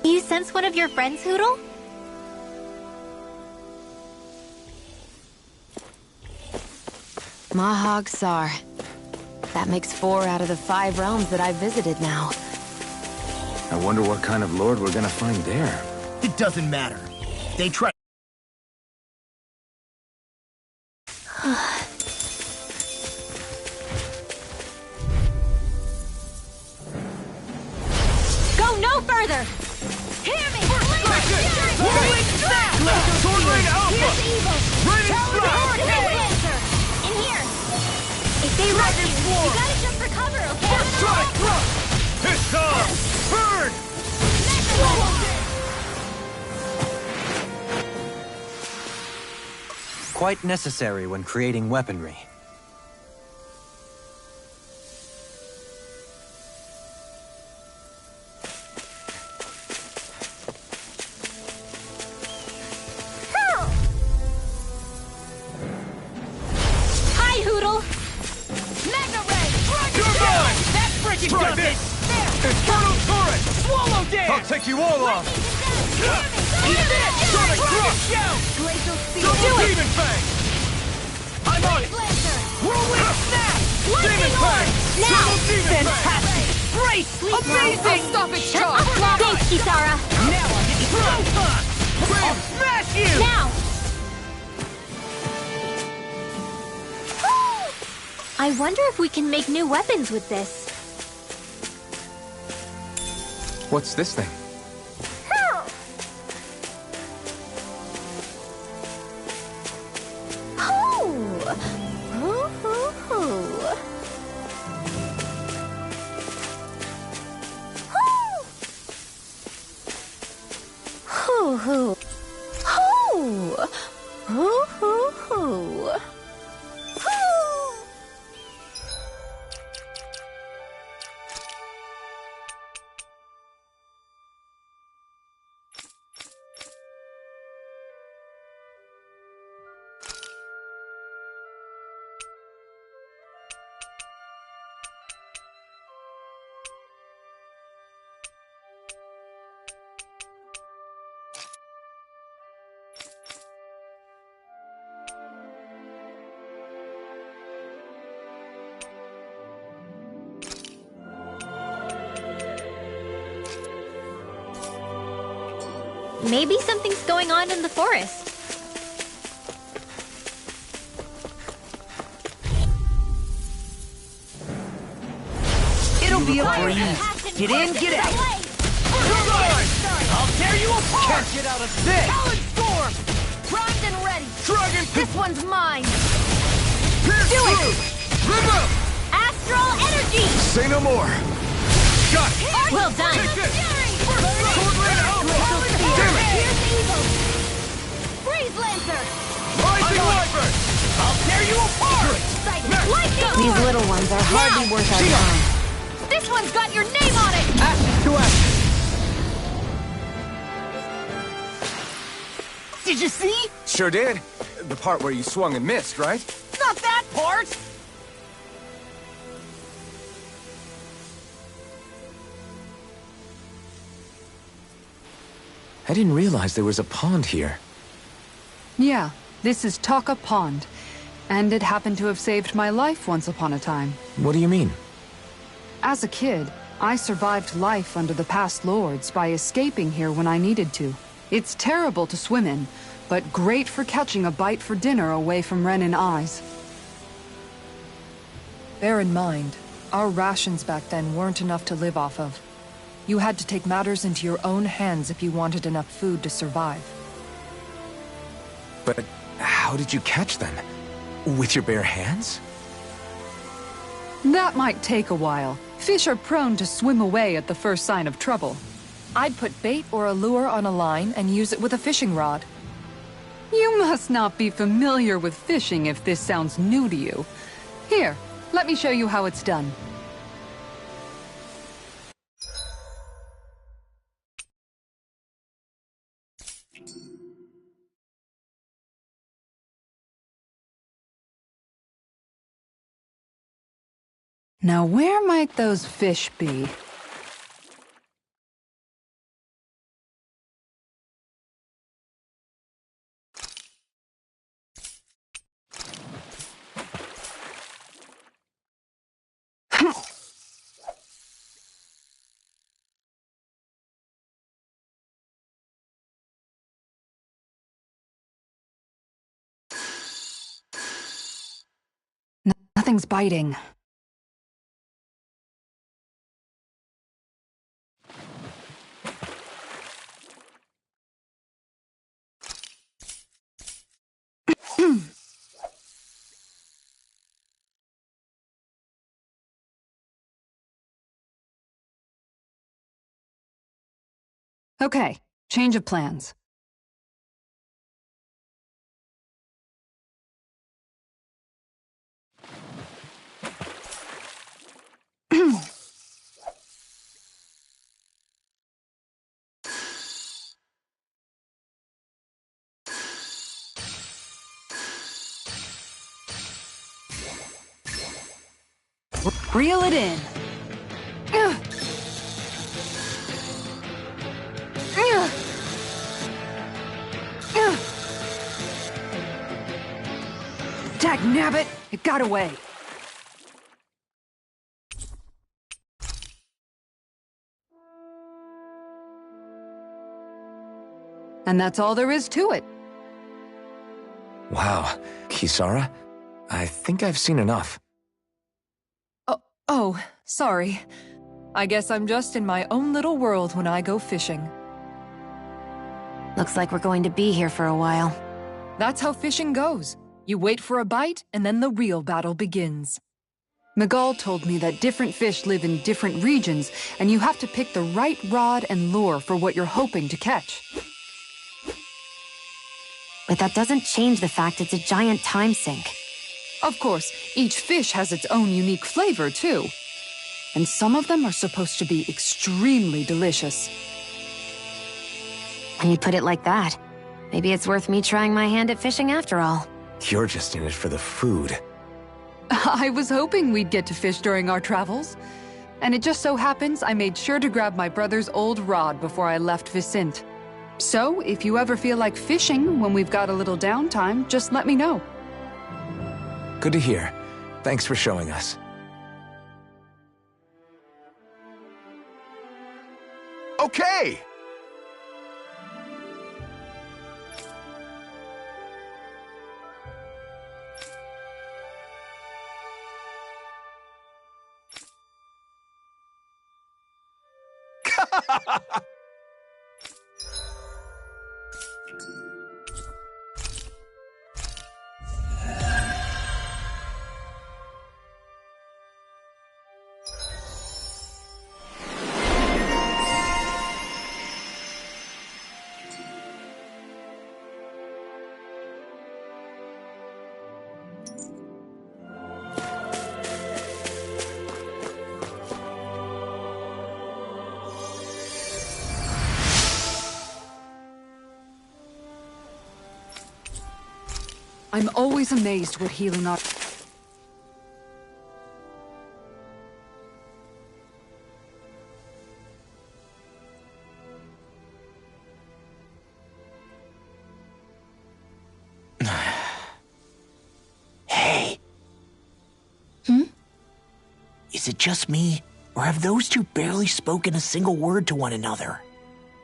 Do you sense one of your friends, Hootle? Mahag Sar. That makes 4 out of the 5 realms that I've visited now. I wonder what kind of lord we're gonna find there. It doesn't matter. They try. Go no further! Hear me! Whirling snap! Sword Rain Alpha! Raining Splash! In here! If they rush you, you gotta jump for cover, okay? Sonic Thrust! Pistol! Burn! Quite necessary when creating weaponry. Hi, Hootle! Magna Ray! You're mine! That's freaking does it! Infernal Turret! Swallow Dance! I'll take you all off! Eat this! Sonic Thrust! Double Demon Fang! I'm on it! Whirlwind Snap! Demon Fang! Double Demon Fang! Great! Amazing! Stop it, charge! Thanks, Kisara! Now I'll get you through! I'll smash you! Now! I wonder if we can make new weapons with this. What's this thing? Maybe something's going on in the forest. It'll be a breeze. Get in, get out. You're mine! I'll tear you apart! Can't get out of this! Talon Storm! Primed and ready! Dragon! This one's mine! Pierce Do it! through! Remove! Astral energy! Say no more! Got it! Well done! Take this! Sword Rain Alpha! Damn it! Freeze Lancer! Rising Wyvern! I'll tear you apart! Lightning These Orb! little ones are hardly worth our time. This one's got your name on it! Ashes to ashes! Did you see? Sure did. The part where you swung and missed, right? Not that part! I didn't realize there was a pond here. Yeah, this is Taka Pond. And it happened to have saved my life once upon a time. What do you mean? As a kid, I survived life under the past lords by escaping here when I needed to. It's terrible to swim in, but great for catching a bite for dinner away from Renin eyes. Bear in mind, our rations back then weren't enough to live off of. You had to take matters into your own hands if you wanted enough food to survive. But how did you catch them? With your bare hands? That might take a while. Fish are prone to swim away at the first sign of trouble. I'd put bait or a lure on a line and use it with a fishing rod. You must not be familiar with fishing if this sounds new to you. Here, let me show you how it's done. Now where might those fish be? Nothing's biting. Okay, change of plans. Reel it in. Dagnabbit! It got away. And that's all there is to it. Wow. Kisara? I think I've seen enough. Oh, sorry. I guess I'm just in my own little world when I go fishing. Looks like we're going to be here for a while. That's how fishing goes. You wait for a bite, and then the real battle begins. Miguel told me that different fish live in different regions, and you have to pick the right rod and lure for what you're hoping to catch. But that doesn't change the fact it's a giant time sink. Of course, each fish has its own unique flavor, too. And some of them are supposed to be extremely delicious. When you put it like that, maybe it's worth me trying my hand at fishing after all. You're just in it for the food. I was hoping we'd get to fish during our travels. And it just so happens I made sure to grab my brother's old rod before I left Vicente. So, if you ever feel like fishing when we've got a little downtime, just let me know. Good to hear. Thanks for showing us. Okay! I'm always amazed what healing art... Hey. Is it just me, or have those two barely spoken a single word to one another?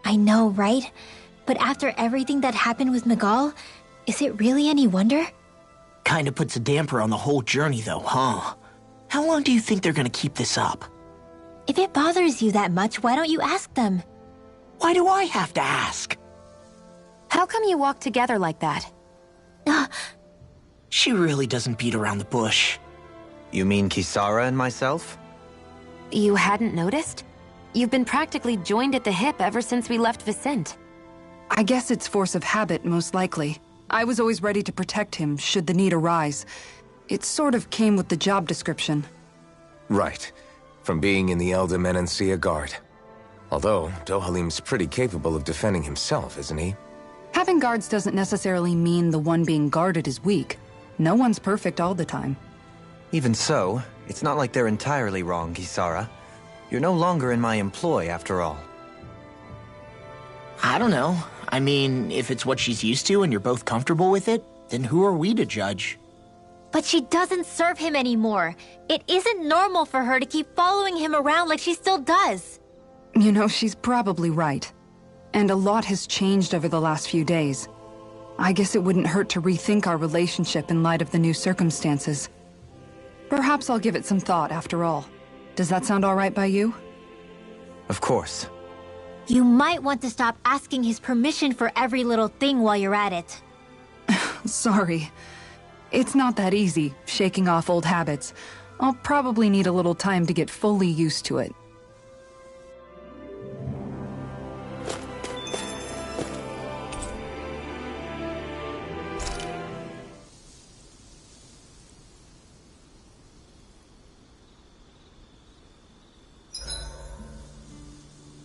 I know, right? But after everything that happened with Miguel, is it really any wonder? Kinda puts a damper on the whole journey though, huh? How long do you think they're gonna keep this up? If it bothers you that much, why don't you ask them? Why do I have to ask? How come you walk together like that? She really doesn't beat around the bush. You mean Kisara and myself? You hadn't noticed? You've been practically joined at the hip ever since we left Vicente. I guess it's force of habit, most likely. I was always ready to protect him, should the need arise. It sort of came with the job description. Right. From being in the Elder Menancia Guard. Although, Dohalim's pretty capable of defending himself, isn't he? Having guards doesn't necessarily mean the one being guarded is weak. No one's perfect all the time. Even so, it's not like they're entirely wrong, Kisara. You're no longer in my employ, after all. I don't know. I mean, if it's what she's used to and you're both comfortable with it, then who are we to judge? But she doesn't serve him anymore. It isn't normal for her to keep following him around like she still does. You know, she's probably right. And a lot has changed over the last few days. I guess it wouldn't hurt to rethink our relationship in light of the new circumstances. Perhaps I'll give it some thought after all. Does that sound all right by you? Of course. You might want to stop asking his permission for every little thing while you're at it. Sorry. It's not that easy, shaking off old habits. I'll probably need a little time to get fully used to it.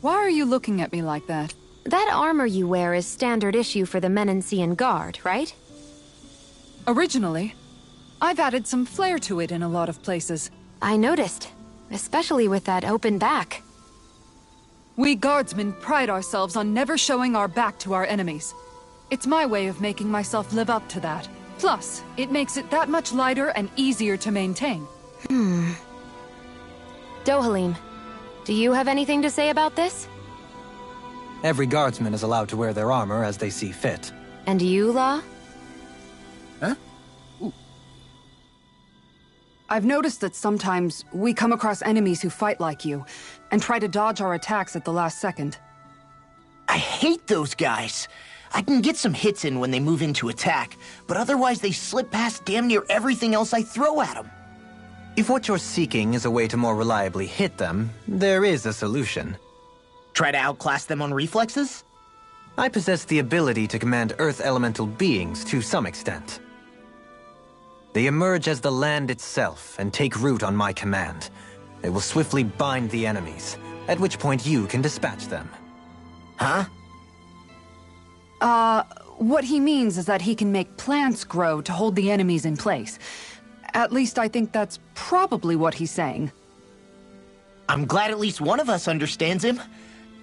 Why are you looking at me like that? That armor you wear is standard issue for the Menancian Guard, right? Originally, I've added some flair to it in a lot of places. I noticed, especially with that open back. We guardsmen pride ourselves on never showing our back to our enemies. It's my way of making myself live up to that. Plus, it makes it that much lighter and easier to maintain. Dohalim, do you have anything to say about this? Every guardsman is allowed to wear their armor as they see fit. And you, Law? Huh? I've noticed that sometimes we come across enemies who fight like you, and try to dodge our attacks at the last second. I hate those guys. I can get some hits in when they move into attack, but otherwise they slip past damn near everything else I throw at them. If what you're seeking is a way to more reliably hit them, there is a solution. Try to outclass them on reflexes? I possess the ability to command Earth elemental beings to some extent. They emerge as the land itself and take root on my command. They will swiftly bind the enemies, at which point you can dispatch them. Huh? What he means is that he can make plants grow to hold the enemies in place. At least I think that's probably what he's saying. I'm glad at least one of us understands him.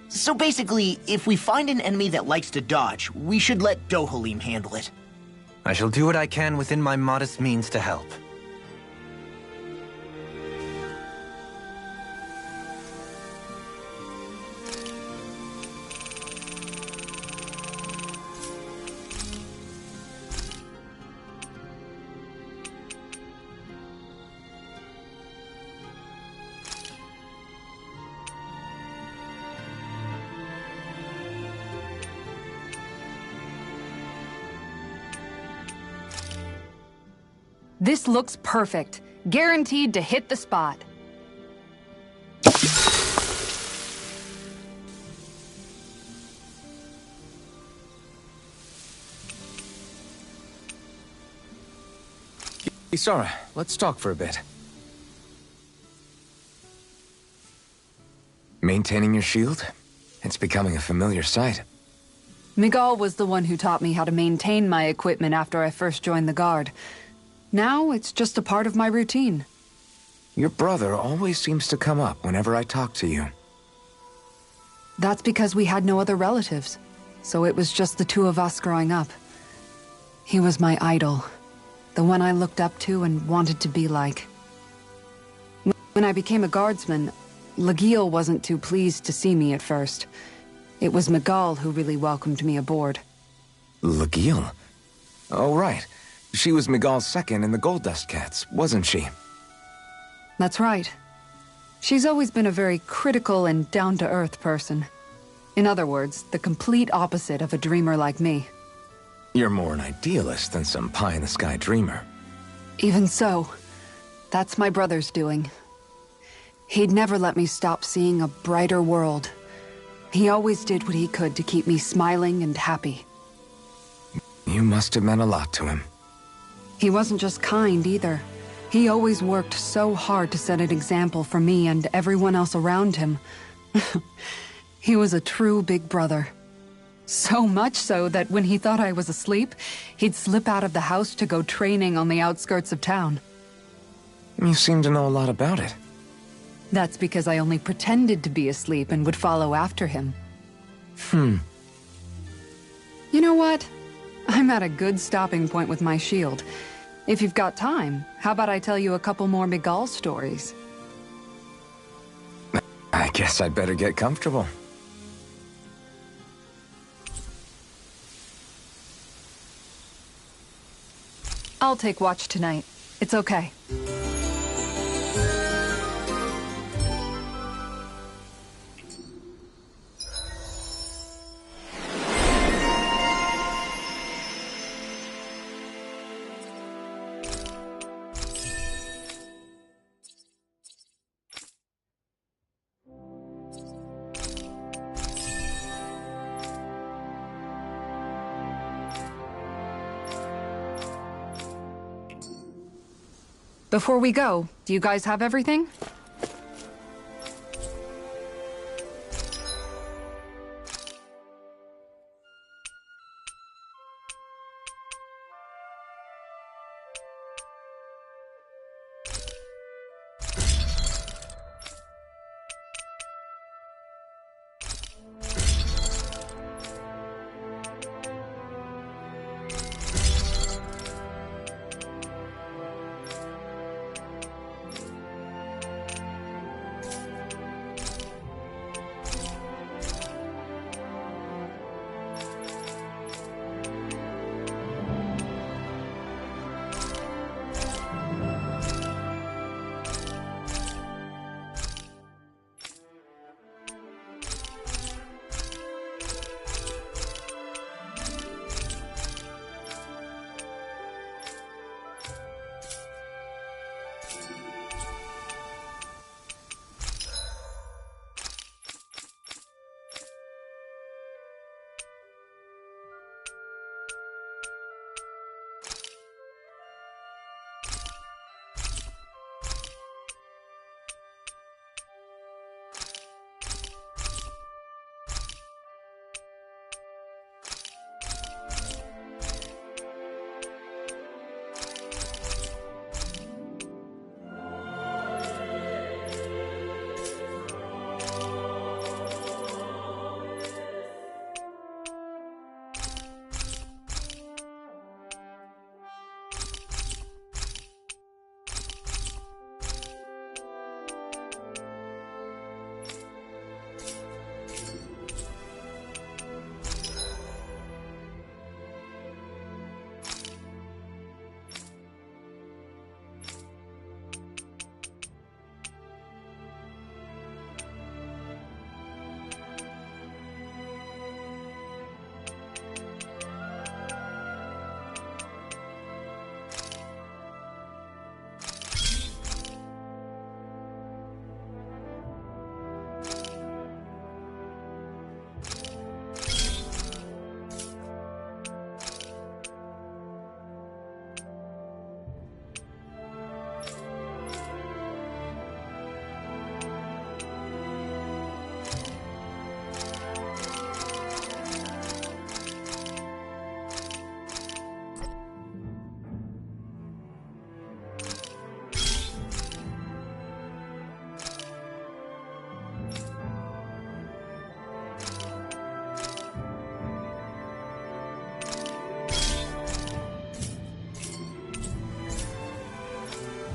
So basically, if we find an enemy that likes to dodge, we should let Dohalim handle it. I shall do what I can within my modest means to help. This looks perfect. Guaranteed to hit the spot. Isara, let's talk for a bit. Maintaining your shield? It's becoming a familiar sight. Miguel was the one who taught me how to maintain my equipment after I first joined the Guard. Now, it's just a part of my routine. Your brother always seems to come up whenever I talk to you. That's because we had no other relatives, so it was just the two of us growing up. He was my idol, the one I looked up to and wanted to be like. When I became a guardsman, Lagiel wasn't too pleased to see me at first. It was Miguel who really welcomed me aboard. Lagiel? Oh, right. She was Miguel's second in the Gold Dust Cats, wasn't she? That's right. She's always been a very critical and down-to-earth person. In other words, the complete opposite of a dreamer like me. You're more an idealist than some pie-in-the-sky dreamer. Even so, that's my brother's doing. He'd never let me stop seeing a brighter world. He always did what he could to keep me smiling and happy. You must have meant a lot to him. He wasn't just kind, either. He always worked so hard to set an example for me and everyone else around him. He was a true big brother. So much so that when he thought I was asleep, he'd slip out of the house to go training on the outskirts of town. You seem to know a lot about it. That's because I only pretended to be asleep and would follow after him. You know what? I'm at a good stopping point with my shield. If you've got time, how about I tell you a couple more Miguel stories? I guess I'd better get comfortable. I'll take watch tonight. It's okay. Before we go, do you guys have everything?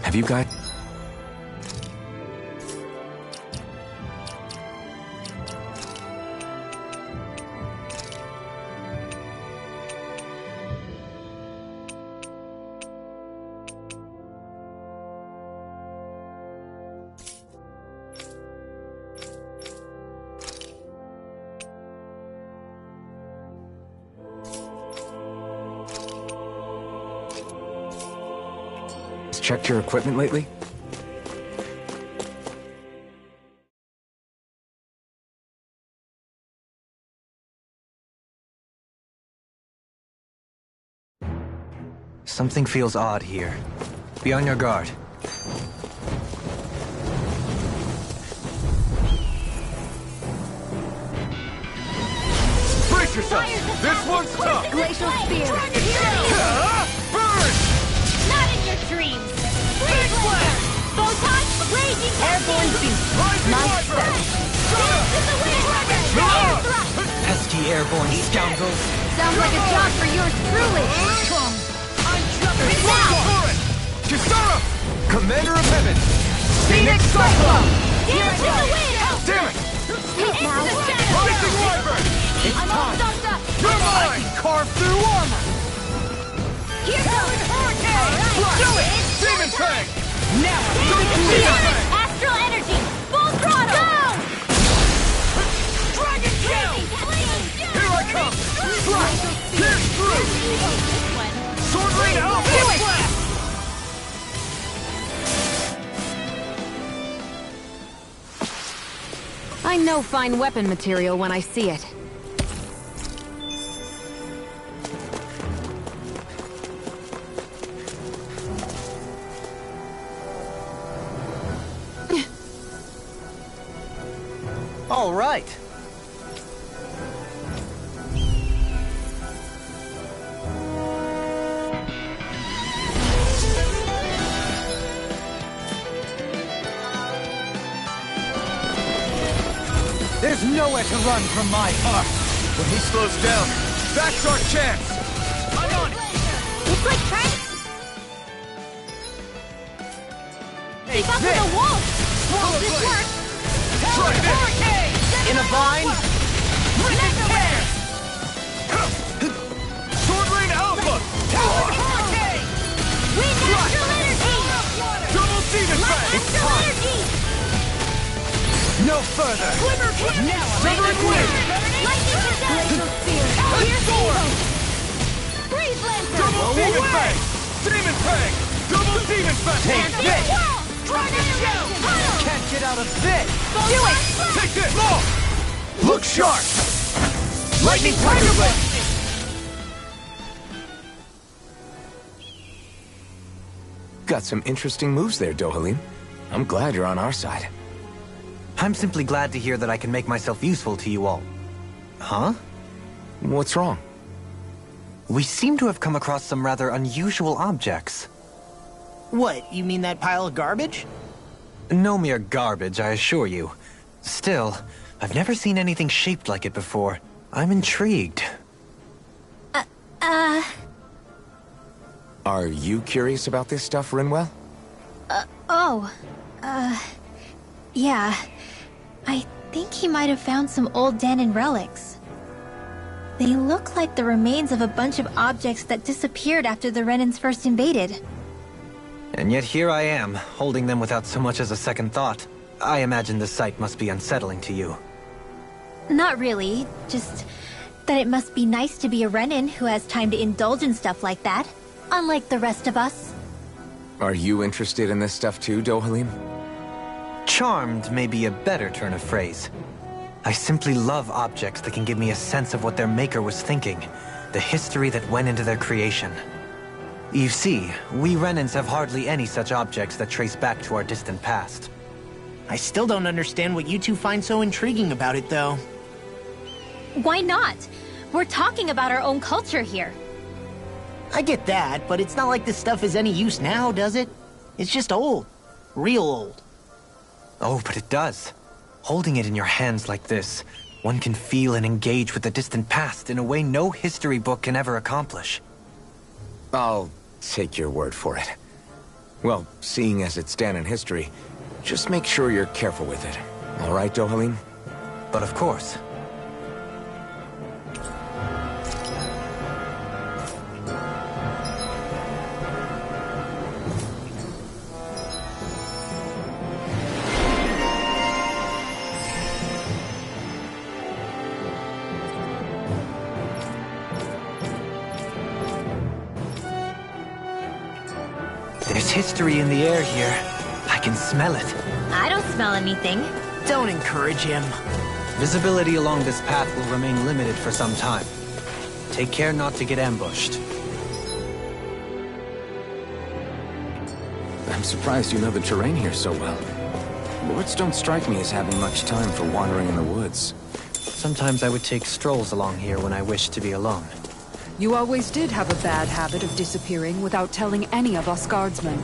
Have you guys... checked your equipment lately? Something feels odd here. Be on your guard. Brace yourself! This one's tough! Glacial Spear! Burn! Not in your dreams! Big Blast! Photon! Raging Airborne Beast! Nice step! Dance in the wind! Fire thrust! Pesky airborne scoundrels! Sounds like a job for yours truly! I'm jumping! Now! Cyclone! Here to the wind! Damn it! Into the shadow! Racing Wyvern! It's I'm all time! stuffed up! You're mine! Carve through armor! Here goes! Hurricane! Do it! Demon Fang! Now! Demon Fang! Astral energy! Full throttle! Go! Dragon Shell! Here I come! Slash! Pierce through! Sword Rain Alpha! Blast! I know fine weapon material when I see it. All right. There's nowhere to run from my heart. When he slows down, that's our chance. I'm on it. It's like trying to keep up with a wolf! Will this work? Try this. Hurricane! In a vine? Ricking Tear! Sword Rain Alpha! Hurricane! Wind astral energy! Double Demon Fang! Astral energy! No further! Glimmer King! Now Severing Wind! Lightning Glacial Spear! Pierce Storm! Freeze Lancer! Double Demon Fang! Demon Fang! Double Demon Fang! Take this! Dragon Shell! Can't get out of this! Do it! Take this! Look sharp! Lightning Tiger Blade! Got some interesting moves there, Dohalim. I'm glad you're on our side. I'm simply glad to hear that I can make myself useful to you all. Huh? What's wrong? We seem to have come across some rather unusual objects. What, you mean that pile of garbage? No mere garbage, I assure you. Still, I've never seen anything shaped like it before. I'm intrigued. Are you curious about this stuff, Rinwell? Yeah. I think he might have found some old Dahnan relics. They look like the remains of a bunch of objects that disappeared after the Renans first invaded. And yet here I am, holding them without so much as a second thought. I imagine the sight must be unsettling to you. Not really, just that it must be nice to be a Renan who has time to indulge in stuff like that, unlike the rest of us. Are you interested in this stuff too, Dohalim? Charmed may be a better turn of phrase. I simply love objects that can give me a sense of what their maker was thinking, the history that went into their creation. You see, we Renans have hardly any such objects that trace back to our distant past. I still don't understand what you two find so intriguing about it, though. Why not? We're talking about our own culture here. I get that, but it's not like this stuff is any use now, does it? It's just old. Real old. Oh, but it does. Holding it in your hands like this, one can feel and engage with the distant past in a way no history book can ever accomplish. I'll take your word for it. Well, seeing as it's Dahnan history, just make sure you're careful with it. All right, Dohalim? But of course. There's history in the air here. I can smell it. I don't smell anything. Don't encourage him. Visibility along this path will remain limited for some time. Take care not to get ambushed. I'm surprised you know the terrain here so well. Lords don't strike me as having much time for wandering in the woods. Sometimes I would take strolls along here when I wished to be alone. You always did have a bad habit of disappearing without telling any of us guardsmen.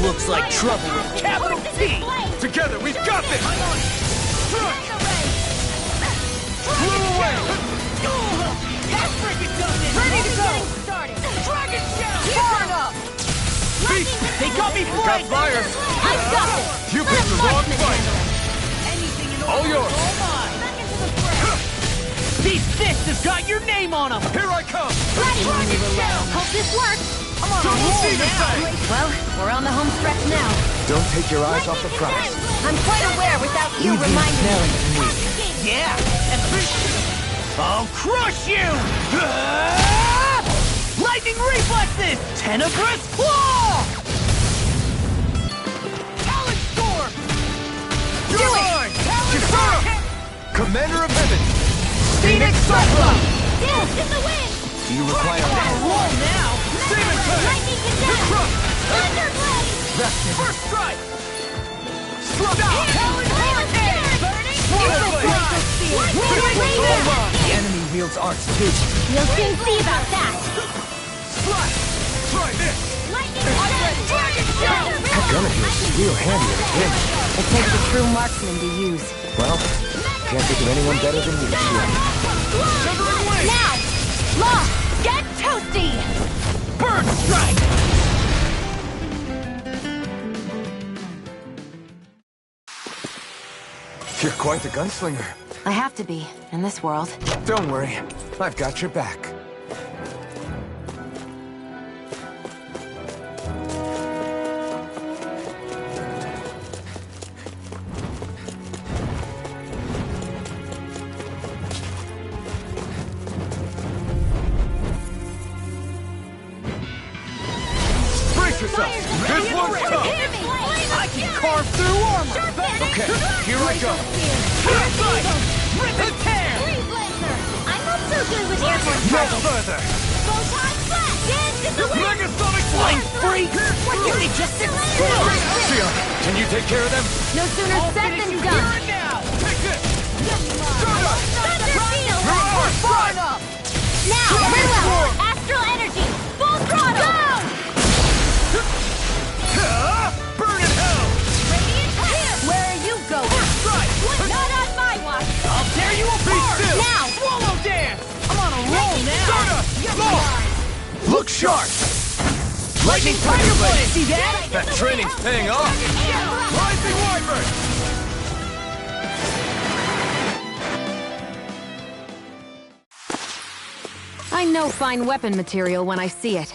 Looks like trouble with capital T! Together, we've got this! Blew away! That's freaking something! Ready to go! Started! Dragon Shell! Burn up! They got me flying! I've got this! You picked the wrong fight! Anything in All yours! all mine! Back into the fray! These fists have got your name on them! Here I come! Ready! Hope this works! I'm on a Double roll Demon now! Fang! Well, we're on the home stretch now. Don't take your eyes off the prize. I'm quite aware without you reminding me. Yeah! And I'll crush you! Ah! Lightning reflexes! Tenebrous claw! Talon storm! You're mine! Kisara! Commander of Heaven! Phoenix Cyclone! Dance in the wind! Do you require On a help? roll now! Demon Fang! Lightning condemned! Thunderblade! First strike! Struck out! Talon Hurricane! Swallow Blade! The enemy wields arts too. You'll soon see about that! Slash! Try this! Lightning condemned! Dragon Shell! That gun of yours is real handy at a pinch. It takes a true marksman to use. Well, can't think of anyone better than you, Shield. Shivering Wing! Now! Lock! Get toasty! Bird strike! You're quite the gunslinger. I have to be, in this world. Don't worry, I've got your back. Brace yourself! This one's tough! I can carve through armor! Okay, here I go. Purified! Rip and tear! I'm not so good with airborne No targets. further! Photon flash! Dance in the wind! Megasonic flying freak! What did they just explode? Shield, can you take care of them? No sooner said than Here done! and now! Take this! Thunder field! Mirage strike! Now, farewell! Astral energy! Full throttle! Burn in hell! Radiant here! Where are you going? First strike! Not on my watch! I'll tear you apart! still! Now! Swallow dance! I'm on a roll now! Stardust! Law! Look sharp! Lightning Tiger Blade! See that? That training's paying off. Rising Wyvern! I know fine weapon material when I see it.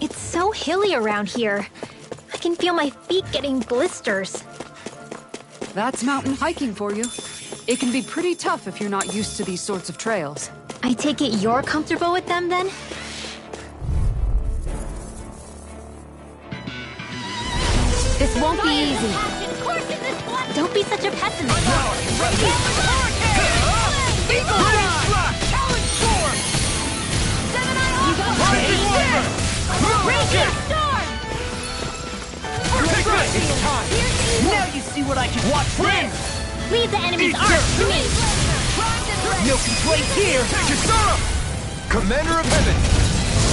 It's so hilly around here. I can feel my feet getting blisters. That's mountain hiking for you. It can be pretty tough if you're not used to these sorts of trails. I take it you're comfortable with them then? This won't be easy. Don't be such a pessimist. Eagle Flash! Talon Storm! Rising Wyvern! Raging storm! Take this! It's time! Now you see what I can watch this! Leave the enemy's Eat arms to dirt. me! No complaints here! Kisara! Commander of Heaven!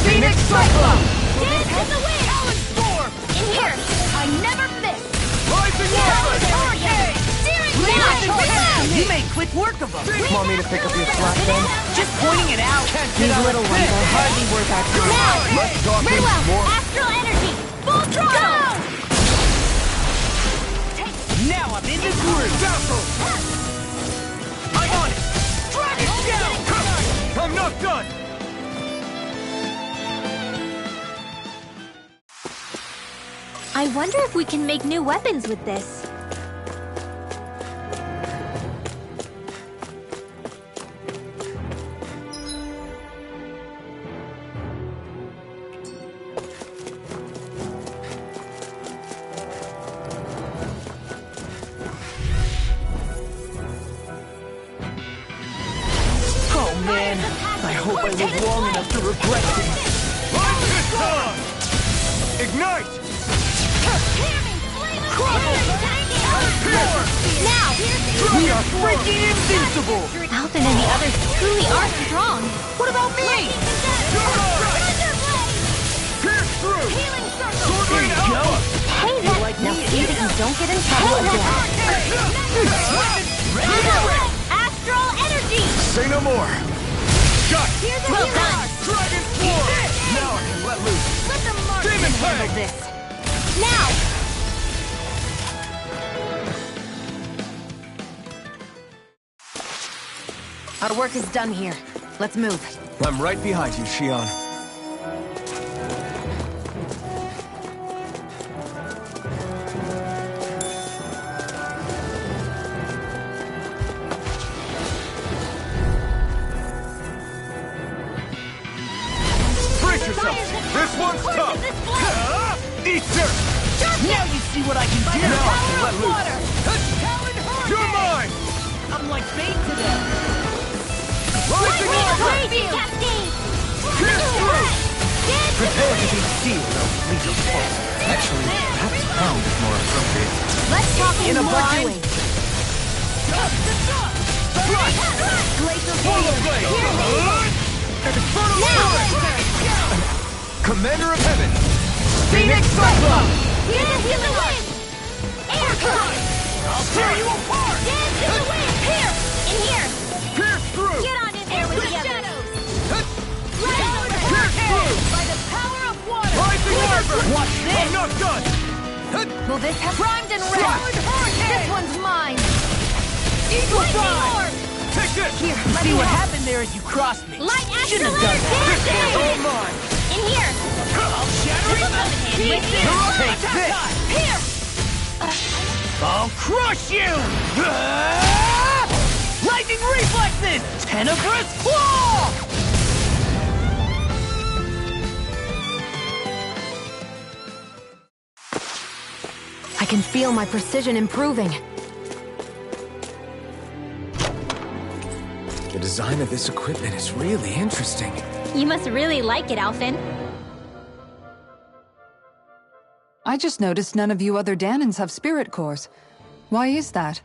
Phoenix Cyclone! Dance in the wind! Talon Storm! In here! I never miss! Rising Wyvern! Hurricane! You made quick work of them! Want me to pick up your slack then? Just pointing it out! These little ones are hardly worth our time. Now! Let's talk Very things well! more. Astral energy! Full throttle! Now I'm in the groove! Vassal! I'm on it! Dragon Shell! I'm not done! I wonder if we can make new weapons with this. Oh man, I hope I live long enough to regret this. Ignite! Now! We are freaking invincible! Alvin and the others truly are strong. What about me? Thunderblade! Pierce through! Healing circle! Sword Rain Alpha! Hey, Like that Don't get in trouble again. Astral energy! Say no more! Shot! Here's a Well hero! done. Dragon Force! Now I can let loose! Let the mark Demon Handle Fang! this. now! Our work is done here. Let's move. I'm right behind you, Shion. Brace yourself! This one's tough! Eat dirt! Now you see what I can do! Now I can let loose! You're mine! I'm like bait to them! Rising Order! Raging cascade! Pierce through! Prepare to be sealed, O fleet of foes. Actually, perhaps pound is more appropriate. Let's talk in a more bind. doing. Glacial Swallow Blade. Blade! Infernal Sword! Commander of Heaven! Phoenix Cyclone! Dance in the wind! Air cut! I'll tear you apart! Dance in the wind! Here! In here! Pierce through! Get on in there with the others! Pierce through! By the power of water! Rising Arbor! Watch this! I'm not done! Will this have Primed and Strike! ready! This one's mine! Eagle Fly! Take this! Here, See what happened there as you crossed me. Light Shouldn't astral have done that. This one's all energy! mine! In here! I'll shatter it! Take this! Here! I'll crush you! Lightning reflexes! Tenebrous claw! I can feel my precision improving. The design of this equipment is really interesting. You must really like it, Alphen. I just noticed none of you other Danans have spirit cores. Why is that?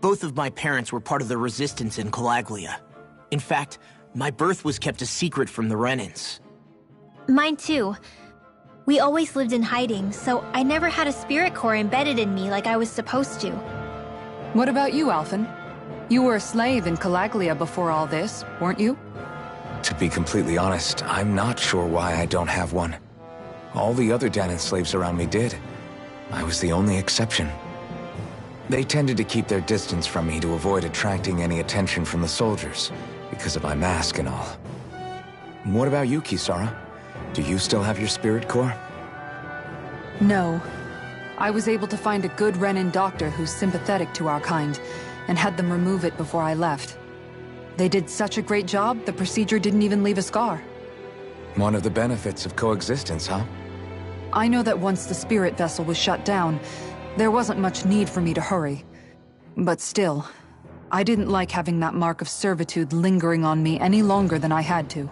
Both of my parents were part of the resistance in Calaglia. In fact, my birth was kept a secret from the Renans. Mine too. We always lived in hiding, so I never had a spirit core embedded in me like I was supposed to. What about you, Alphen? You were a slave in Calaglia before all this, weren't you? To be completely honest, I'm not sure why I don't have one. All the other Danan slaves around me did. I was the only exception. They tended to keep their distance from me to avoid attracting any attention from the soldiers, because of my mask and all. What about you, Kisara? Do you still have your spirit core? No. I was able to find a good Renan doctor who's sympathetic to our kind, and had them remove it before I left. They did such a great job, the procedure didn't even leave a scar. One of the benefits of coexistence, huh? I know that once the spirit vessel was shut down, there wasn't much need for me to hurry. But still, I didn't like having that mark of servitude lingering on me any longer than I had to.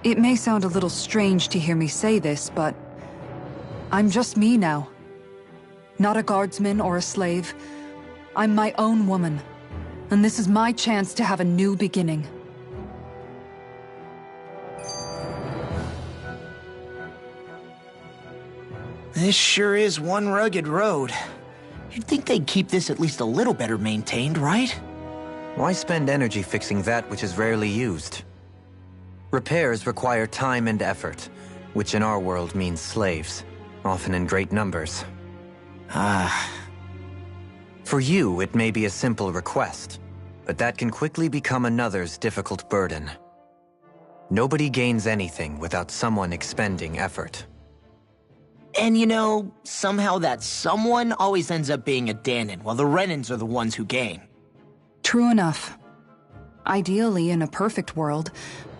It may sound a little strange to hear me say this, but I'm just me now. Not a guardsman or a slave. I'm my own woman, and this is my chance to have a new beginning. This sure is one rugged road. You'd think they'd keep this at least a little better maintained, right? Why spend energy fixing that which is rarely used? Repairs require time and effort, which in our world means slaves, often in great numbers. For you, it may be a simple request, but that can quickly become another's difficult burden. Nobody gains anything without someone expending effort. And you know, somehow that someone always ends up being a Danan, while the Renans are the ones who gain. True enough. Ideally, in a perfect world,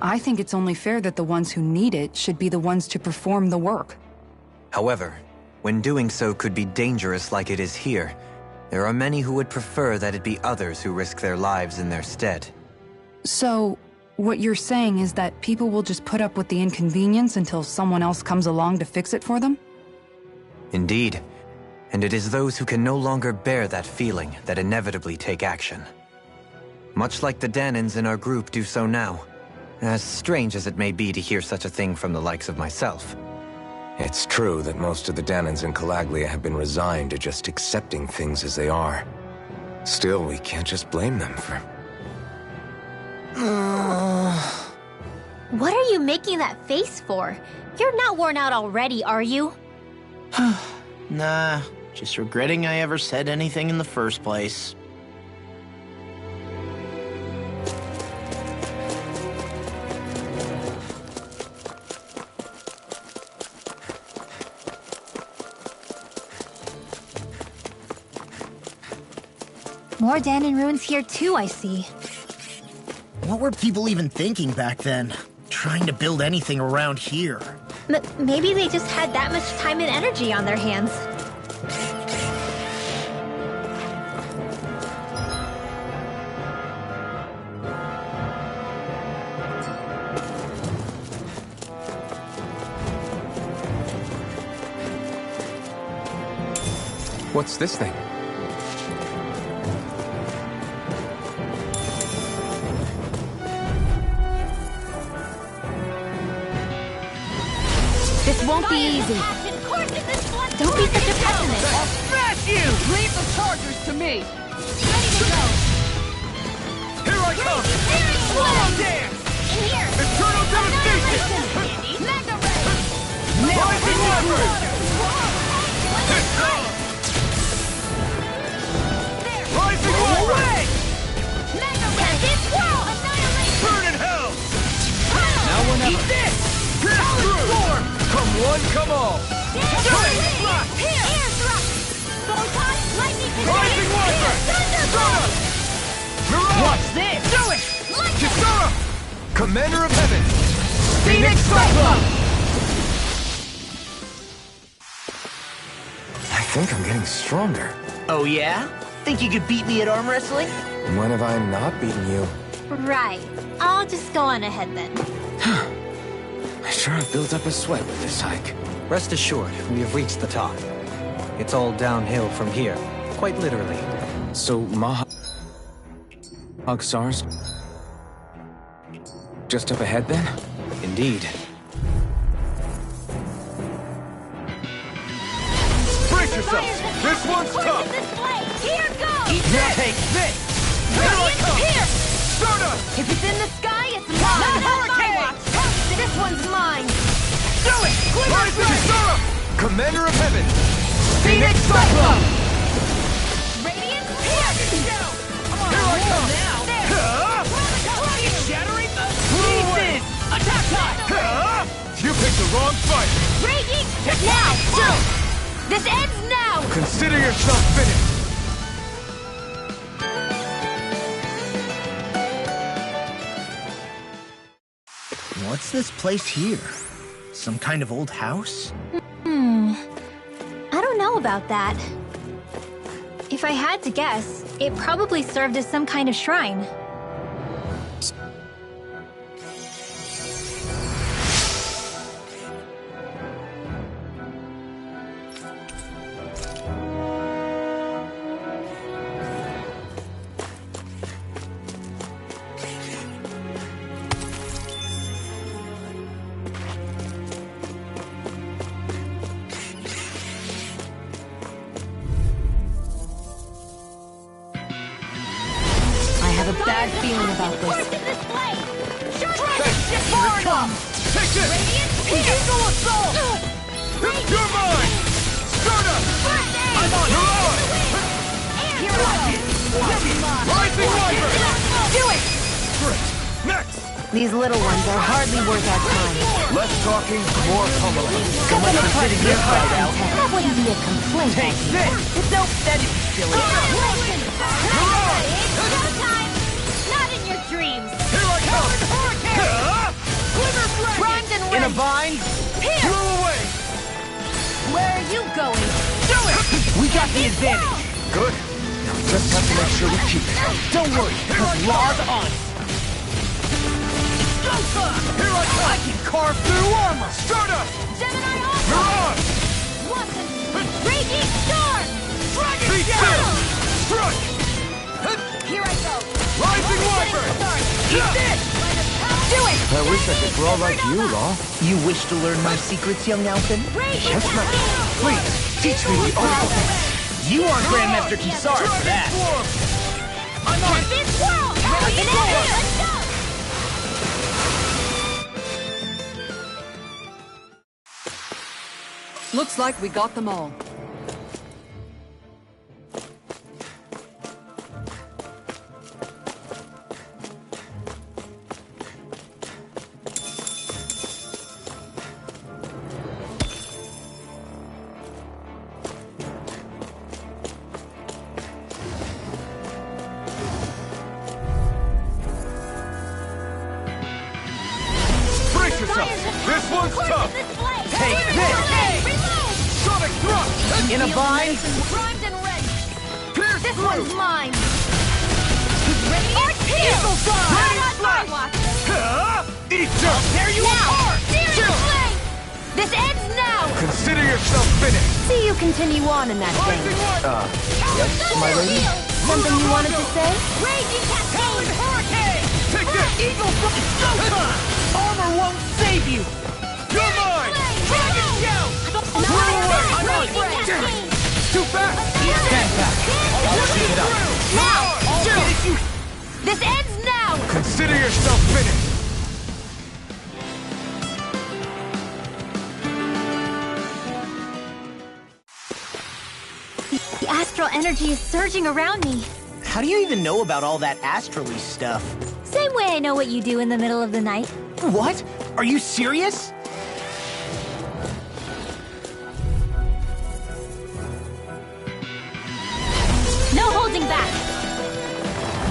I think it's only fair that the ones who need it should be the ones to perform the work. However, when doing so could be dangerous like it is here, there are many who would prefer that it be others who risk their lives in their stead. So, what you're saying is that people will just put up with the inconvenience until someone else comes along to fix it for them? Indeed, and it is those who can no longer bear that feeling that inevitably take action. Much like the Danans in our group do so now, as strange as it may be to hear such a thing from the likes of myself. It's true that most of the Danans in Calaglia have been resigned to just accepting things as they are. Still, we can't just blame them for... What are you making that face for? You're not worn out already, are you? Nah, just regretting I ever said anything in the first place. More Danan ruins here too, I see. What were people even thinking back then? Trying to build anything around here. Maybe they just had that much time and energy on their hands. What's this thing? This won't be easy. Don't be such a pessimist. I'll smash you! Leave the chargers to me! Ready to go. Here I come! Searing Swallow blade. dance! In here. Eternal devastation! Annihilation. Mega ray. Rising Wyvern! Rising Wyvern! Mega ray. This world. Annihilation. Burn in hell! Now or never. Eat this! Pierce through! Come one, come all! Here. Air thrust. Photon. Lightning. Rising Wyvern! Thunderbolt. Mirage! Watch this! Do it! Lightning. Kisara! Commander of Heaven! Phoenix Cyclone! I think I'm getting stronger. Oh yeah? Think you could beat me at arm wrestling? When have I not beaten you? Right. I'll just go on ahead then. I sure have built up a sweat with this hike. Rest assured, we have reached the top. It's all downhill from here, quite literally. So, Hogsar's just up ahead then? Indeed. Brace yourself! This one's tough! Here goes. Now take this! Here I come! Here. Stardust! If it's in the sky, it's mine! Not on my Hurricane! watch. This one's mine! Do it! Rising Kisara! Commander of Heaven! Phoenix Cyclone! Radiant. Here. Here I come! Shattering the Pieces! attack time. You picked the wrong fight! Raging. Now. Jump. This ends now. Consider yourself finished! What's this place here? Some kind of old house? I don't know about that. If I had to guess, it probably served as some kind of shrine. I have a bad feeling about this. Take this! Eagle Assault! You're mine! Stardust! I'm on! You're ours! Rising Wyvern! Do it! Great! Next! These little ones are hardly worth our time. Less talking, more pummeling. Someone to put in your fight out. That wouldn't be a complaint. Take this! Nope, that is silly. Showtime! Not in your dreams! Here I come! Primed and In a ready. vine? Blow away! Where are you going? Do it! We got the advantage. Good. Now we just have to make sure we keep it. Don't worry, because law's on us. Here I come! I can carve through armor. Stardust! Gemini You're Alpha! on! Watson! Raging Storm! Dragon Be still! Struck! Here I go! Rising Wyvern! Eat this! Do it! I wish I could grow like you, Law. You wish to learn my secrets, young Alphen? Yes, ma'am. Please, teach me the art of this. You aren't Grandmaster Kisara for that. I'm on! This world! Let's go! Looks like we got them all. Brace yourself! This one's tough! Take this! Sonic thrust! In a bind? Primed and ready! Pierce This through! one's mine! Arch Eagle Side! Right on my watch! Eat up! There you are! Searing flame! This ends now! Consider yourself finished! See you continue on in that vein. Yes, my lady? Something you wanted to say? Raging Cascade! Hurricane! Take this! Eagle Flight! Showtime! Armor won't save you! You're mine! Dragon Shout! Raging Cascade! Too fast! Stand back! I'll keep it up! Now! I'll finish you! This ends now! Consider yourself finished! The astral energy is surging around me. How do you even know about all that astrally stuff? Same way I know what you do in the middle of the night. What? Are you serious? No holding back!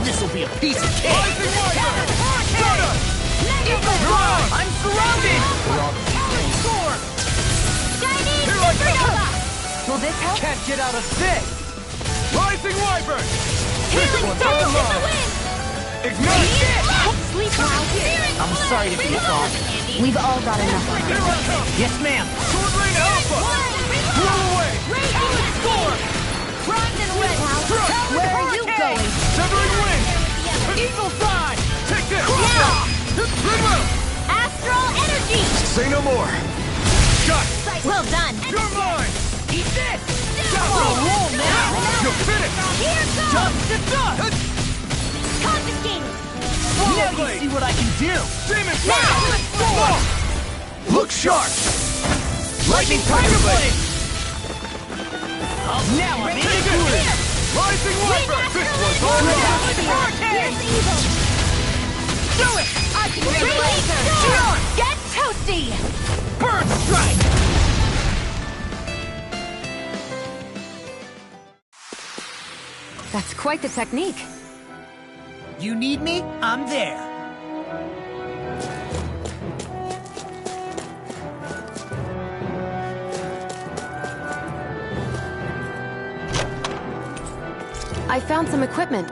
This'll be a piece of cake! I'm surrounded! Chinese Here I come. Supernova! Will this help? Can't get out of this! Rising Wyvern! Healing one's Surge in the alive. wind! Ignite! Sleep now! I'm sorry to be a thought. We've all got enough of Here I come! Yes, ma'am! Sword Rain Alpha! Blow away! Raging Storm! Primed and ready! Where are you going? Severing Wind! Eagle Side! Take this! Now! Remote! Astral Energy! Say no more. Shut! Well done! You're mine! Eat this! Roll now! You're finished! Here goes! Dust to dust! Confiscated! Swallow Now you Blade! see what I can do! Demon Fire! Look sharp. Lightning Tiger Blade! Now I'm in Take the groove! it! Rising Wyvern! This one's all yours! Here's evil! Do it! I can do laser! Get toasty! Bird Strike! That's quite the technique. You need me? I'm there. I found some equipment.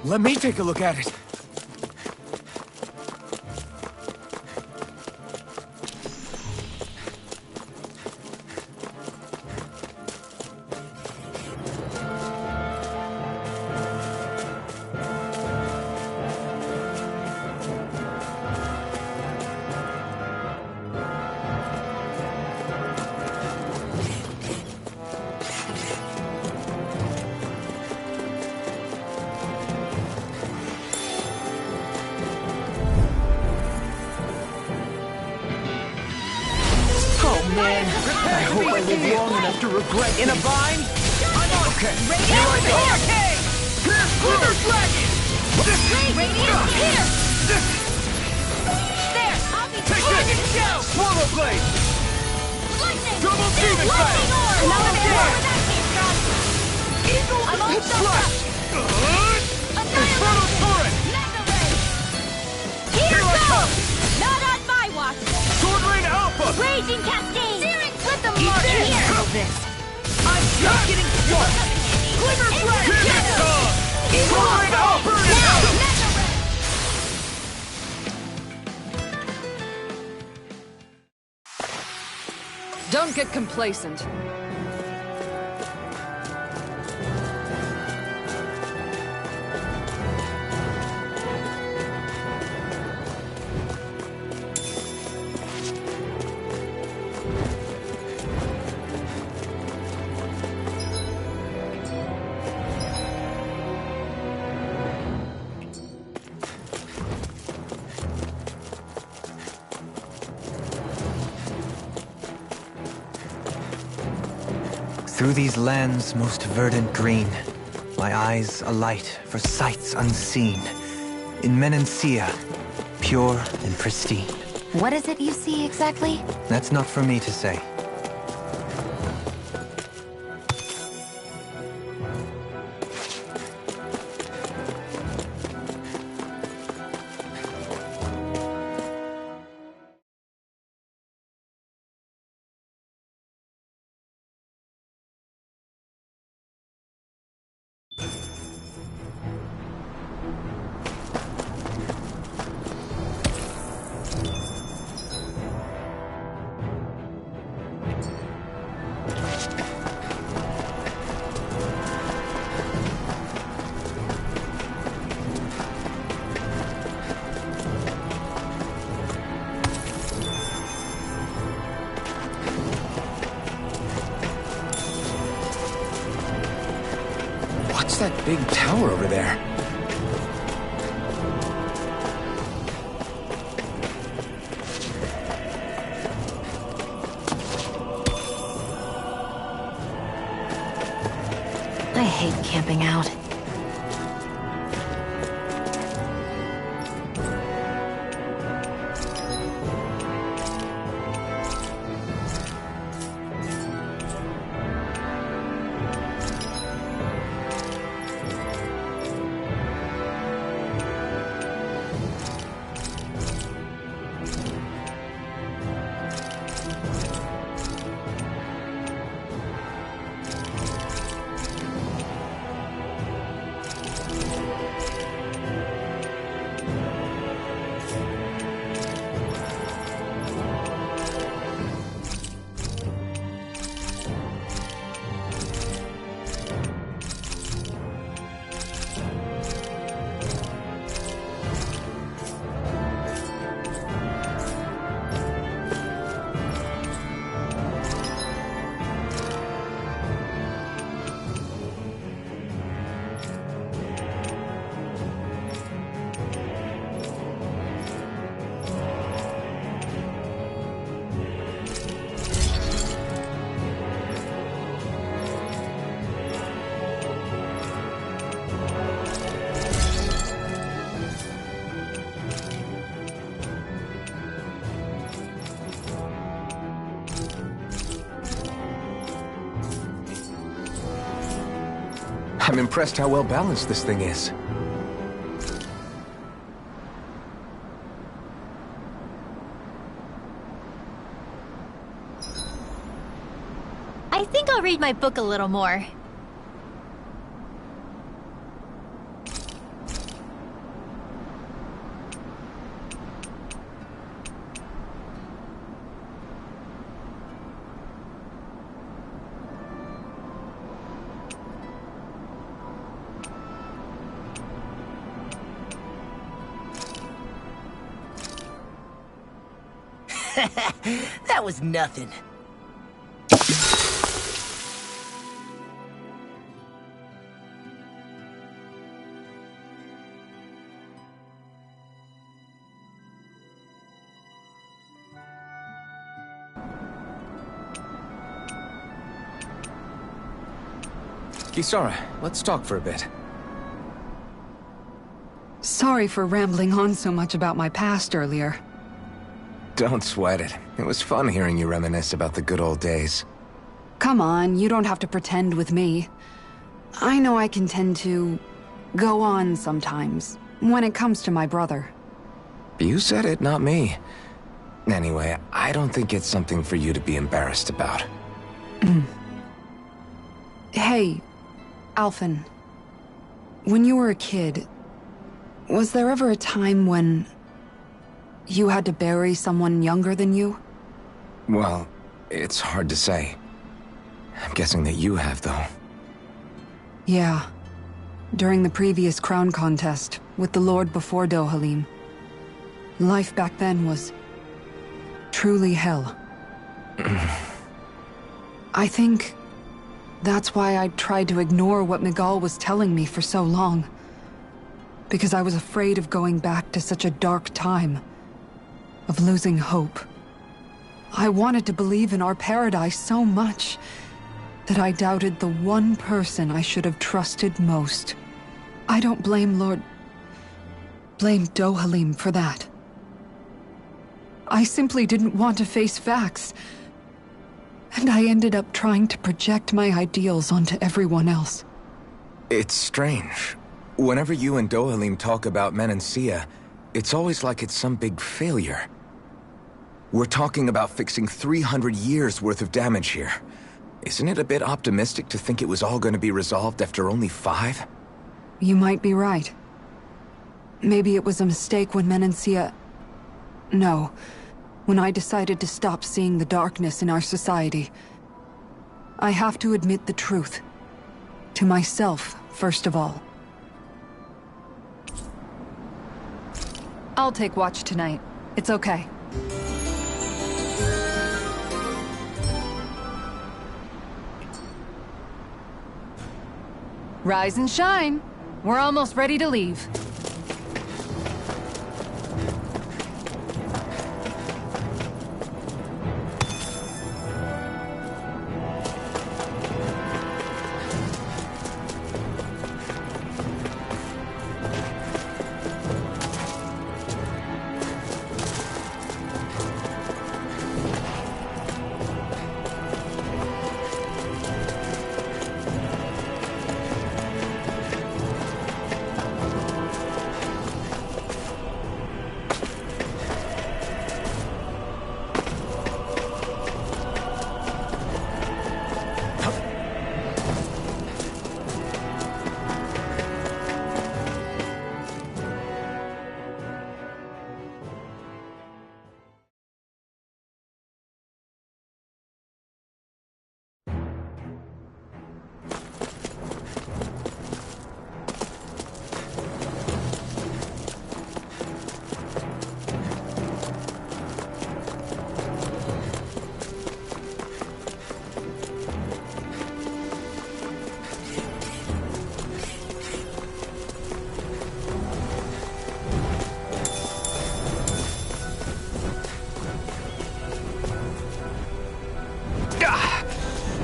Let me take a look at it. Man, I hope I live long enough to regret In a this. bind? I'm on. Okay. Here I go. Hurricane! Pierce Wither Dragon! Radiant here! There! I'll be Take this! Swallow Blade! Lightning! Double Demon Lightning Blade! Orb! Swallow Where Blade! that came from! Eagle I'm all Hit stuffed Slash! Inferno Torrent! Mega Ray! Here Here I goes! come! Not on my watch! Sword Rain Alpha! Raging Cascade! Let them mark this! here! I'm just getting started. Glimmer Dragon! Give it to him! Don't get complacent. Through these lands most verdant green, my eyes alight for sights unseen. In Menancia, pure and pristine. What is it you see exactly? That's not for me to say. What's that big tower over there? I hate camping out. I'm impressed how well balanced this thing is. I think I'll read my book a little more. That was nothing. Kisara, let's talk for a bit. Sorry for rambling on so much about my past earlier. Don't sweat it. It was fun hearing you reminisce about the good old days. Come on, you don't have to pretend with me. I know I can tend to go on sometimes, when it comes to my brother. You said it, not me. Anyway, I don't think it's something for you to be embarrassed about. Hey, Alphen. When you were a kid, was there ever a time when you had to bury someone younger than you? Well, It's hard to say. I'm guessing that you have, though. Yeah. During the previous crown contest, with the Lord before Dohalim. Life back then was... truly hell. I think... that's why I tried to ignore what Miguel was telling me for so long. Because I was afraid of going back to such a dark time. Of losing hope. I wanted to believe in our paradise so much that I doubted the one person I should have trusted most. I don't blame blame Dohalim for that. I simply didn't want to face facts. And I ended up trying to project my ideals onto everyone else. It's strange. Whenever you and Dohalim talk about Menancia, it's always like it's some big failure. We're talking about fixing 300 years worth of damage here. Isn't it a bit optimistic to think it was all going to be resolved after only 5? You might be right. Maybe it was a mistake when Menancia... No. When I decided to stop seeing the darkness in our society. I have to admit the truth. To myself, first of all. I'll take watch tonight. It's okay. Rise and shine. We're almost ready to leave.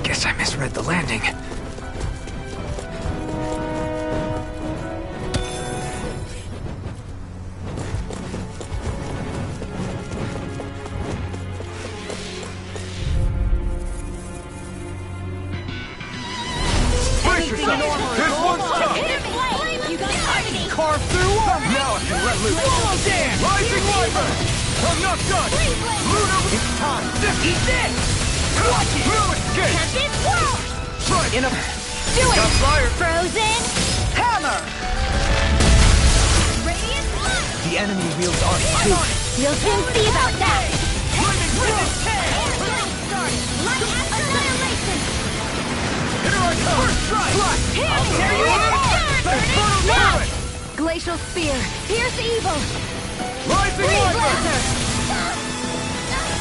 Guess I misread the landing. Brace yourself! This one's tough! You got harmony! Carve through one! Now I can let loose! Swallow dance! Rising Wyvern! I'm not done! Lunar... It's time! Eat this! Watch it! No escape! Catch it! Whoa! Try In a... Do it! Got fire! Frozen! hammer! Radiant blood! The enemy wields arts too. You'll soon see about that! Lightning Thrust! Light annihilation! Here I come! First strike! I'll tear you apart! Infernal Now! Turret! Glacial Spear! Pierce evil! Rising Breathe Wyvern! Blaster!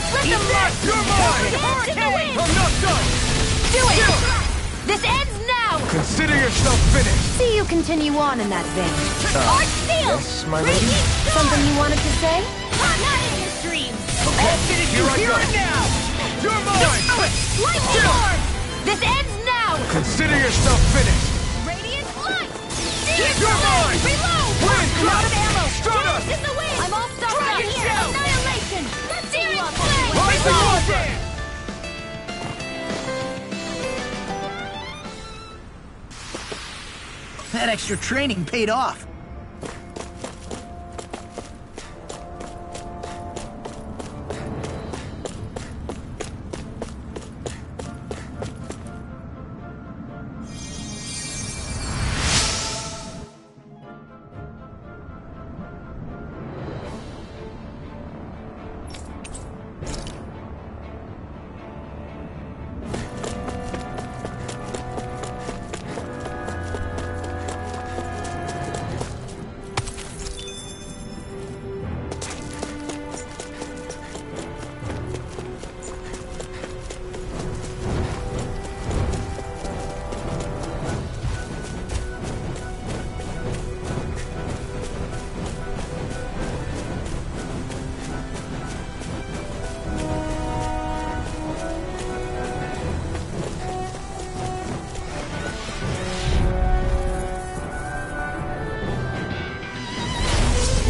Let Eat them that! You're mine! Hurricane! I'm not done! Do it! This ends now! Consider yourself finished! See you continue on in that vein. Arch Seal! Yes, my lady? Radiant Storm! Something you wanted to say? Not in your dreams! Okay, here I go! now! You're mine! Light Storm! This ends now! Consider yourself finished! Radiant Light! You're mine! Reload! Wind I'm out of Blast! ammo! Stun us! In the wind! I'm all stuck Dragon out here! Shell! Annihilation! Searing Flame! Rising Reload! Wyvern! That extra training paid off.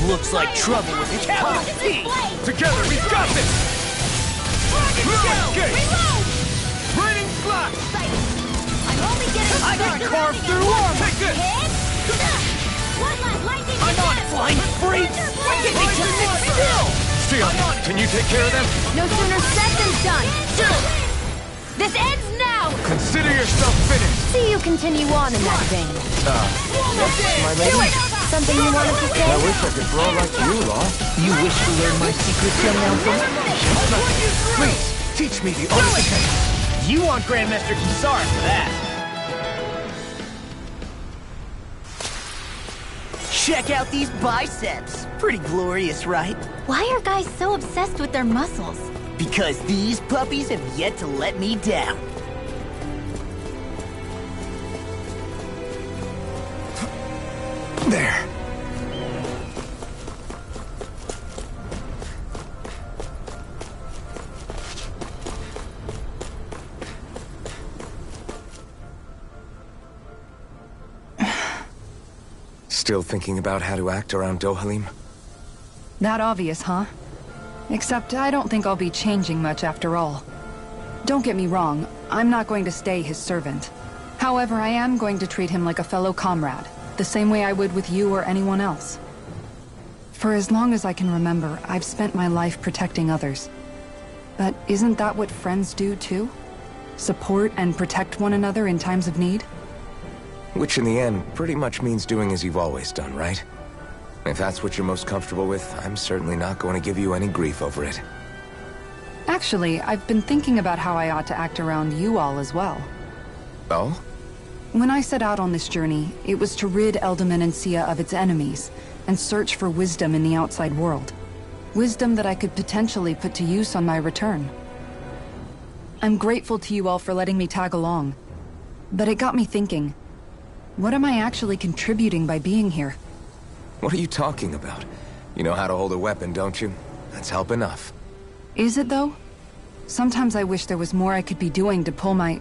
looks like trouble with the Captain T. Together, we've got this! Escape! Reload! Raining slash! I'm only getting I got started. carved through armor! Take this! One last lightning I'm on again. flying free! Why can't they just sit still? Steel, can you take care of them? No sooner said than done. This ends now. Consider yourself finished. See you continue on in that vein. My lady? Do it. Something you wanted to say? I wish I could draw like you, Law. You wish to learn my secrets, young Nelson? Please, teach me the art of defense. You want Grandmaster Kisara for that. Check out these biceps. Pretty glorious, right? Why are guys so obsessed with their muscles? Because these puppies have yet to let me down. There. Still thinking about how to act around Dohalim? That obvious, huh? Except I don't think I'll be changing much after all. Don't get me wrong, I'm not going to stay his servant. However, I am going to treat him like a fellow comrade, the same way I would with you or anyone else. For as long as I can remember, I've spent my life protecting others. But isn't that what friends do too? Support and protect one another in times of need? Which in the end pretty much means doing as you've always done, right? If that's what you're most comfortable with, I'm certainly not going to give you any grief over it. Actually, I've been thinking about how I ought to act around you all as well. Oh? When I set out on this journey, it was to rid Eldaman and Sia of its enemies, and search for wisdom in the outside world. Wisdom that I could potentially put to use on my return. I'm grateful to you all for letting me tag along. But it got me thinking, what am I actually contributing by being here? What are you talking about? You know how to hold a weapon, don't you? That's help enough. Is it though? Sometimes I wish there was more I could be doing to pull my...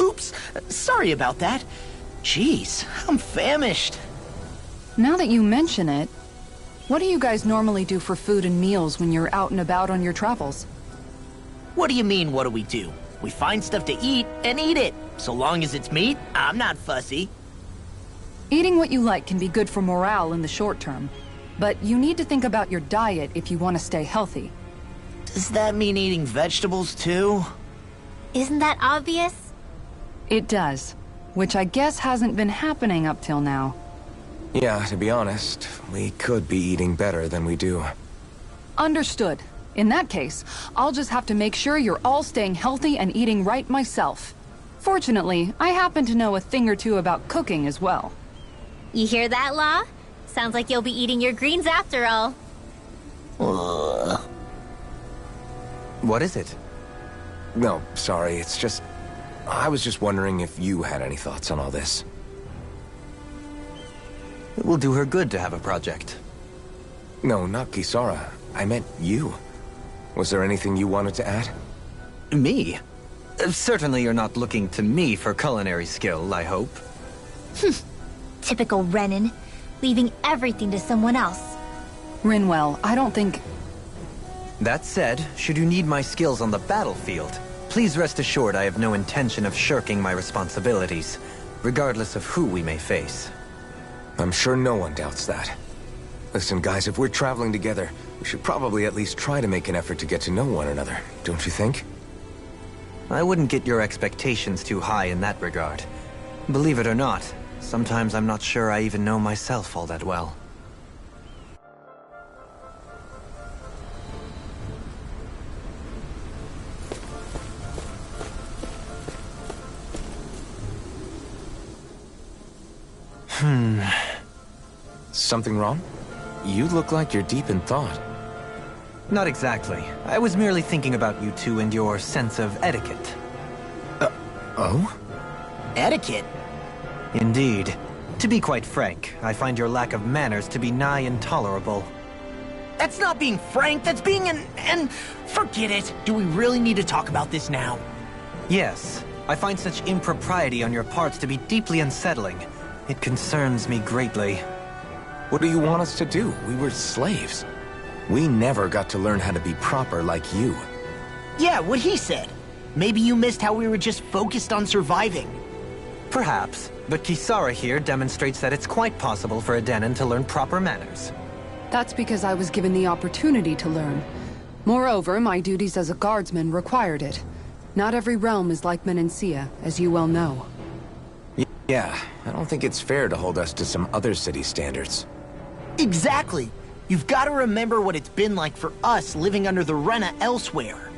Oops, sorry about that. Jeez, I'm famished. Now that you mention it, what do you guys normally do for food and meals when you're out and about on your travels? What do you mean, what do we do? We find stuff to eat and eat it. So long as it's meat, I'm not fussy. Eating what you like can be good for morale in the short term, but you need to think about your diet if you want to stay healthy. Does that mean eating vegetables too? Isn't that obvious? It does, which I guess hasn't been happening up till now. Yeah, to be honest, we could be eating better than we do. Understood. In that case, I'll just have to make sure you're all staying healthy and eating right myself. Fortunately, I happen to know a thing or two about cooking as well. You hear that, Law? Sounds like you'll be eating your greens after all. What is it? No, sorry, it's just... I was just wondering if you had any thoughts on all this. It will do her good to have a project. No, not Kisara. I meant you. Was there anything you wanted to add? Me? Certainly you're not looking to me for culinary skill, I hope. Typical Renan, leaving everything to someone else. Rinwell, I don't think... That said, should you need my skills on the battlefield, please rest assured I have no intention of shirking my responsibilities, regardless of who we may face. I'm sure no one doubts that. Listen, guys, if we're traveling together, we should probably at least try to make an effort to get to know one another, don't you think? I wouldn't get your expectations too high in that regard. Believe it or not, sometimes I'm not sure I even know myself all that well. Something wrong? You look like you're deep in thought. Not exactly. I was merely thinking about you two and your sense of etiquette. Oh? Etiquette? Indeed. To be quite frank, I find your lack of manners to be nigh intolerable. That's not being frank, that's being and forget it. Do we really need to talk about this now? Yes. I find such impropriety on your parts to be deeply unsettling. It concerns me greatly. What do you want us to do? We were slaves. We never got to learn how to be proper like you. Yeah, what he said. Maybe you missed how we were just focused on surviving. Perhaps, but Kisara here demonstrates that it's quite possible for a Denon to learn proper manners. That's because I was given the opportunity to learn. Moreover, my duties as a guardsman required it. Not every realm is like Menancia, as you well know. Yeah, I don't think it's fair to hold us to some other city standards. Exactly. You've got to remember what it's been like for us living under the Rena elsewhere.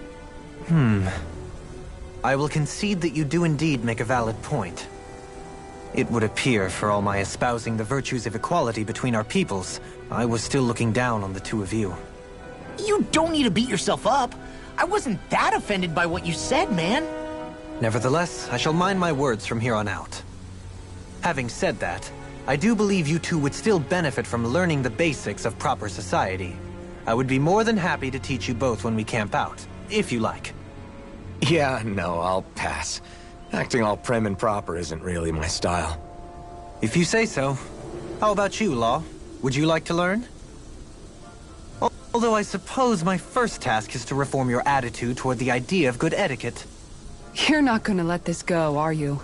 I will concede that you do indeed make a valid point. It would appear, for all my espousing the virtues of equality between our peoples, I was still looking down on the two of you. You don't need to beat yourself up. I wasn't that offended by what you said, man. Nevertheless, I shall mind my words from here on out. Having said that, I do believe you two would still benefit from learning the basics of proper society. I would be more than happy to teach you both when we camp out, if you like. Yeah, no, I'll pass. Acting all prim and proper isn't really my style. If you say so. How about you, Law? Would you like to learn? Although I suppose my first task is to reform your attitude toward the idea of good etiquette. You're not gonna let this go, are you?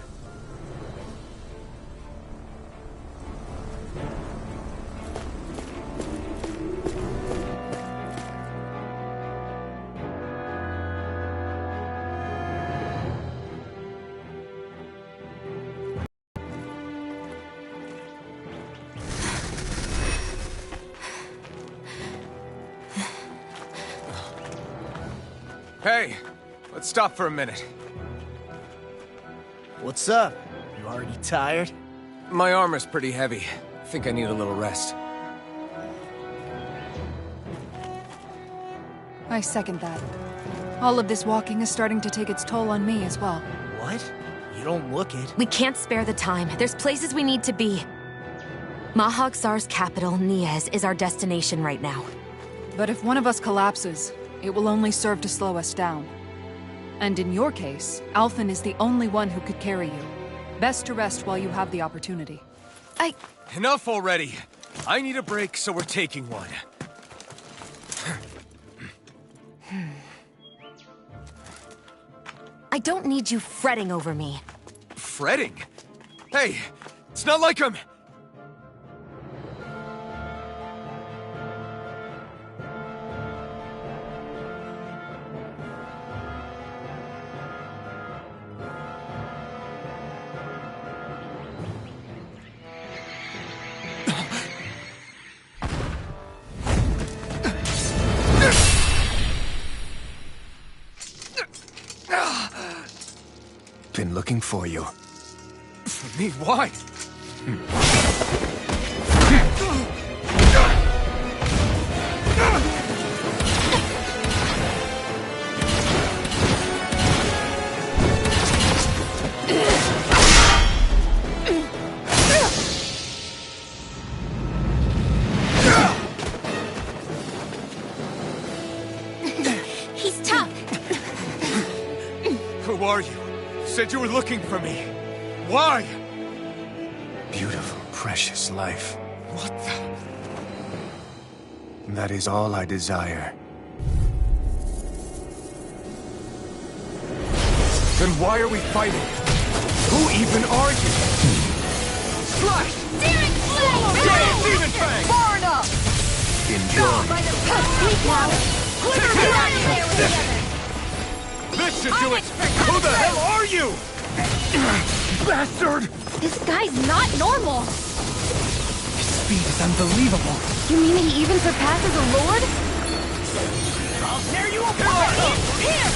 Hey, let's stop for a minute. What's up? You already tired? My armor's pretty heavy. I think I need a little rest. I second that. All of this walking is starting to take its toll on me as well. What? You don't look it. We can't spare the time. There's places we need to be. Mahag Saar's capital, Niez, is our destination right now. But if one of us collapses, it will only serve to slow us down. And in your case, Alphen is the only one who could carry you. Best to rest while you have the opportunity. Enough already! I need a break, so we're taking one. I don't need you fretting over me. Fretting? Hey, it's not like I'm... Been looking for you. For me? Why? He's tough. Who are you? Said you were looking for me. Why? Beautiful, precious life. What the... That is all I desire. Then why are we fighting? Who even are you? Slash! Demon Flame! Demon Fang! Far enough! Enjoy. This should do it! Who the hell are you? Bastard! This guy's not normal. His speed is unbelievable. You mean he even surpasses a lord? I'll tear you apart! Here!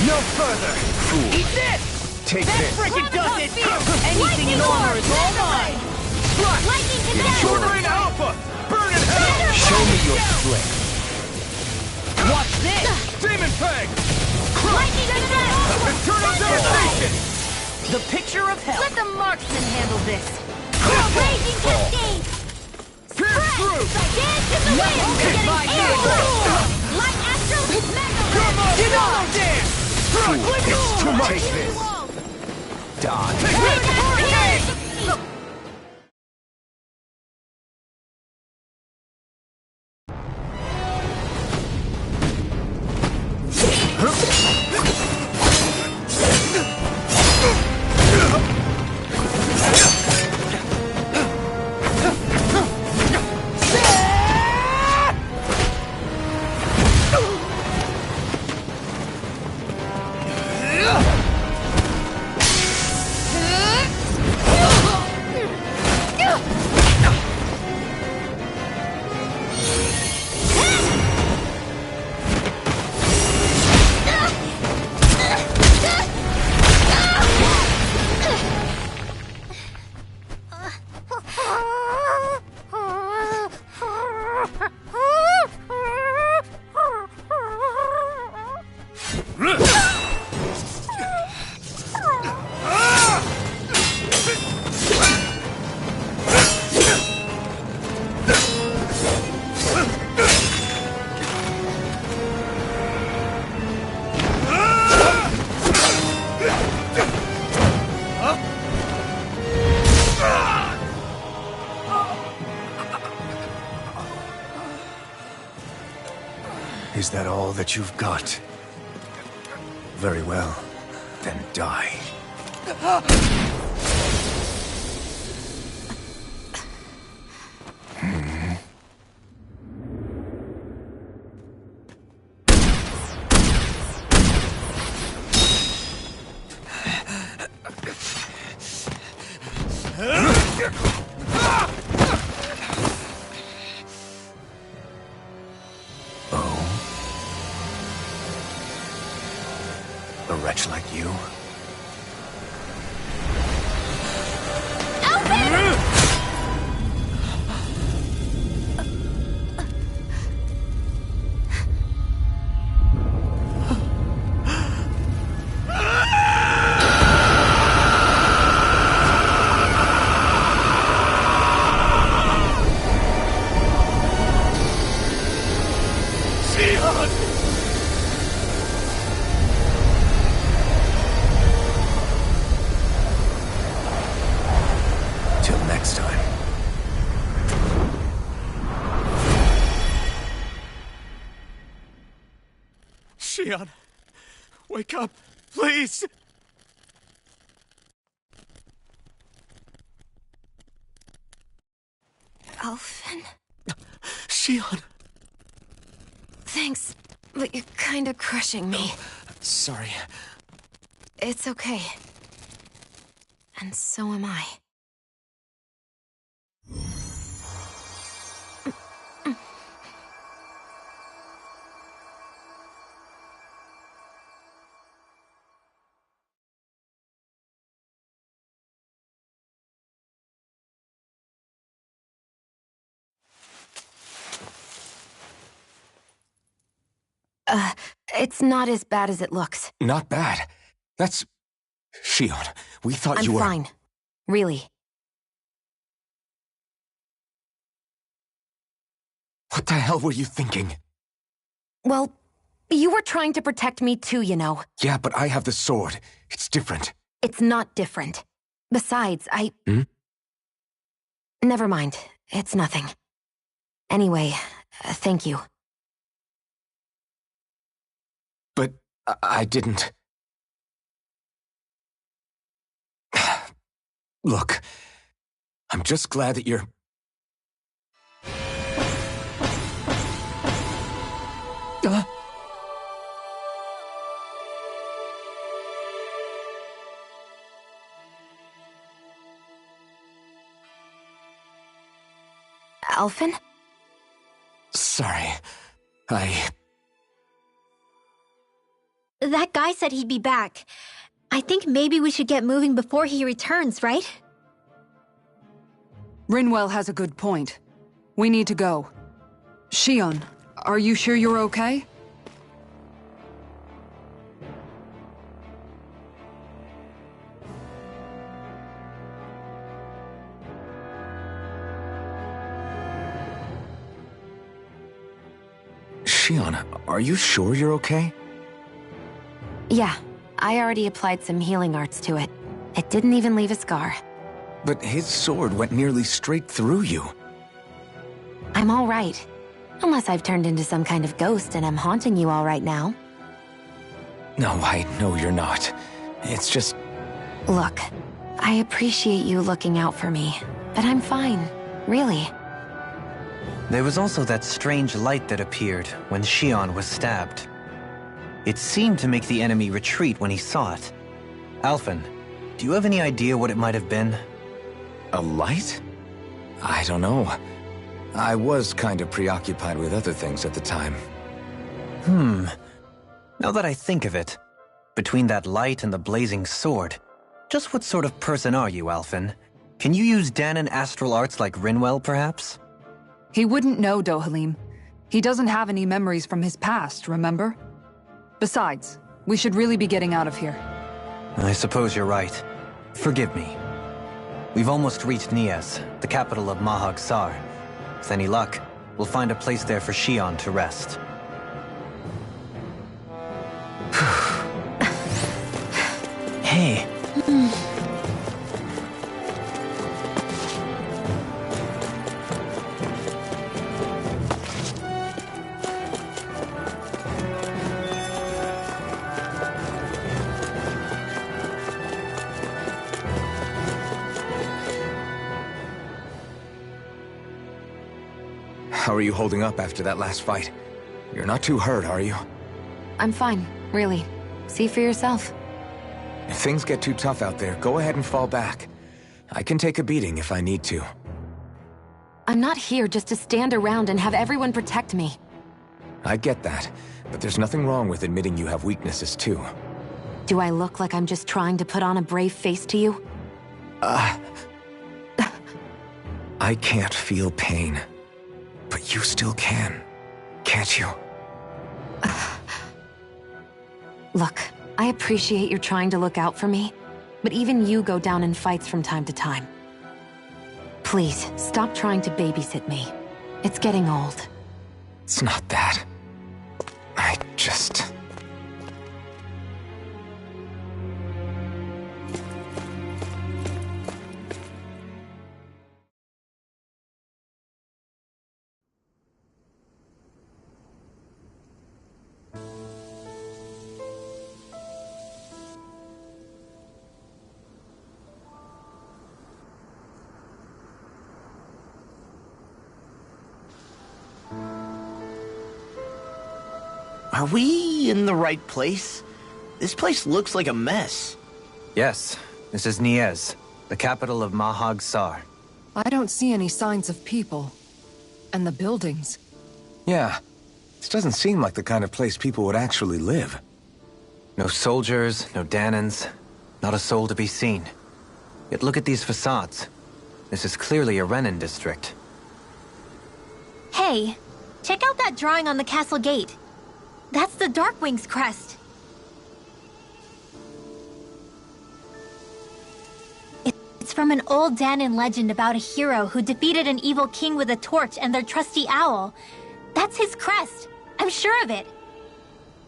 No further. Fool. Eat this! Take this. Frickin' does it! Anything in armor is all mine! Lightning Condenser! Short Rain Alpha! Burn in hell! Show me your strength. Watch this! Demon Fang! Lightning Condenser! Eternal Devastation! The picture of hell. Let the marksman handle this! Raging Cascade! Pierce through! Dance in the wind! hit by Air you. Rule! Light Astral! Mega Come on! Get on there! Fool. It's too much. Take this. Die. Wait, Is that all that you've got? Very well. Then die. A wretch like you? Till next time. Shion, wake up, please! Alphen? Shion! Thanks, but you're kinda crushing me. Sorry. It's okay. And so am I. It's not as bad as it looks. Not bad. That's... Shion, we thought I'm you were... fine. Really. What the hell were you thinking? Well, you were trying to protect me too, you know. Yeah, but I have the sword. It's different. It's not different. Besides, Hmm? Never mind. It's nothing. Anyway, thank you. But I didn't... Look, I'm just glad that you're... Alphen? Sorry. That guy said he'd be back. I think maybe we should get moving before he returns, right? Rinwell has a good point. We need to go. Shion, are you sure you're okay? Shion, are you sure you're okay? Yeah, I already applied some healing arts to it. It didn't even leave a scar. But his sword went nearly straight through you. I'm all right. Unless I've turned into some kind of ghost and I'm haunting you all right now. No, I know you're not. It's just... Look, I appreciate you looking out for me, but I'm fine, really. There was also that strange light that appeared when Shion was stabbed. It seemed to make the enemy retreat when he saw it. Alphen, do you have any idea what it might have been? A light? I don't know. I was kind of preoccupied with other things at the time. Now that I think of it, between that light and the blazing sword, just what sort of person are you, Alphen? Can you use Dahnan astral arts like Rinwell, perhaps? He wouldn't know, Dohalim. He doesn't have any memories from his past, remember? Besides, we should really be getting out of here. I suppose you're right. Forgive me. We've almost reached Niez, the capital of Mahag Saar. With any luck, we'll find a place there for Shion to rest. Hey. How are you holding up after that last fight? You're not too hurt, are you? I'm fine, really. See for yourself. If things get too tough out there, go ahead and fall back. I can take a beating if I need to. I'm not here just to stand around and have everyone protect me. I get that, but there's nothing wrong with admitting you have weaknesses too. Do I look like I'm just trying to put on a brave face to you? I can't feel pain. But you still can, can't you? Look, I appreciate you're trying to look out for me, but even you go down in fights from time to time. Please, stop trying to babysit me. It's getting old. It's not that. I just... Are we in the right place? This place looks like a mess. Yes, this is Niez, the capital of Mahag Saar. I don't see any signs of people. And the buildings. Yeah, this doesn't seem like the kind of place people would actually live. No soldiers, no Danans, not a soul to be seen. Yet look at these facades. This is clearly a Renan district. Hey, check out that drawing on the castle gate. That's the Darkwing's crest. It's from an old Danan legend about a hero who defeated an evil king with a torch and their trusty owl. That's his crest. I'm sure of it.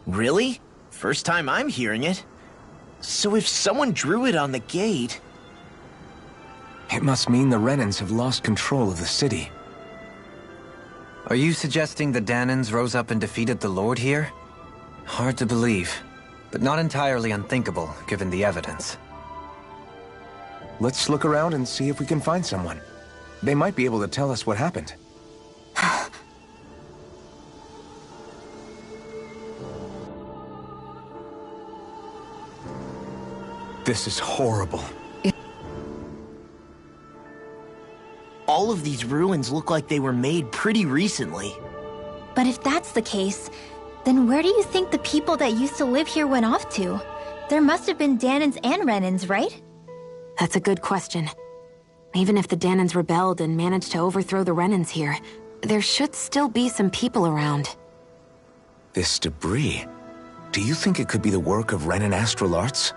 Really? First time I'm hearing it. So if someone drew it on the gate... It must mean the Renans have lost control of the city. Are you suggesting the Danans rose up and defeated the Lord here? Hard to believe, but not entirely unthinkable, given the evidence. Let's look around and see if we can find someone. They might be able to tell us what happened. This is horrible. All of these ruins look like they were made pretty recently. But if that's the case, then where do you think the people that used to live here went off to? There must have been Danans and Renans, right? That's a good question. Even if the Danans rebelled and managed to overthrow the Renans here, there should still be some people around. This debris... Do you think it could be the work of Renan Astral Arts?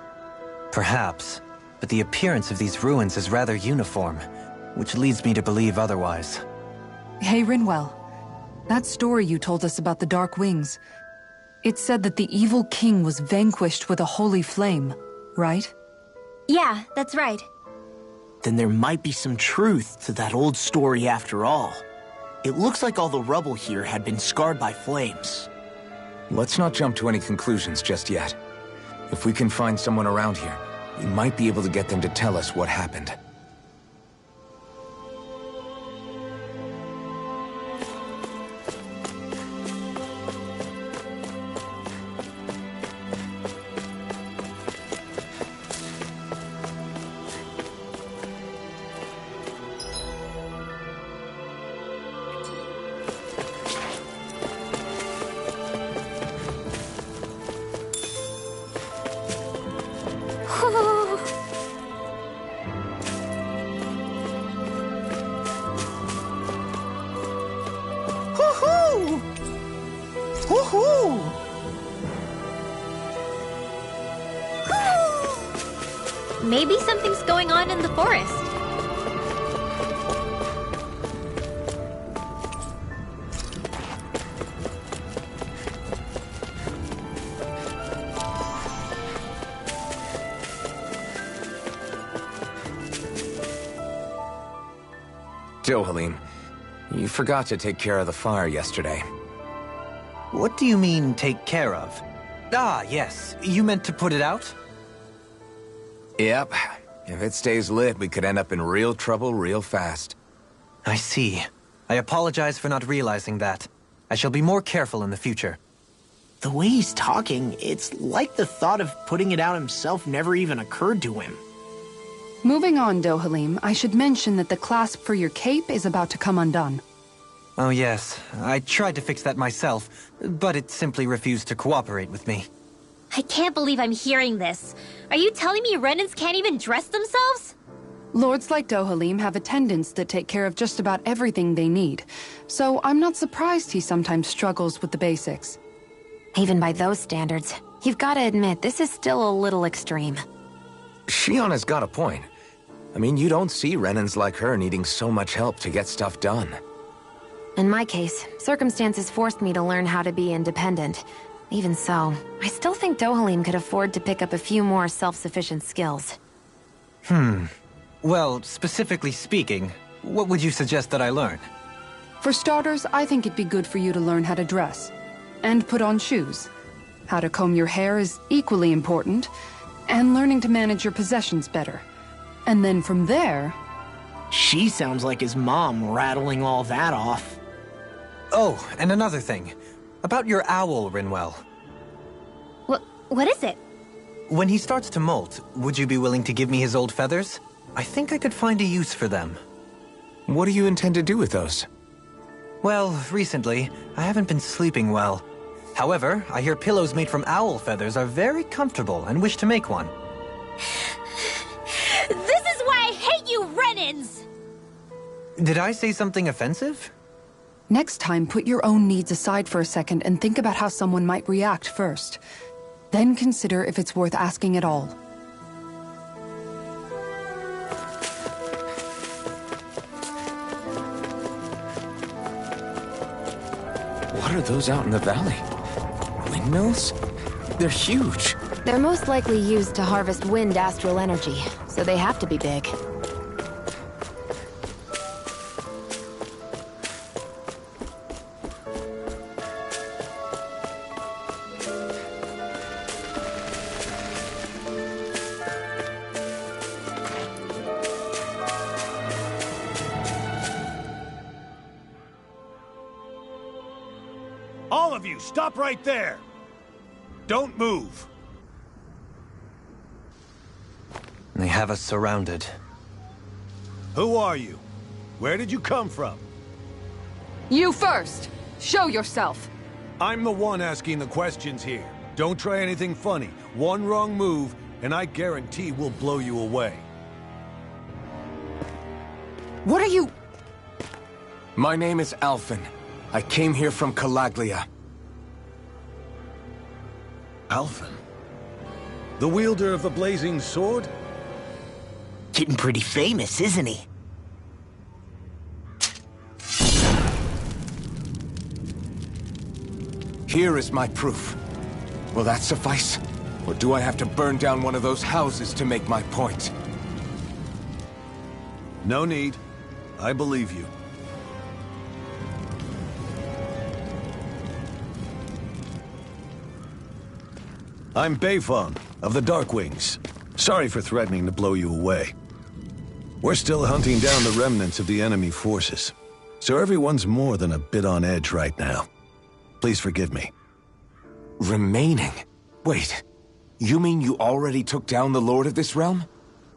Perhaps, but the appearance of these ruins is rather uniform, which leads me to believe otherwise. Hey, Rinwell. That story you told us about the Dark Wings. It said that the evil king was vanquished with a holy flame, right? Yeah, that's right. Then there might be some truth to that old story after all. It looks like all the rubble here had been scarred by flames. Let's not jump to any conclusions just yet. If we can find someone around here, we might be able to get them to tell us what happened. Maybe something's going on in the forest. Dohalim, you forgot to take care of the fire yesterday. What do you mean, take care of? Ah, yes. You meant to put it out? Yep. If it stays lit, we could end up in real trouble real fast. I see. I apologize for not realizing that. I shall be more careful in the future. The way he's talking, it's like the thought of putting it out himself never even occurred to him. Moving on, Dohalim, I should mention that the clasp for your cape is about to come undone. Oh yes, I tried to fix that myself, but it simply refused to cooperate with me. I can't believe I'm hearing this. Are you telling me Renans can't even dress themselves? Lords like Dohalim have attendants that take care of just about everything they need, so I'm not surprised he sometimes struggles with the basics. Even by those standards, you've got to admit this is still a little extreme. Shionne's got a point. I mean, you don't see Renans like her needing so much help to get stuff done. In my case, circumstances forced me to learn how to be independent. Even so, I still think Dohalim could afford to pick up a few more self-sufficient skills. Well, specifically speaking, what would you suggest that I learn? For starters, I think it'd be good for you to learn how to dress. And put on shoes. How to comb your hair is equally important. And learning to manage your possessions better. And then from there... She sounds like his mom rattling all that off. Oh, and another thing. About your owl, Rinwell. What is it? When he starts to molt, would you be willing to give me his old feathers? I think I could find a use for them. What do you intend to do with those? Well, recently, I haven't been sleeping well. However, I hear pillows made from owl feathers are very comfortable and wish to make one. This is why I hate you, Renans! Did I say something offensive? Next time, put your own needs aside for a second and think about how someone might react first. Then consider if it's worth asking at all. What are those out in the valley? Windmills? They're huge. They're most likely used to harvest wind astral energy, so they have to be big. All of you, stop right there! Don't move! They have us surrounded. Who are you? Where did you come from? You first! Show yourself! I'm the one asking the questions here. Don't try anything funny. One wrong move, and I guarantee we'll blow you away. What are you... My name is Alphen. I came here from Calaglia. Alphen? The wielder of the blazing sword? Getting pretty famous, isn't he? Here is my proof. Will that suffice? Or do I have to burn down one of those houses to make my point? No need. I believe you. I'm Beifong, of the Darkwings. Sorry for threatening to blow you away. We're still hunting down the remnants of the enemy forces, so everyone's more than a bit on edge right now. Please forgive me. Remaining? Wait, you mean you already took down the Lord of this realm?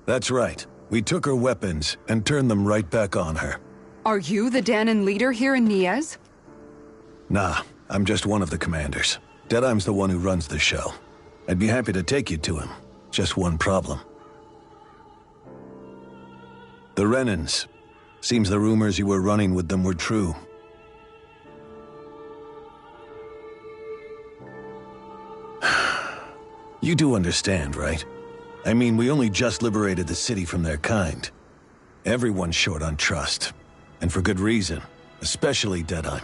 That's right. We took her weapons and turned them right back on her. Are you the Dahnan leader here in Niez? Nah, I'm just one of the commanders. Deadeye's the one who runs the show. I'd be happy to take you to him. Just one problem. The Renans. Seems the rumors you were running with them were true. You do understand, right? I mean, we only just liberated the city from their kind. Everyone's short on trust. And for good reason. Especially Deadeye.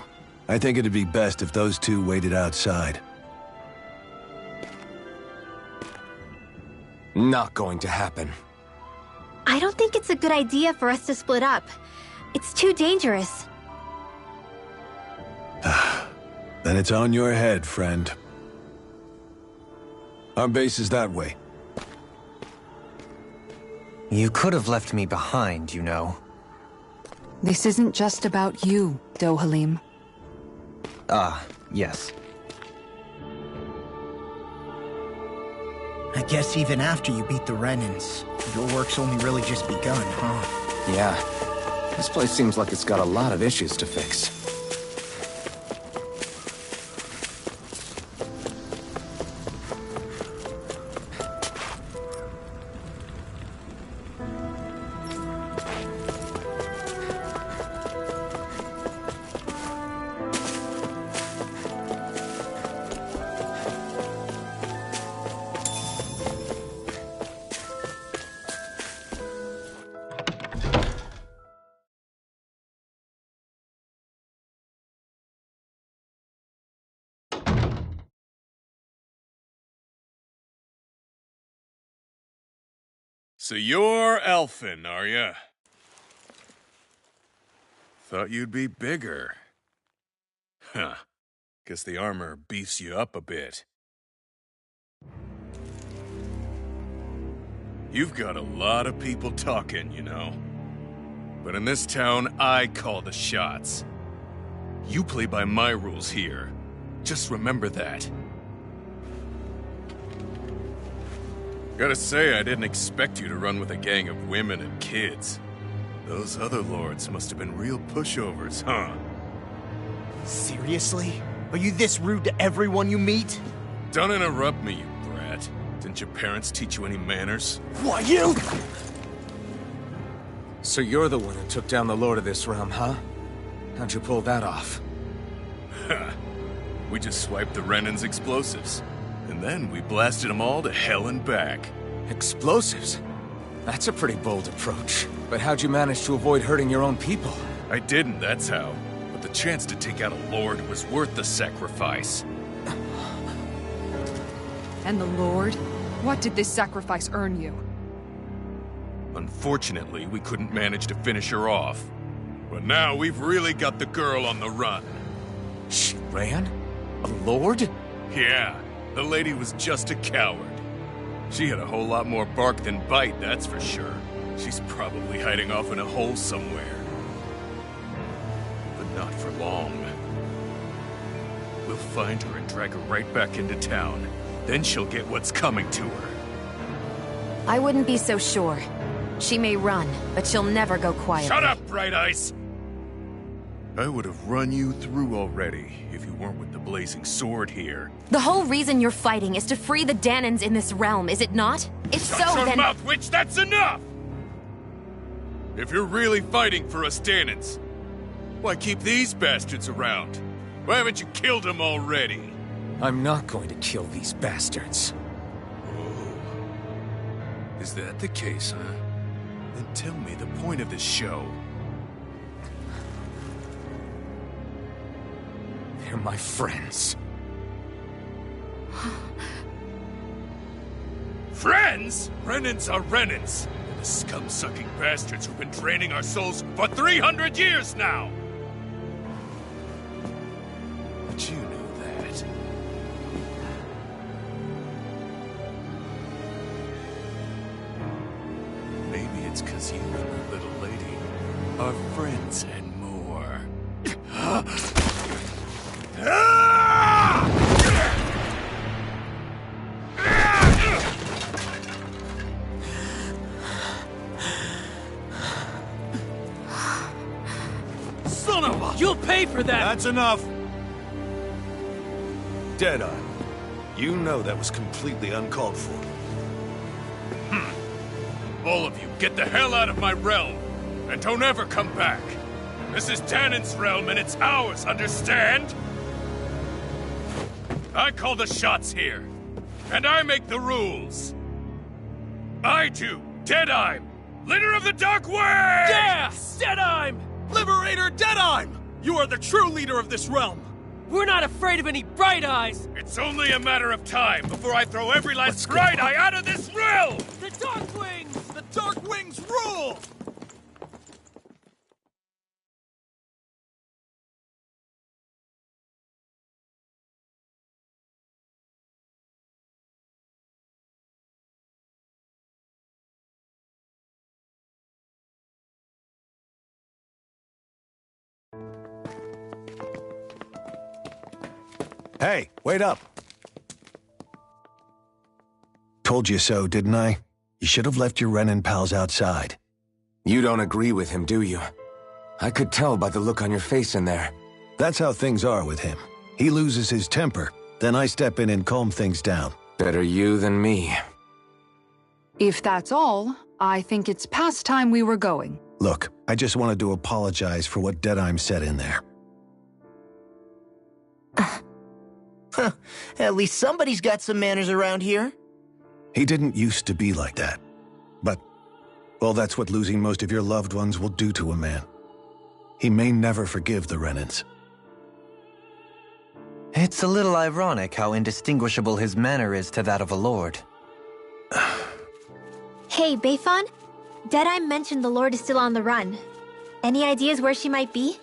I think it'd be best if those two waited outside. Not going to happen. I don't think it's a good idea for us to split up. It's too dangerous. Then it's on your head, friend. Our base is that way. You could have left me behind, you know. This isn't just about you, Dohalim. Yes. I guess even after you beat the Renans, your work's only really just begun, huh? Yeah. This place seems like it's got a lot of issues to fix. So you're Elfin, are ya? Thought you'd be bigger. Huh. Guess the armor beefs you up a bit. You've got a lot of people talking, you know. But in this town, I call the shots. You play by my rules here. Just remember that. Gotta say, I didn't expect you to run with a gang of women and kids. Those other lords must have been real pushovers, huh? Seriously? Are you this rude to everyone you meet? Don't interrupt me, you brat. Didn't your parents teach you any manners? Why, you? So you're the one who took down the Lord of this realm, huh? How'd you pull that off? Ha! We just swiped the Renan's explosives. And then we blasted them all to hell and back. Explosives? That's a pretty bold approach. But how'd you manage to avoid hurting your own people? I didn't, that's how. But the chance to take out a lord was worth the sacrifice. And the Lord? What did this sacrifice earn you? Unfortunately, we couldn't manage to finish her off. But now we've really got the girl on the run. She ran? A lord? Yeah, the lady was just a coward. She had a whole lot more bark than bite, that's for sure. She's probably hiding off in a hole somewhere. But not for long. We'll find her and drag her right back into town. Then she'll get what's coming to her. I wouldn't be so sure. She may run, but she'll never go quietly. Shut up, Bright Eyes! I would have run you through already if you weren't with the blazing sword here. The whole reason you're fighting is to free the Danans in this realm, is it not? If so, Shut your then— mouth, witch! That's enough! If you're really fighting for us Danans, why keep these bastards around? Why haven't you killed them already? I'm not going to kill these bastards. Oh. Is that the case, huh? Then tell me the point of this show. They're my friends. Friends? Renans are Renans. The scum-sucking bastards who've been draining our souls for 300 years now! But you knew that. Maybe it's 'cause you and the little lady are friends and more. Son of a... You'll pay for that! That's enough! Deadeye, you know that was completely uncalled for. All of you, get the hell out of my realm! And don't ever come back! This is Danan's realm and it's ours, understand? I call the shots here. And I make the rules. I do, Deadeye, leader of the Dark Wings! Yeah! Deadeye! Liberator Deadeye! You are the true leader of this realm! We're not afraid of any Bright Eyes! It's only a matter of time before I throw every last Bright Eye out of this realm! The Dark Wings! The Dark Wings rule! Hey, wait up! Told you so, didn't I? You should have left your Renan pals outside. You don't agree with him, do you? I could tell by the look on your face in there. That's how things are with him. He loses his temper, then I step in and calm things down. Better you than me. If that's all, I think it's past time we were going. Look, I just wanted to apologize for what Deadheim said in there. At least somebody's got some manners around here. He didn't used to be like that. But, well, that's what losing most of your loved ones will do to a man. He may never forgive the Renans. It's a little ironic how indistinguishable his manner is to that of a lord. Hey, Beifan? Deadeye mentioned the Lord is still on the run. Any ideas where she might be?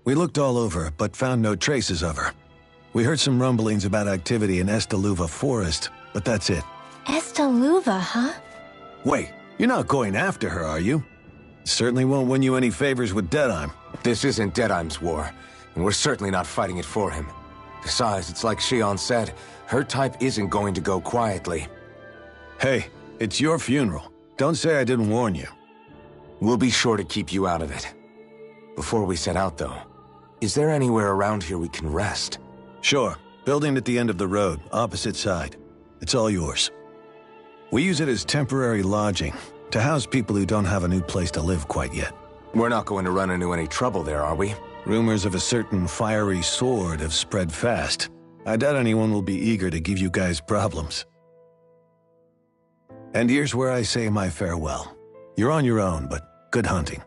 We looked all over, but found no traces of her. We heard some rumblings about activity in Estaluva Forest, but that's it. Estaluva, huh? Wait, you're not going after her, are you? Certainly won't win you any favors with Deadheim. This isn't Deadheim's war, and we're certainly not fighting it for him. Besides, it's like Shion said, her type isn't going to go quietly. Hey, it's your funeral. Don't say I didn't warn you. We'll be sure to keep you out of it. Before we set out, though, is there anywhere around here we can rest? Sure. Building at the end of the road, opposite side. It's all yours. We use it as temporary lodging, to house people who don't have a new place to live quite yet. We're not going to run into any trouble there, are we? Rumors of a certain fiery sword have spread fast. I doubt anyone will be eager to give you guys problems. And here's where I say my farewell. You're on your own, but good hunting.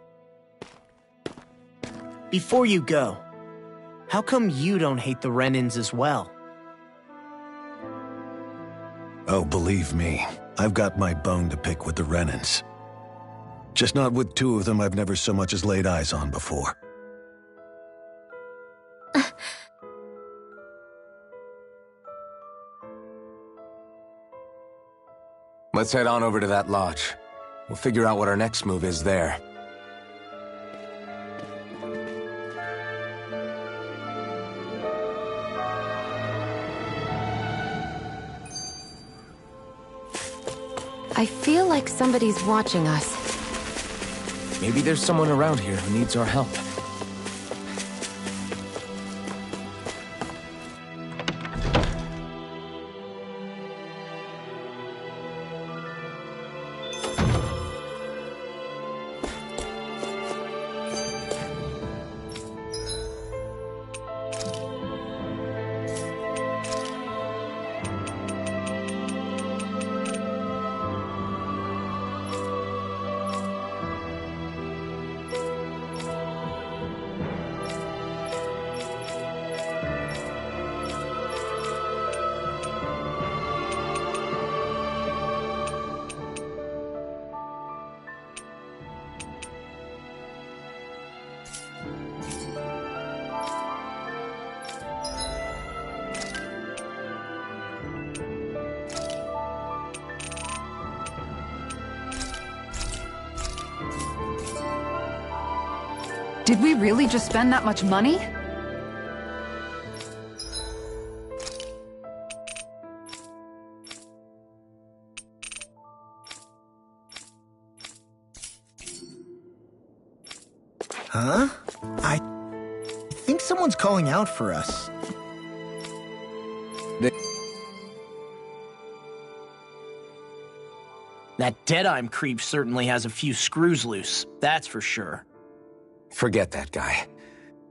Before you go, how come you don't hate the Renans as well? Oh, believe me, I've got my bone to pick with the Renans. Just not with two of them I've never so much as laid eyes on before. Let's head on over to that lodge. We'll figure out what our next move is there. I feel like somebody's watching us. Maybe there's someone around here who needs our help. Did we really just spend that much money? Huh? I think someone's calling out for us. That Deadheim creep certainly has a few screws loose, that's for sure. Forget that guy.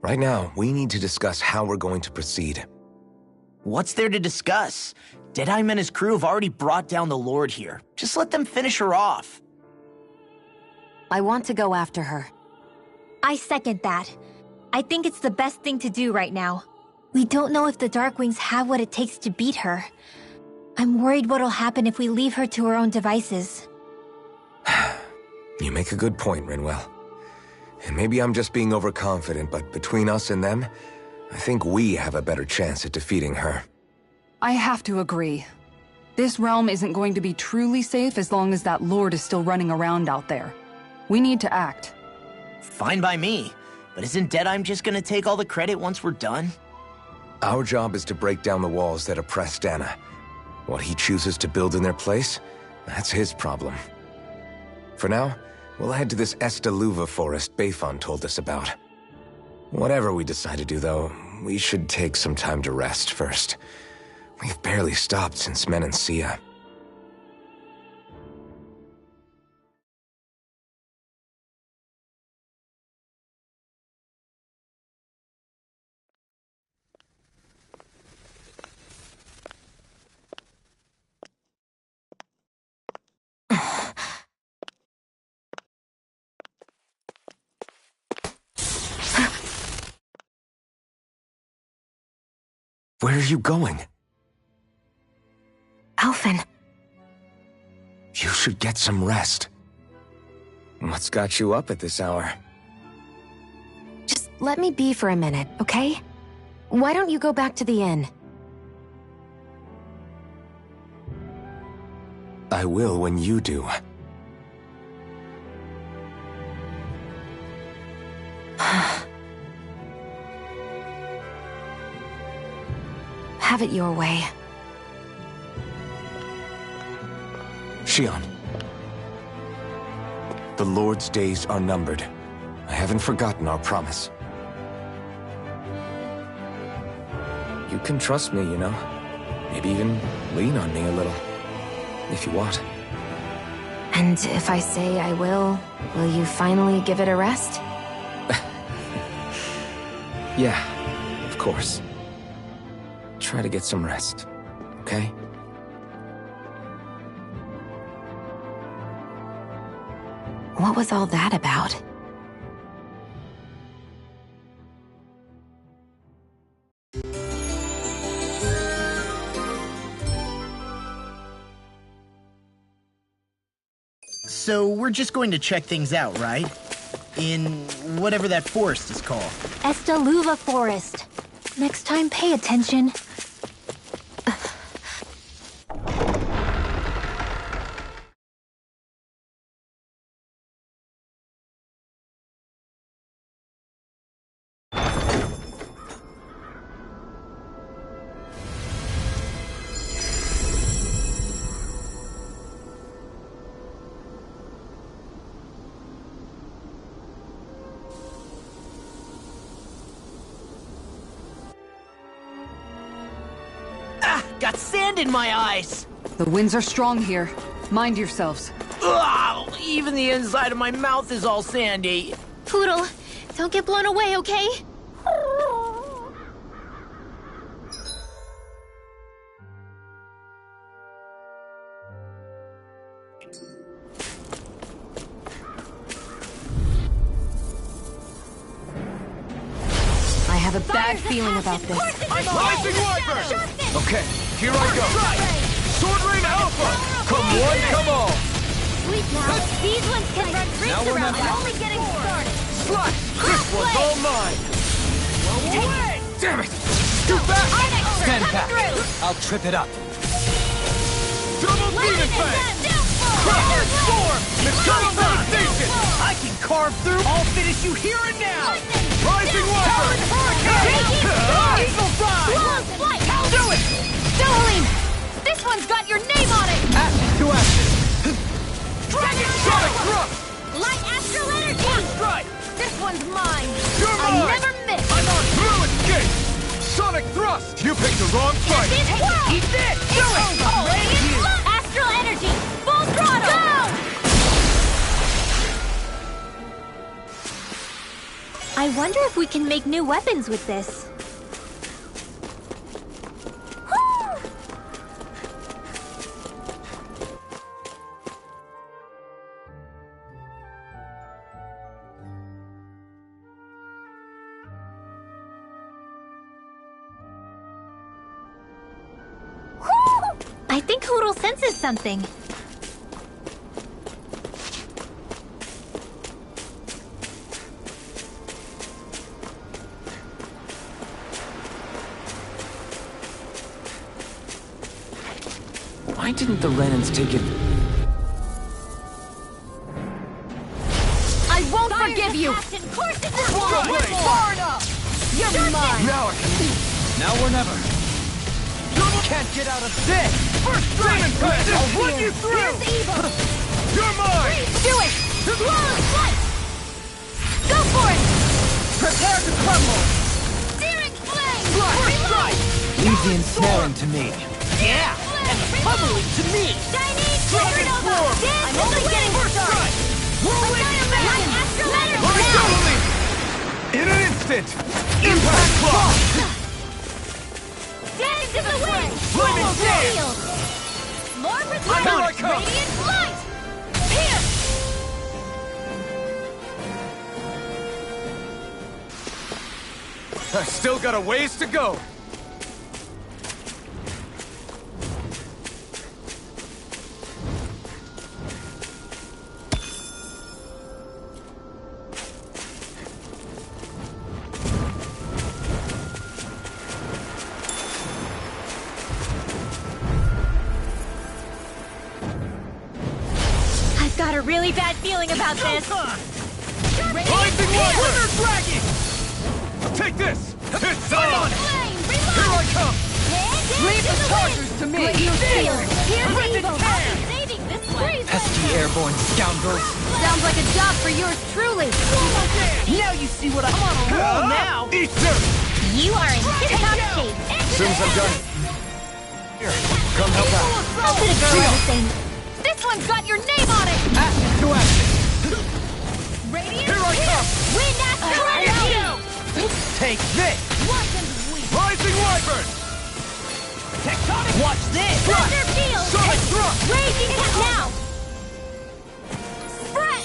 Right now, we need to discuss how we're going to proceed. What's there to discuss? Deadheim and his crew have already brought down the Lord here. Just let them finish her off. I want to go after her. I second that. I think it's the best thing to do right now. We don't know if the Darkwings have what it takes to beat her. I'm worried what'll happen if we leave her to her own devices. You make a good point, Rinwell. And maybe I'm just being overconfident, but between us and them, I think we have a better chance at defeating her. I have to agree. This realm isn't going to be truly safe as long as that Lord is still running around out there. We need to act. Fine by me. But isn't Deadheim just gonna take all the credit once we're done? Our job is to break down the walls that oppress Dana. What he chooses to build in their place, that's his problem. For now, we'll head to this Estaluva forest Bayfon told us about. Whatever we decide to do, though, we should take some time to rest first. We've barely stopped since Menancia. Where are you going? Alphen. You should get some rest. What's got you up at this hour? Just let me be for a minute, okay? Why don't you go back to the inn? I will when you do. Have it your way. Shionne. The Lord's days are numbered. I haven't forgotten our promise. You can trust me, you know. Maybe even lean on me a little. If you want. And if I say I will you finally give it a rest? Yeah, of course. Try to get some rest, okay? What was all that about? So we're just going to check things out, right? In whatever that forest is called. Estaluva Forest. Next time, pay attention. Got sand in my eyes! The winds are strong here. Mind yourselves. Ugh, even the inside of my mouth is all sandy. Poodle, don't get blown away, okay? I have a bad feeling about this. Rising Wyvern! Okay, here I go. Sword Rain Alpha! Come one, come all! Sweet now. These ones can run rings around. We're only getting started. Slash! This one's all mine! Away! Damn it! Too fast! Stand back. I'll trip it up. Double Demon Fang! Cracker Storm! Maternal Devastation! I can carve through. I'll finish you here and now! Rising Wyvern! Eagle Fry! Do it! Dohalim! This one's got your name on it! Ashes to ashes. Dragon Sonic Thrust! Light Astral Energy! First strike! This one's mine! You're I mine! never miss! I'm on Blue Escape! Sonic Thrust! You picked the wrong fight! Eat this! Do it! Astral Energy! Full throttle! Go! I wonder if we can make new weapons with this. I think Hootle senses something. Why didn't the Renans take it? I won't forgive you! Far enough! You're mine! Now I can... Now or never. Can't get out of this! First strike! I'll run you through! Here's evil! You're mine! Do it! Flawless flight! Go for it! Prepare to crumble! Searing flame! First strike! Easy and snaring to me. Yeah! And pummeling to me! Chinese Dragon Supernova! form! Dance I'm in only the getting wind! first strike! Whirlwind Annihilate! Astrolander now! Horizontally! In an instant! Impact block! Dance in the wind! Flaming flame! Shield! More Here I precision! come! Radiant light! Pierce! I've still got a ways to go! I've got a really bad feeling about this. Rising Wither Dragon! Take this! It's on! Flame! Here I come! Leave the chargers to me! Here's Prevent evil! tear! I'll be saving this one! Pesky airborne scoundrels. Sounds like a job for yours truly! Now you see what I'm on a roll now! Eat dirt! You are in tip-top shape! As soon as I'm done. Here, come help out. How could a girl ever say? This one's got your name on it! Acid to acid! Radiant Here I come! Wind Astrolander! Take this! Rising Wyvern! Tectonic! Watch this! Thunder Field! Sonic Thrust! Raging Cat now! Spread!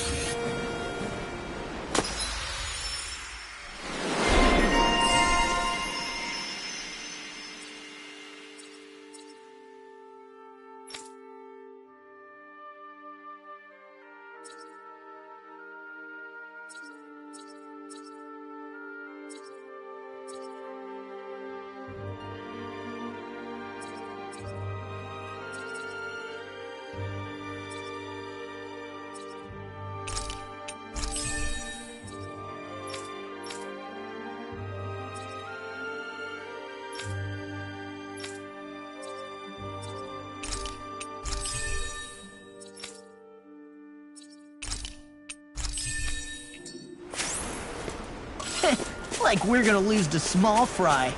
Like we're gonna lose to small fry.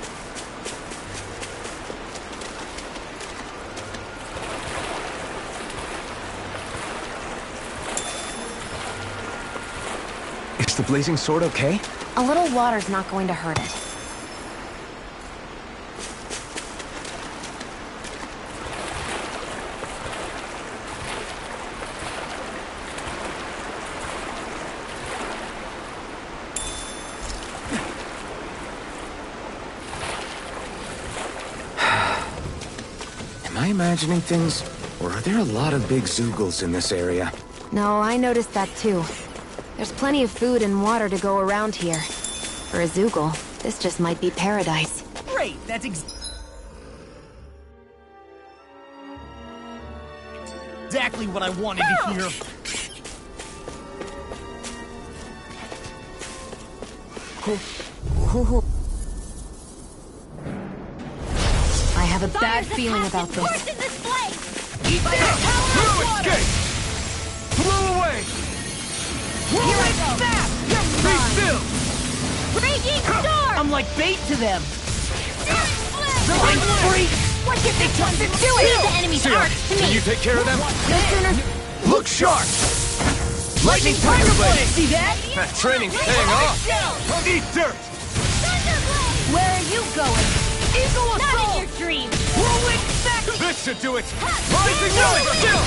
Is the blazing sword okay? A little water's not going to hurt it. Am I imagining things? Or are there a lot of big Zeugles in this area? No, I noticed that too. There's plenty of food and water to go around here. For a Zeugle, this just might be paradise. Great, that's exactly what I wanted to hear. I have a bad feeling about this. Force in this place! No escape! Blow away! Here I go! Be still! Raging storm! I'm like bait to them. Blind freak! What did they want to do it? Leave the enemy's Sierra, arcs to can me! you take care of them? No sooner... Look sharp! Lightning Tiger Blade! See that? That training's paying off! Eat dirt! Thunderblade! Where are you going? Eagle Not in Assault! your dreams! Whirlwind Smack! This should do it! Rising Wither Kill!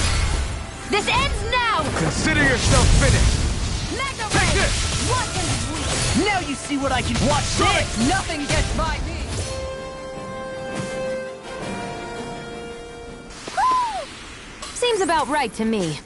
This ends now! Consider yourself finished! Mega Take Ray! this! What can we... Now you see what I can watch Sonic! this! Nothing gets by me! Seems about right to me.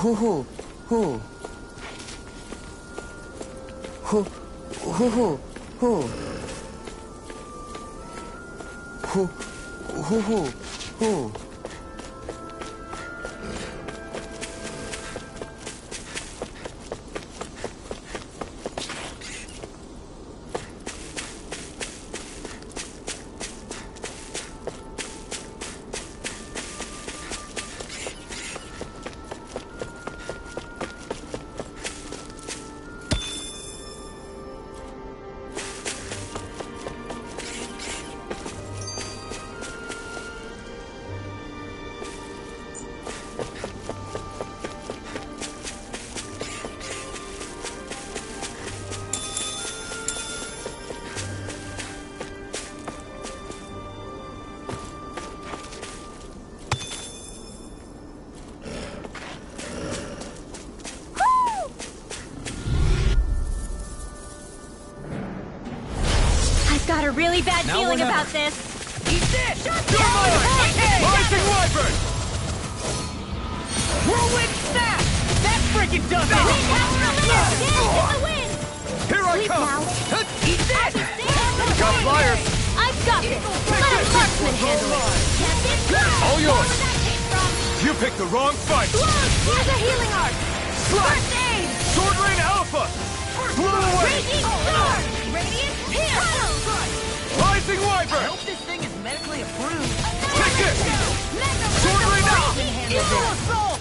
Hoo-hoo. Hoo. Hoo. Hoo-hoo. Hoo. Hoo. Hoo-hoo. Hoo. Got a really bad feeling about this. Eat this! Hey! Rising Wyvern! Whirlwind Snap! That freaking does it! Dance in the wind! Here I come! Eat this! Got flyers! I've got this! Let a marksman handle it! All yours! You picked the wrong fight! Here's a healing arc! Slide! First aid! Sword Rain Alpha! Blow away! Raging Sword! Radiant Pierce! Rising Wyvern! I hope this thing is medically approved. Take this! Sword Rain out! Evil Assault!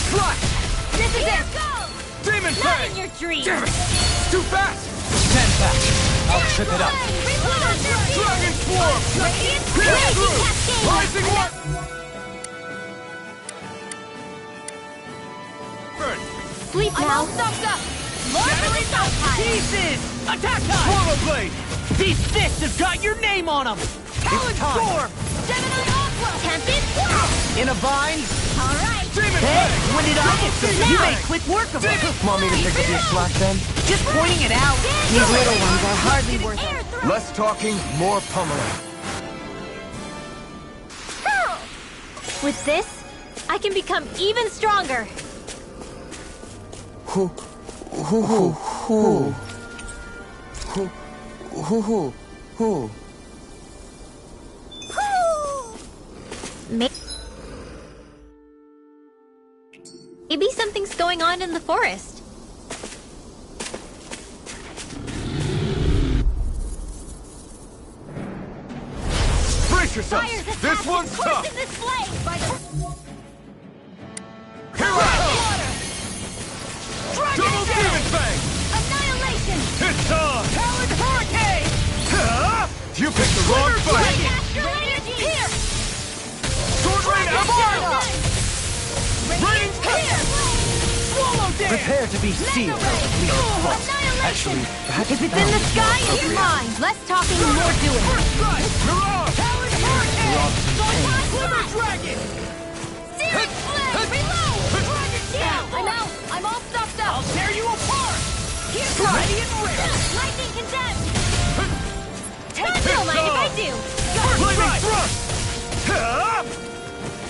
Slash! This is it! Demon Not Fang! in your dreams! Damn it! Too fast! Stand back! I'll trip it up! Dragon Swarm! Radiant Pierce through! Cascade! Rising Wyvern! Sleep now! Stopped up! More for the stockpile! Pieces! Attack time! Swallow Blade! These fists have got your name on them! Talon Storm! Gemini Aqua! Tempest! In a vine? Alright! Demon Hey, Fang! when did I get sick? You made quick work of it. Want me to pick up your slack then? Just pointing it out. These little ones are hardly worth Air it. throw! Less talking, more pummeling. With this, I can become even stronger! Hoo. Hoo-hoo. Hoo. Hoo. Hoo-hoo. Hoo. Maybe something's going on in the forest. Brace yourself! Fire's attack This one's is tough! coursing this flame! Here I go! Double Demon Fang! Annihilation! It's on! Talon Hurricane! You picked the wrong fight! Radiant Pierce! Sword Rain Alpha! Raining Pierce! Swallow Dance! Prepare to be sealed. Annihilation! Perhaps If it's in the sky, it's mine! Less talking, more doing! First strike! Mirage! Talon Hurricane! Glimmer Dragon! Searing Flame! Reload! Dragon Shield! I'm out! I'm all stuffed up! I'll tear you apart! Here's Radiant Ring! Lightning Condemned! Don't mind if I do! Flaming Thrust!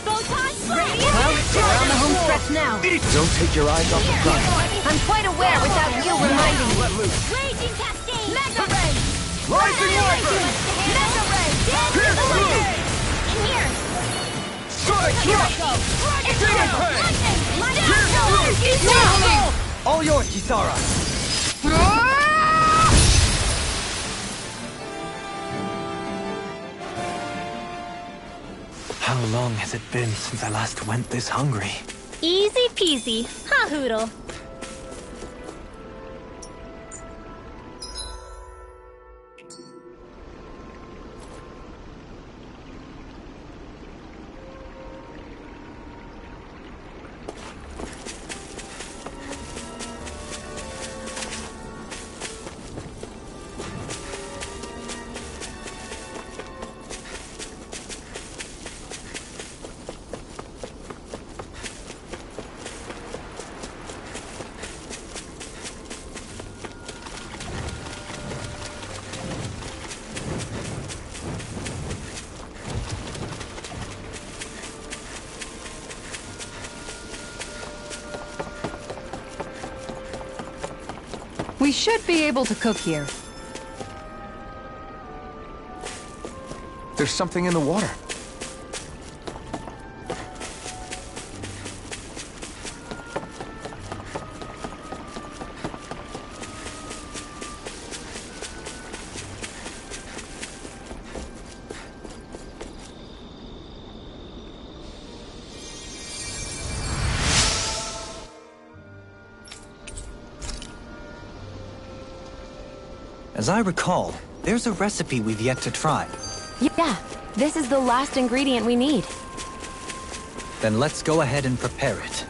Photon Blast! Well, we're on the home stretch now. Don't take your eyes off the front. I'm quite aware without you reminding me. Let loose! Raging Cascade! Mega Ray! Rising Wyvern! Mega Ray! Pierce through! In here! Sonic Thrust! Demon Fang! Pierce through! All yours, Kisara. How long has it been since I last went this hungry? Easy peasy. Ha hoodle. We should be able to cook here. There's something in the water. As I recall, there's a recipe we've yet to try. Yeah, this is the last ingredient we need. Then let's go ahead and prepare it.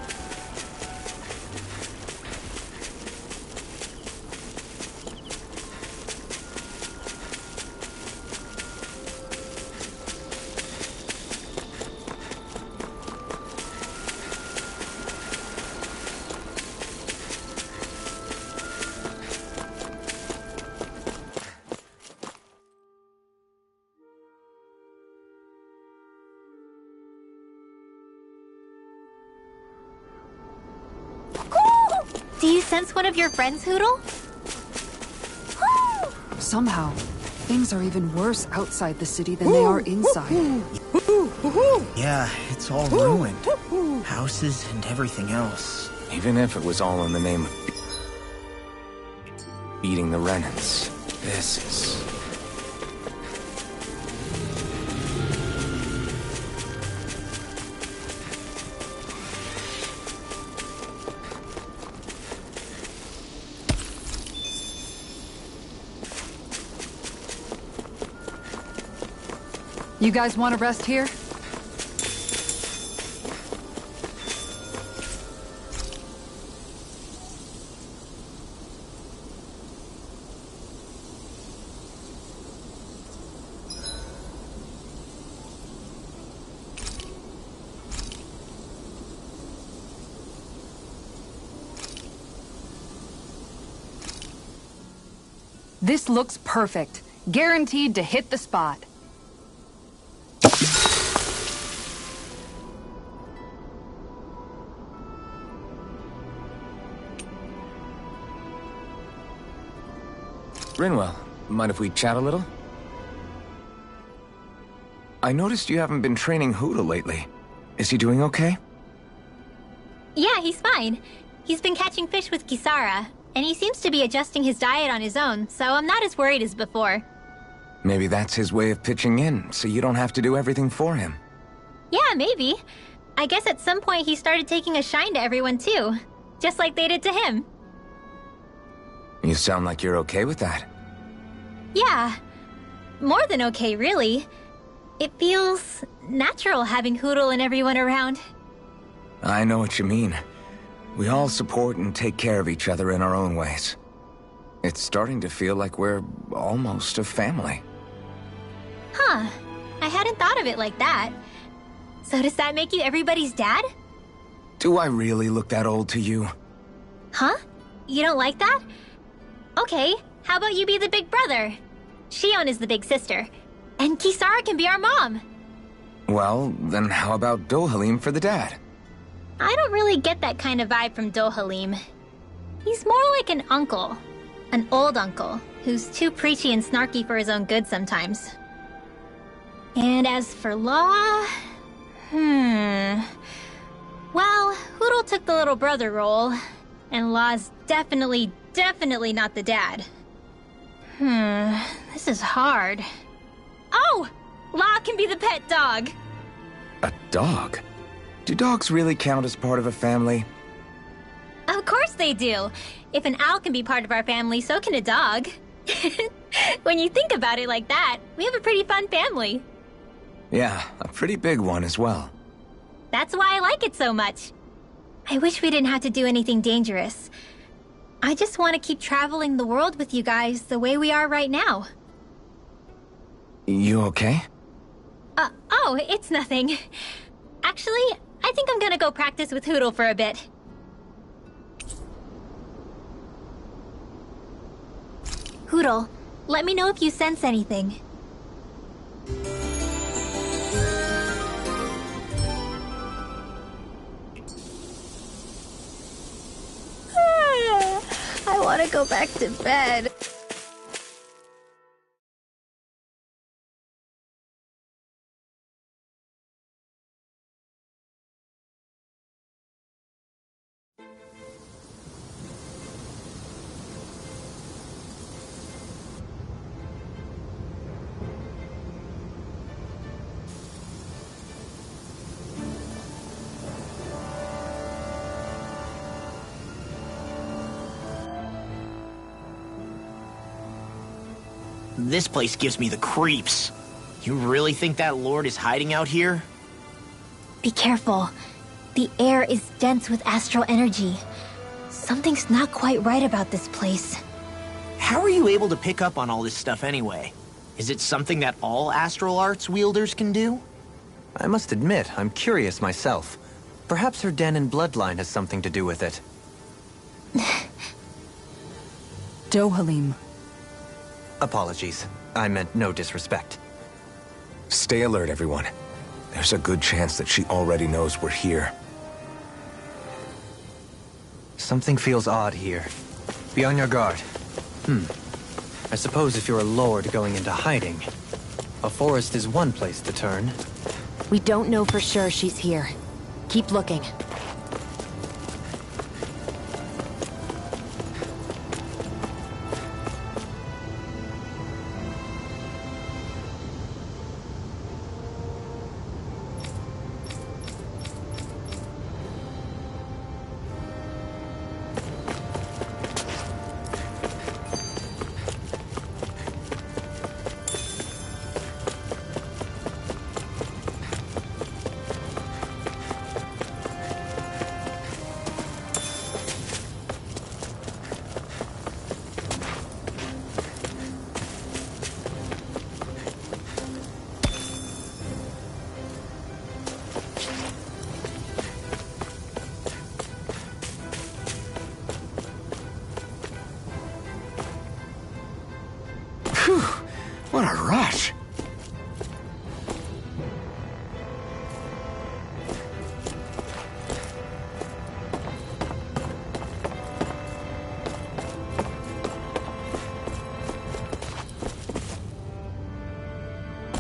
Do you sense one of your friends, Hootle? Somehow, things are even worse outside the city than they are inside. Yeah, it's all ruined. Houses and everything else. Even if it was all in the name of beating the Renans, this is... You guys want to rest here? This looks perfect. Guaranteed to hit the spot. Rinwell, mind if we chat a little? I noticed you haven't been training Hootle lately. Is he doing okay? Yeah, he's fine. He's been catching fish with Kisara, and he seems to be adjusting his diet on his own, so I'm not as worried as before. Maybe that's his way of pitching in, so you don't have to do everything for him. Yeah, maybe. I guess at some point he started taking a shine to everyone too, just like they did to him. You sound like you're okay with that. Yeah. More than okay, really. It feels natural having Hootle and everyone around. I know what you mean. We all support and take care of each other in our own ways. It's starting to feel like we're almost a family. Huh. I hadn't thought of it like that. So does that make you everybody's dad? Do I really look that old to you? Huh? You don't like that? Okay, how about you be the big brother? Shion is the big sister. And Kisara can be our mom. Well, then how about Dohalim for the dad? I don't really get that kind of vibe from Dohalim. He's more like an uncle. An old uncle, who's too preachy and snarky for his own good sometimes. And as for Law... Well, Hootle took the little brother role, and Law's definitely not the dad. This is hard. Oh! Law can be the pet dog! A dog? Do dogs really count as part of a family? Of course they do! If an owl can be part of our family, so can a dog. When you think about it like that, we have a pretty fun family. Yeah, a pretty big one as well. That's why I like it so much. I wish we didn't have to do anything dangerous. I just want to keep traveling the world with you guys the way we are right now. You okay? Oh, it's nothing. Actually, I think I'm gonna go practice with Hootle for a bit. Hootle, let me know if you sense anything. I I want to go back to bed. This place gives me the creeps. You really think that Lord is hiding out here? Be careful. The air is dense with astral energy. Something's not quite right about this place. How are you able to pick up on all this stuff anyway? Is it something that all astral arts wielders can do? I must admit, I'm curious myself. Perhaps her Dahnan bloodline has something to do with it. Dohalim. Apologies. I meant no disrespect. Stay alert, everyone. There's a good chance that she already knows we're here. Something feels odd here. Be on your guard. I suppose if you're a lord going into hiding, a forest is one place to turn. We don't know for sure she's here. Keep looking. What a rush!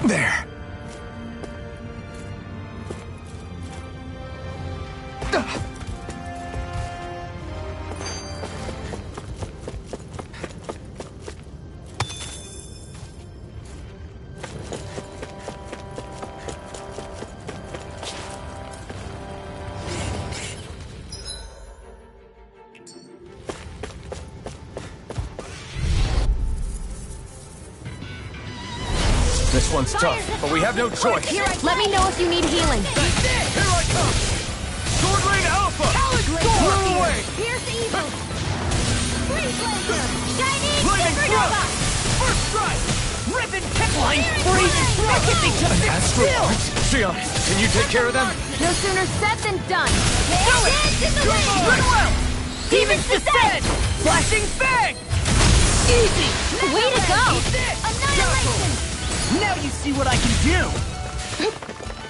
There. This one's tough, but we have no choice. Let me know if you need healing. Here I come! Sword Rain Alpha! Sword away! Pierce evil! Freeze laser! Shining Lightning supernova! thrust! First strike! Ribbon Flying freeze! That gets me to An astral art? Shia, can you take care of them? No sooner said than done. Dance in the wind! Goodwill! Demon's Descent! Flashing Fang! Easy! Way to go! Annihilation! Now you see what I can do!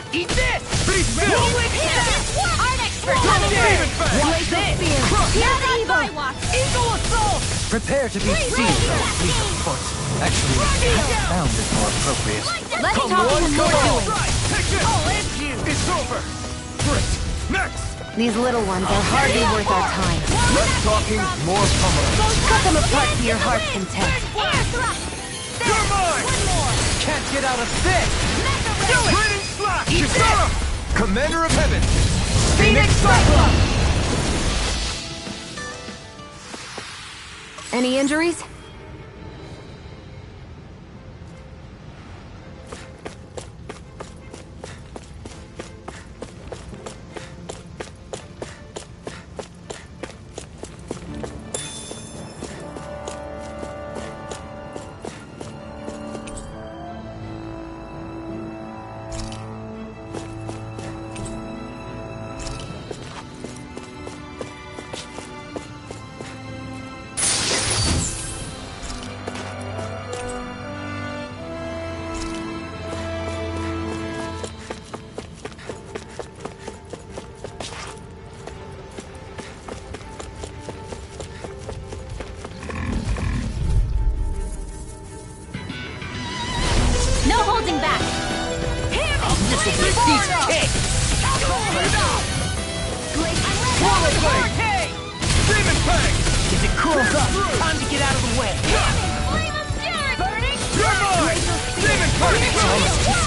Eat this! Pretty still! Art expert! Demon Fang! Watch this! Pierce evil! Eagle Assault! Prepare to be sealed. Foot. Actually, found is more appropriate. Let's Come talk one, some come more on! doing. Take this! I'll end you! It's over! Great! Next! These little ones are hardly worth our time. Less talking, more pummeling. Cut them apart to your heart's content. You're mine! Can't get out of this! Do it! Raining Slash! Kisara! Commander of Heaven! Phoenix Cyclone! Any injuries?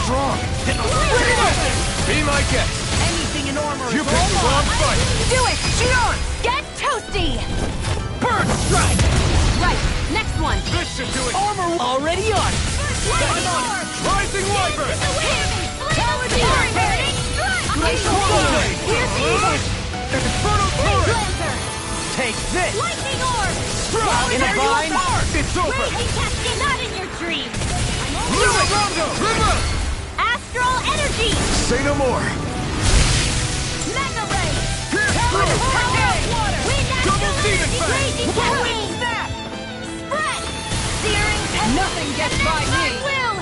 strong. Be my guest. Anything in armor You is picked the wrong fight. Do it! Shoot on! Get toasty! Bird strike. Right, next one. This should do it. armor already on. Lightning orb! Rising Wyvern. Glacial Blade! Here's evil! Infernal Torrent. Blazer! Take this. Lightning orb! In a vine. It's over. Raging Cascade! Not in your dreams! Rondo. River. Astral energy! Say no more. Mega ray! Pierce Power through. of water! Wind Double astral demon energy! fang. Raging Cascade! Snap. Spread! Searing pestilence! Nothing gets by me. Will!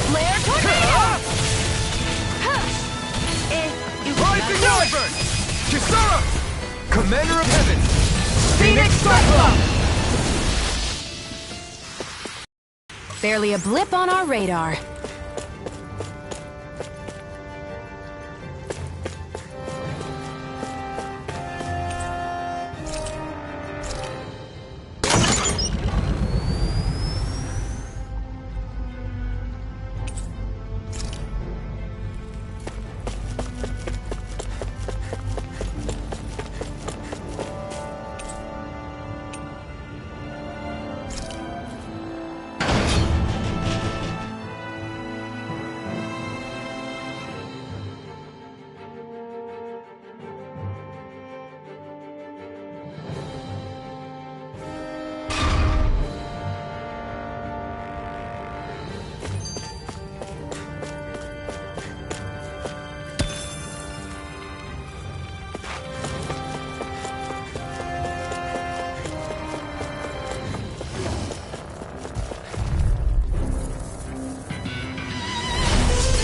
Flare tornado! Rising Wyvern. Kisara. Commander of Heaven. Phoenix Cyclone. Barely a blip on our radar.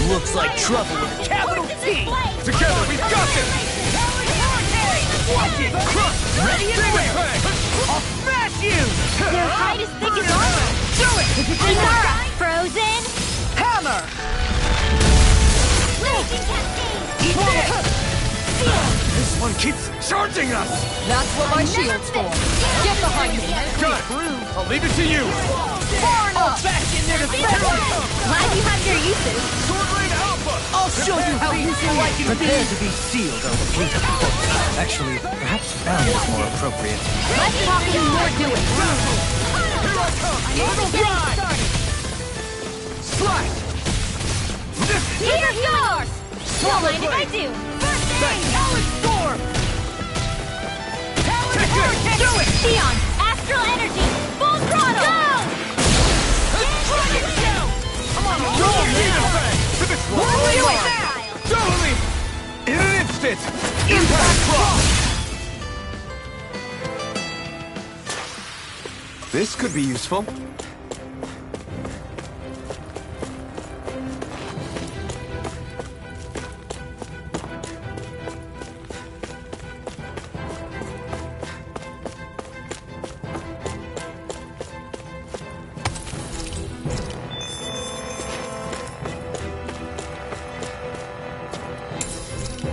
Looks like trouble with a capital T. Together we got this. Watch it. Crush. Ready and Demon ready. fang. I'll smash you. Their hide is thick as armor! Do it. Kisara! Frozen! Hammer. Raging Cascade! Eat this. This one keeps charging us. That's what my shield's for. Get behind me. Got it. I'll leave it to you. I'll bash in there to battle. Glad you have your uses. Sword Rain Alpha. I'll show you how easy I can Prepare be. to be sealed on the gate of the book. Actually, perhaps bound is more appropriate. Less talking, more doing. Here I come. Little Drive. Slide. Here yours! Don't mind if I do. First aid! Talon Storm. Take this. Do it. Sion! Astral energy! Full throttle! Go! Dragon Show. I'm on a roll Demon now. fang. To this one. Do it now. Totally. In an instant. Impact Claw. This could be useful.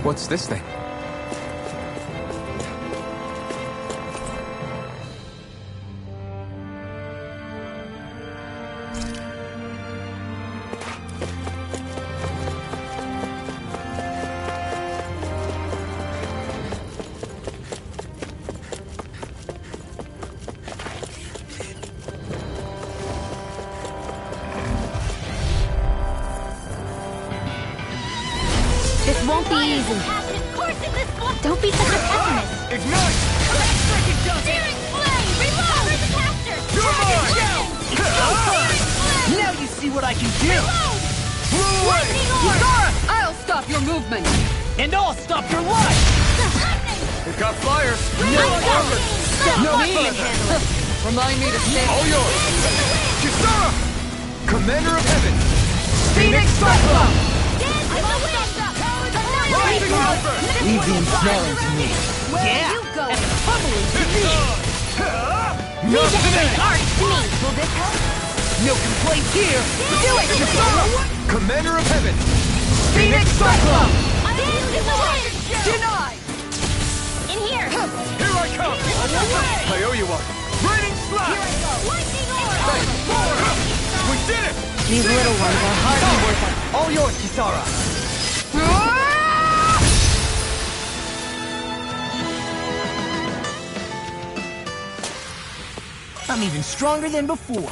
What's this thing? This won't be easy. Don't be such a pessimist. Ignite! Searing flame! Reload! The caster! Now you see what I can do. Lightning orb! I'll stop your movement. And I'll stop your life. It got fires. No further. Remind me to stay. All yours. Kisara! Commander of Heaven. Phoenix Cyclone. Rising Wyvern. Leave the ensnaring to me. Yeah. You go! And pummeling to me. Not today. Will this help? No complaints here. Do it! Commander of Heaven. Phoenix Cyclone. Denied! In here! Here I come. I owe you one. Raining Slash. Lightning orb! We did it. These little ones are hardly worth a All yours, Kisara! I'm even stronger than before.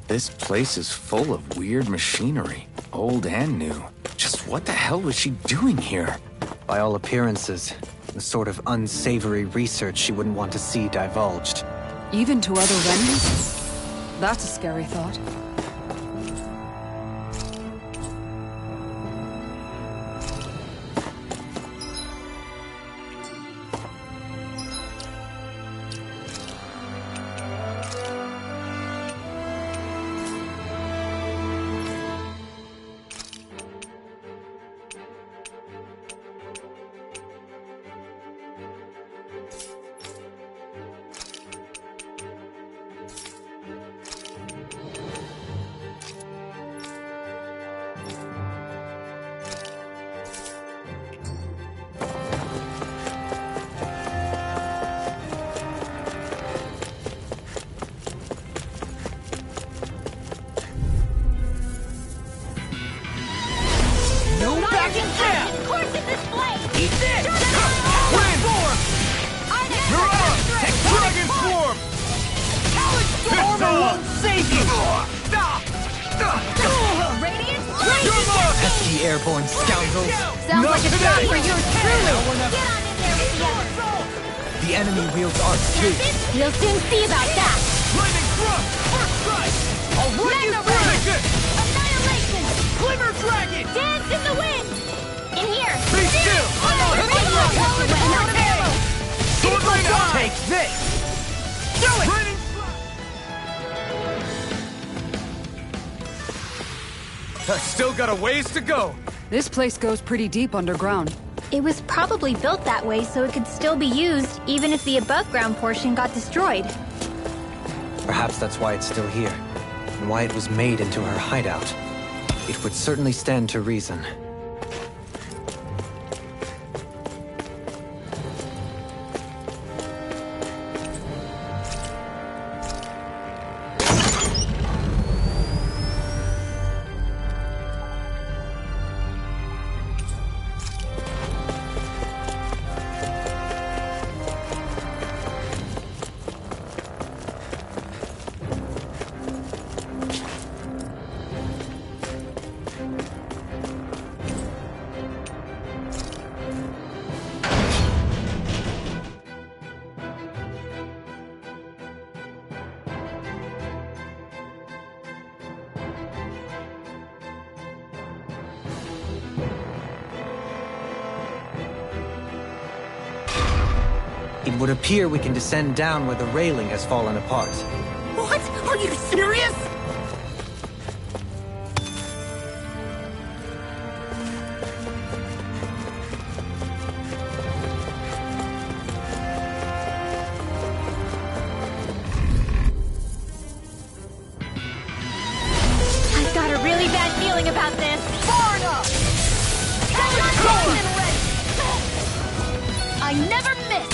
This place is full of weird machinery, old and new. Just what the hell was she doing here? By all appearances, the sort of unsavory research she wouldn't want to see divulged. Even to other remnants? That's a scary thought. Airborne scoundrels! Sounds like a job for you truly! Get on in there with the others! The enemy wields arts too! We'll soon see about that! Lightning thrust! First strike! I'll run you through! Annihilation! Glimmer dragon! Dance in the wind! In here! Be still! I'm on it! Sword right now! Take this! Do it! I still got a ways to go! This place goes pretty deep underground. It was probably built that way so it could still be used, even if the above-ground portion got destroyed. Perhaps that's why it's still here, and why it was made into her hideout. It would certainly stand to reason. It would appear we can descend down where the railing has fallen apart. What? Are you serious? I've got a really bad feeling about this! Far enough! I never miss!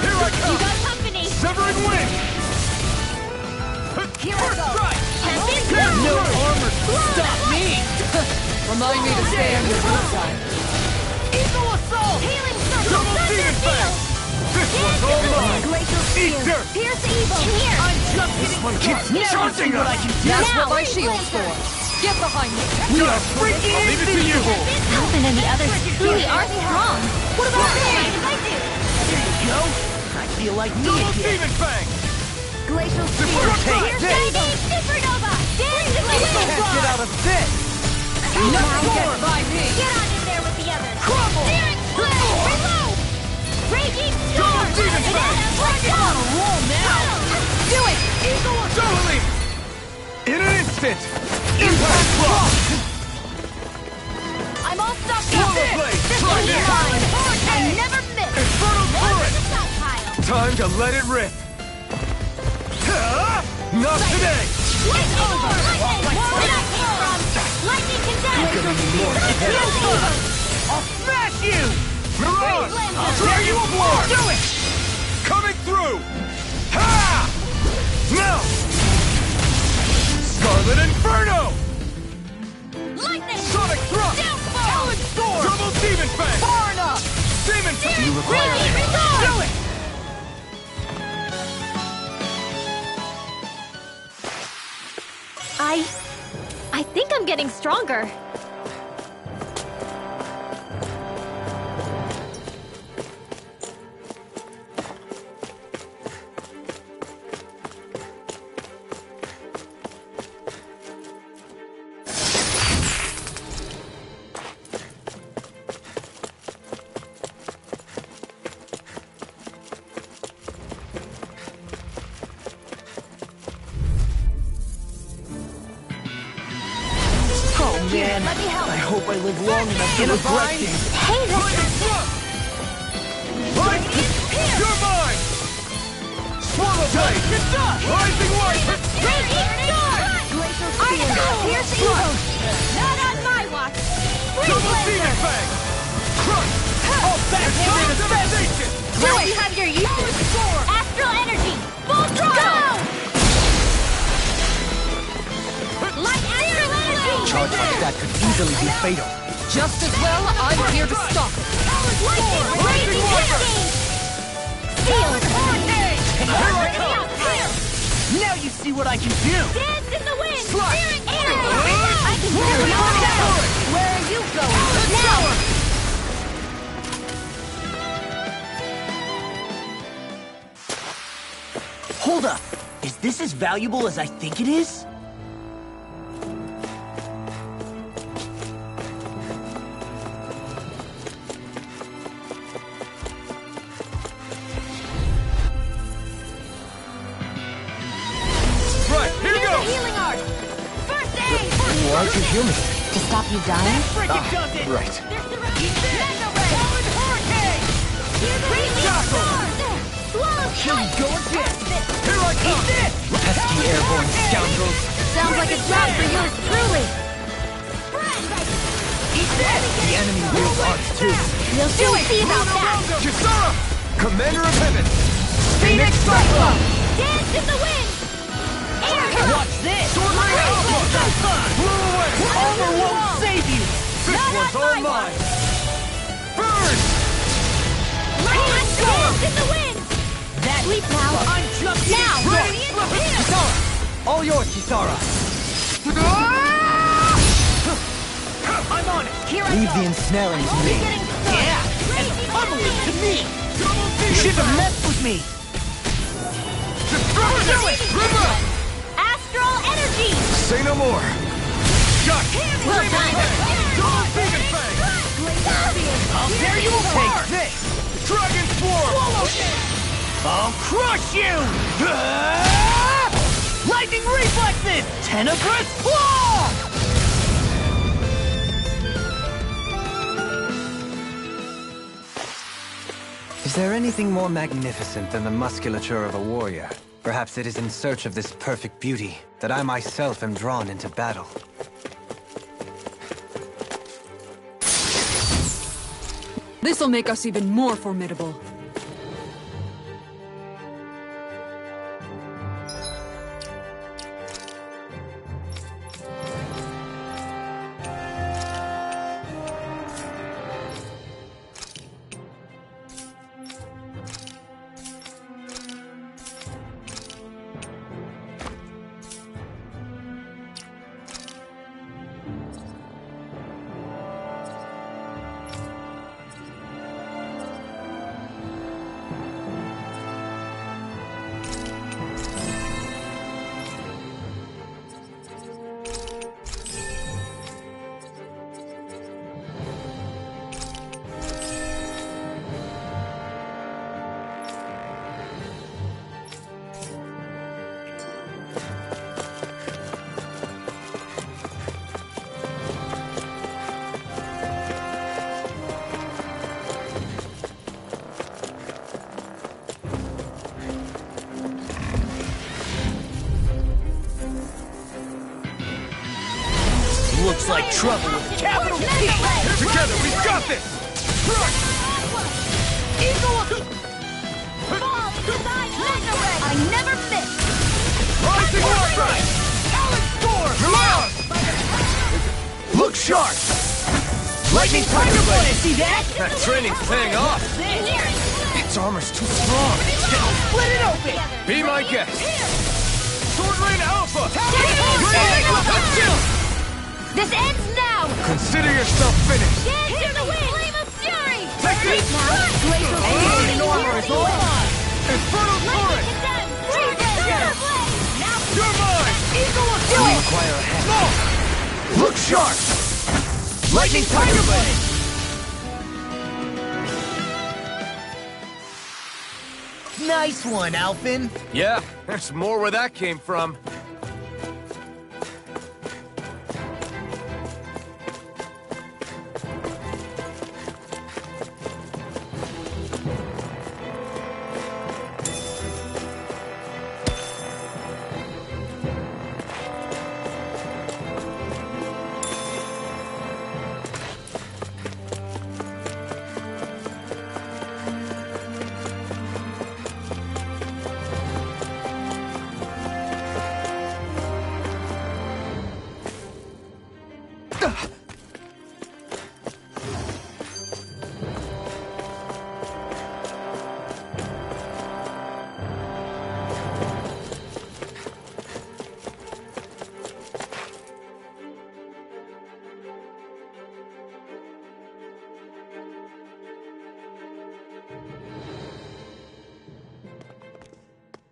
Here I come! You got company! Severing wing! Here I go! No armor can stop me! Remind me to stay on your good side. Eagle assault! Healing circle! Double demon fang! This one's all mine! Glacial Eat shield! dirt! Pierce evil! In here! I'm just getting one keeps charging what I us! can do. That's Now, what my shield's for. Get behind me. We are freaking I'll leave it to you! Alvin and the others truly are strong! What about me? There you go. I feel like me Double again. demon fang! Glacial spear! Take Pierce supernova! Dance in the wind! Get out of this! Now Get by me. get on in there with the others! Crumble! Searing flame! Reload! Raging storm! demon fang! You're on a roll now! Do it! Eagle Totally! In an instant! Impact block! I'm all stocked Swallow up! blade! This Try one's this! mine! I never miss! Infernal turret! Stockpile! Time to let it rip! Not today! Light over! Lightning! Where I came from! Lightning condense! I'll smash you! Mirage! I'll tear you apart! Do it! Coming through! Ha! Now! Scarlet Inferno! Lightning! Sonic Thrust! Downfall! Talon Storm! Double Demon Fang! Far enough! Demon Fang! You require Raging Resolve! Do it! I think I'm getting stronger. Man, Let me help. I hope I live long enough to In a regret bind? this. Hey, Lightning Thrust! Light! You're mine! Swallow Blade! Rising Light! Raging Storm! Artifact Pierce Evil! Not on my watch! Double Demon Fang! Crush! All backhanded devastation! Do it! You have your uses! Astral Energy! Full throttle! Light Astral Energy! Charge like that could easily be fatal. Just as well, I'm here to stop it. Lightning! Raging Cascade! Steel! Here I come! Now you see what I can do! Dance in the wind! Slide! Air! I can feel it all down! Where are you going? Now! Hold up! Is this as valuable as I think it is? Right, here Here's the goes! healing art! First aid! Why'd you heal me? To stop you dying? Freaking does it! Right. They're surrounding Mega Ray! Talon Hurricane! Raging Storm! Swallow Strike! Go again! Here I come! Pesky airborne scoundrels. Sounds like a job for yours truly! The enemy wields arts too. We'll soon see about that! Kisara! Commander of Heaven! Phoenix Cyclone! Dance in the wind! Air! Watch this! Sword Ring Alpha! Blow away! Armor won't save you! This one's all mine! Burn! Lightning Dance in the wind! That Sleep now! I'm just Now! Kisara! All yours, Kisara! I'm on it! Here I Leave go! the ensnaring to me. Yeah! And the pummeling to me! You shouldn't have messed with me! Destruction! River! Astral Energy! Say no more! Shot! Well done! Double Demon Fang! How dare you take this! Dragon Swarm! I'll crush you! Lightning reflexes! Tenebrous claw! Is there anything more magnificent than the musculature of a warrior? Perhaps it is in search of this perfect beauty that I myself am drawn into battle. This'll make us even more formidable. Looks like trouble with capital T! Together, we've got this! I never miss! Rising Warstrike! Alan Storm! Look sharp! Lightning Tiger Blade! See that? That training's paying off! Its armor's too strong! Split it open! Be my guest! Sword Rain Alpha! This ends now! Consider yourself finished! Dance in the wind! Flame of fury! Take this! Glacial armor is on! Infernal Torrent! You're mine! Eagle of We require a hand. No! Look sharp! Lightning Tiger Blade! Nice one, Alphen. Yeah, there's more where that came from.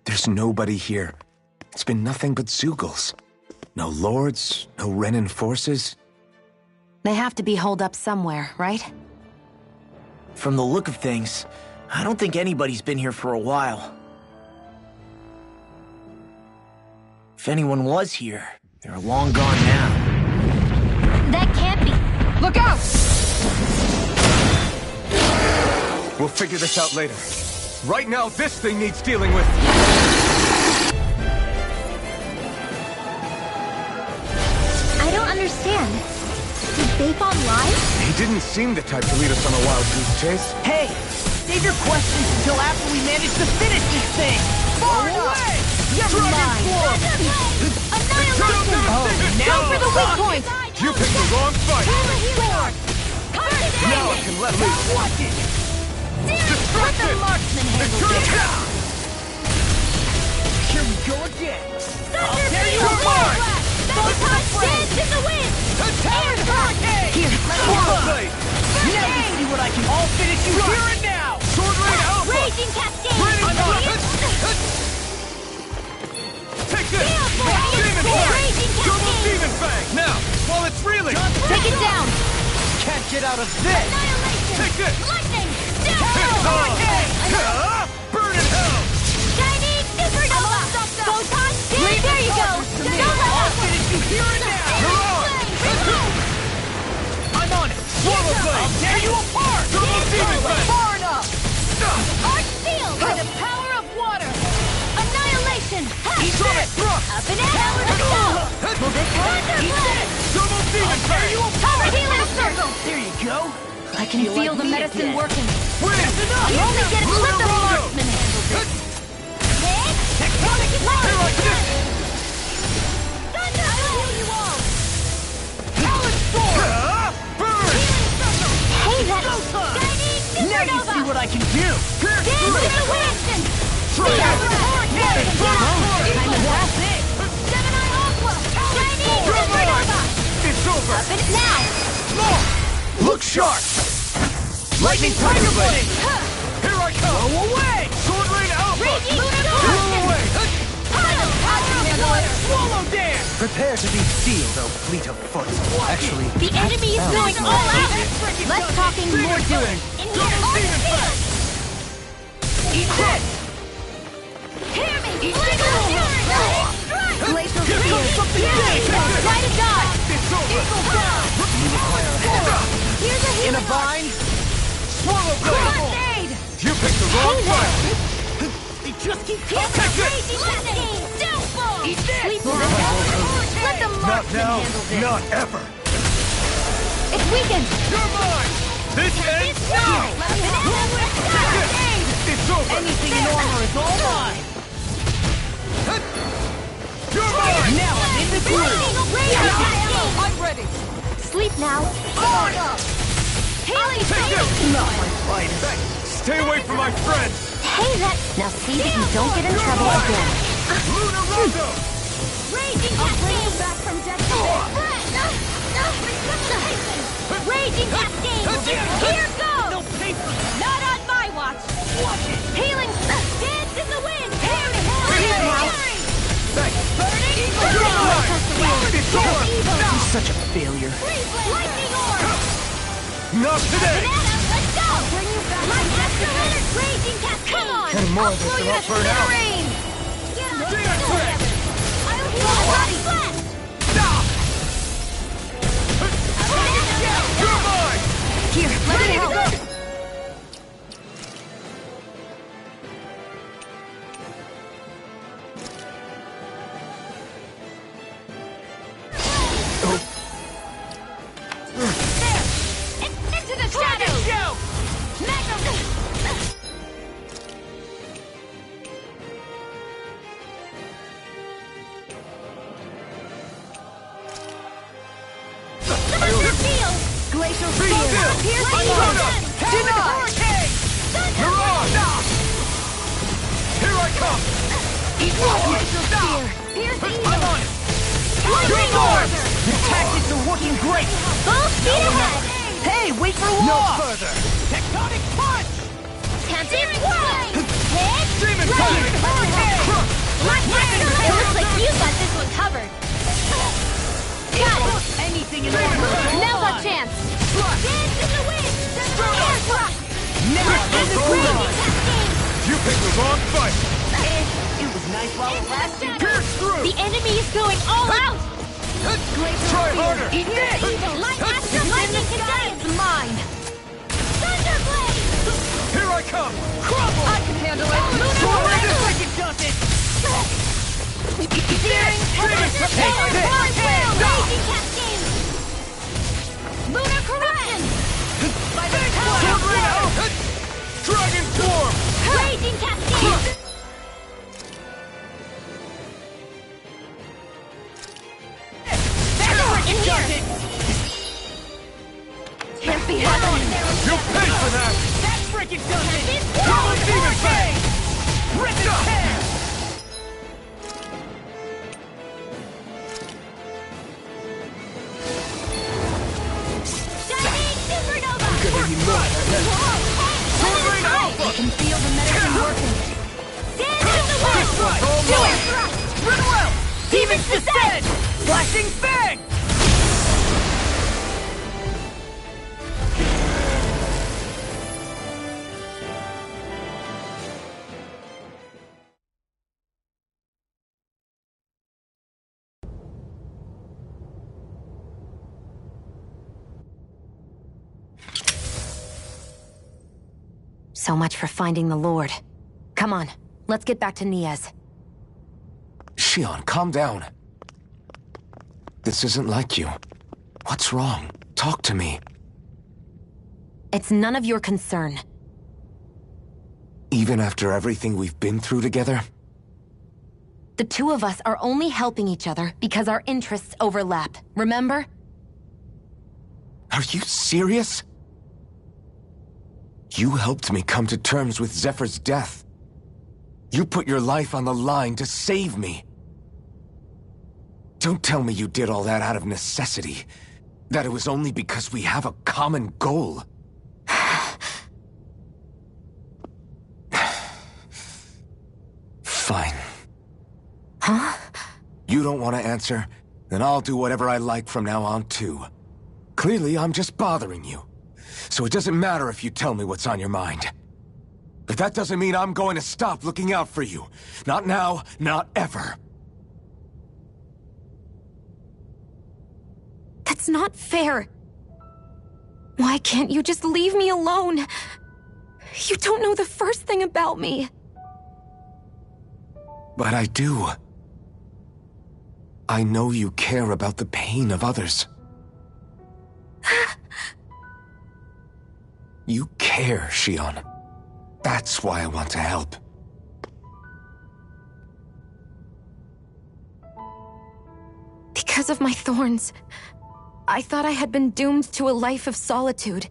There's nobody here. It's been nothing but Zeugles. No lords, no Renan forces. They have to be holed up somewhere, right? From the look of things, I don't think anybody's been here for a while. If anyone was here, they're long gone now. That can't be! Look out! We'll figure this out later. Right now, this thing needs dealing with. I don't understand. Did Bayfon lie? He didn't seem the type to lead us on a wild goose chase. Hey! Save your questions until after we manage to finish this thing! Far away! You're mine! Annihilation! Go for the weak point! You picked the wrong fight! Now I can let loose! Watch it! Let the marksman handle it! Here we go again! Thunder tear you Beam! apart! Photon dance in the wind! Air Hurricane! Here, let me Sword go! Blade! Now you see what I can all finish you here and now! Sword Rain Alpha! Raging Cascade! Raining I'm on it! Take this! Gale Force! Demon Fire! Raging Double Cascade! Demon Fang! Now, while it's reeling! Take it down! Can't get out of this! Annihilation! Take this! Lightning! Hit Down! on! Burn in hell! Shining Supernova! Photon dance! There you go! I'll finish you here and now! I'm on it! Swallow Blade! I'll tear you apart! Double Demon Fang! Far enough! Arch Field! By the power of water! Annihilation! Eat it! Up and out! Thunderblade! Double Demon Fang! Power Healing Circle! There you go! I can feel the medicine working. Win! You only get it with the marksman handle this! Here I come! Thunder! I'll heal you all! Alan Storm! Burn! Hey, that's Shining Now you see what I can do! Dance in the wind! Try it! That's it! Gemini Aqua! Shining Supernova! It's over! Up and now! Look sharp! Lightning Tiger Blade! Here I come! Blow away! Sword Rain Alpha! Raging Blow Storm! away! Pile of water! Swallow Dance! Prepare to be sealed, O fleet of foot. Actually, The enemy is going all out! Less talking, more doing! In here! Demon Fang! Eat this! Hear me! Glacial Fury! Glacial Fury! Try to dodge! It's over! Eagle down! Here's a In healing a vine? Swallow Blade! Crusade! You picked the wrong fight! They just keep Here's coming! a raging lightning! Downfall! Eat this! Sweep through the hell! Let the Not marksman now, handle this! not ever! It's weakened! You're mine! This ends now! It's over! Anything in armor is all mine! You're mine! Now I'm in the groove! I'm ready! Sleep now. Haley, Not my fight! Stay away from my friends! Hey, that... Now see that you don't get in trouble again. Luna Rondo! Raging Cascade! Back from death to Raging Cascade! Here goes! No paper! Not on my watch! Watch it! Healing! Dance in the wind! Hair to hair! Thanks! Burning! It's over! He's such a failure. Lightning orb! Not today! Banana, let's go! I'll bring you back! My master Leonard! Raging Cascade! Come on! Any more I'll of this blow and you I'll to burn out. smithereens! Demon Twig! I'll heal your body! Stop! You're mine! Here, let me help! Into the shadows! Glacial Spear! Hurricane! Mirage! Here I come! Glacial Spear! Pierce I'm on it! Lightning Lord! Orb! Your tactics are working great! Full speed ahead! Hey, wait for No Law! further! Tectonic punch! Tempting Flame! Hit! Demon Rain! Tide! Hurricane! Black Master! It looks like you got this one covered! Got it! Anything in the world! Now's our chance! Dance in the wind! Air thrust! Now in the Raging Cascade! You picked the wrong fight! It was nice while it lasted. Pierce through! The enemy is going all out! Try harder! Evil! Light Master! Lightning Condense! Mine! Thunderblade! Here I come! Crumble! I can handle it! Tremendous! Lunar does it! Searing Take this! Raging Cascade! Lunar Corruption! By the power of Lord! Dragon Form! Raging Cascade! Can't be happening! You'll pay for that! That freaking does it! Double Demon Blade! Rip it tear! Shining Supernova! Gonna need more of that. Sword Rain Alpha! I can feel the medicine working. Dance in the wind! Do it! Run well! Demons descend! Flashing Fang! So much for finding the Lord. Come on, let's get back to Niez. Shion, calm down. This isn't like you. What's wrong? Talk to me. It's none of your concern. Even after everything we've been through together? The two of us are only helping each other because our interests overlap, remember? Are you serious? You helped me come to terms with Zephyr's death. You put your life on the line to save me. Don't tell me you did all that out of necessity. That it was only because we have a common goal. Fine. Huh? You don't want to answer? Then I'll do whatever I like from now on, too. Clearly, I'm just bothering you. So it doesn't matter if you tell me what's on your mind. But that doesn't mean I'm going to stop looking out for you. Not now, not ever. That's not fair. Why can't you just leave me alone? You don't know the first thing about me. But I do. I know you care about the pain of others. You care, Shion. That's why I want to help. Because of my thorns, I thought I had been doomed to a life of solitude.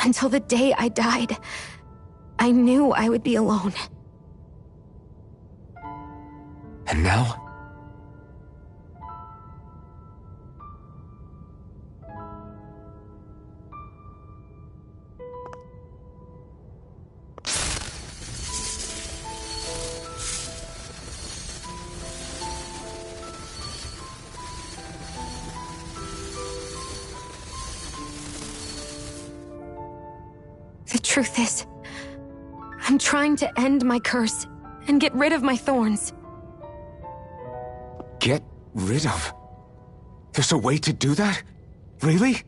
Until the day I died, I knew I would be alone. And now? The truth is, I'm trying to end my curse and get rid of my thorns. Get rid of? There's a way to do that? Really?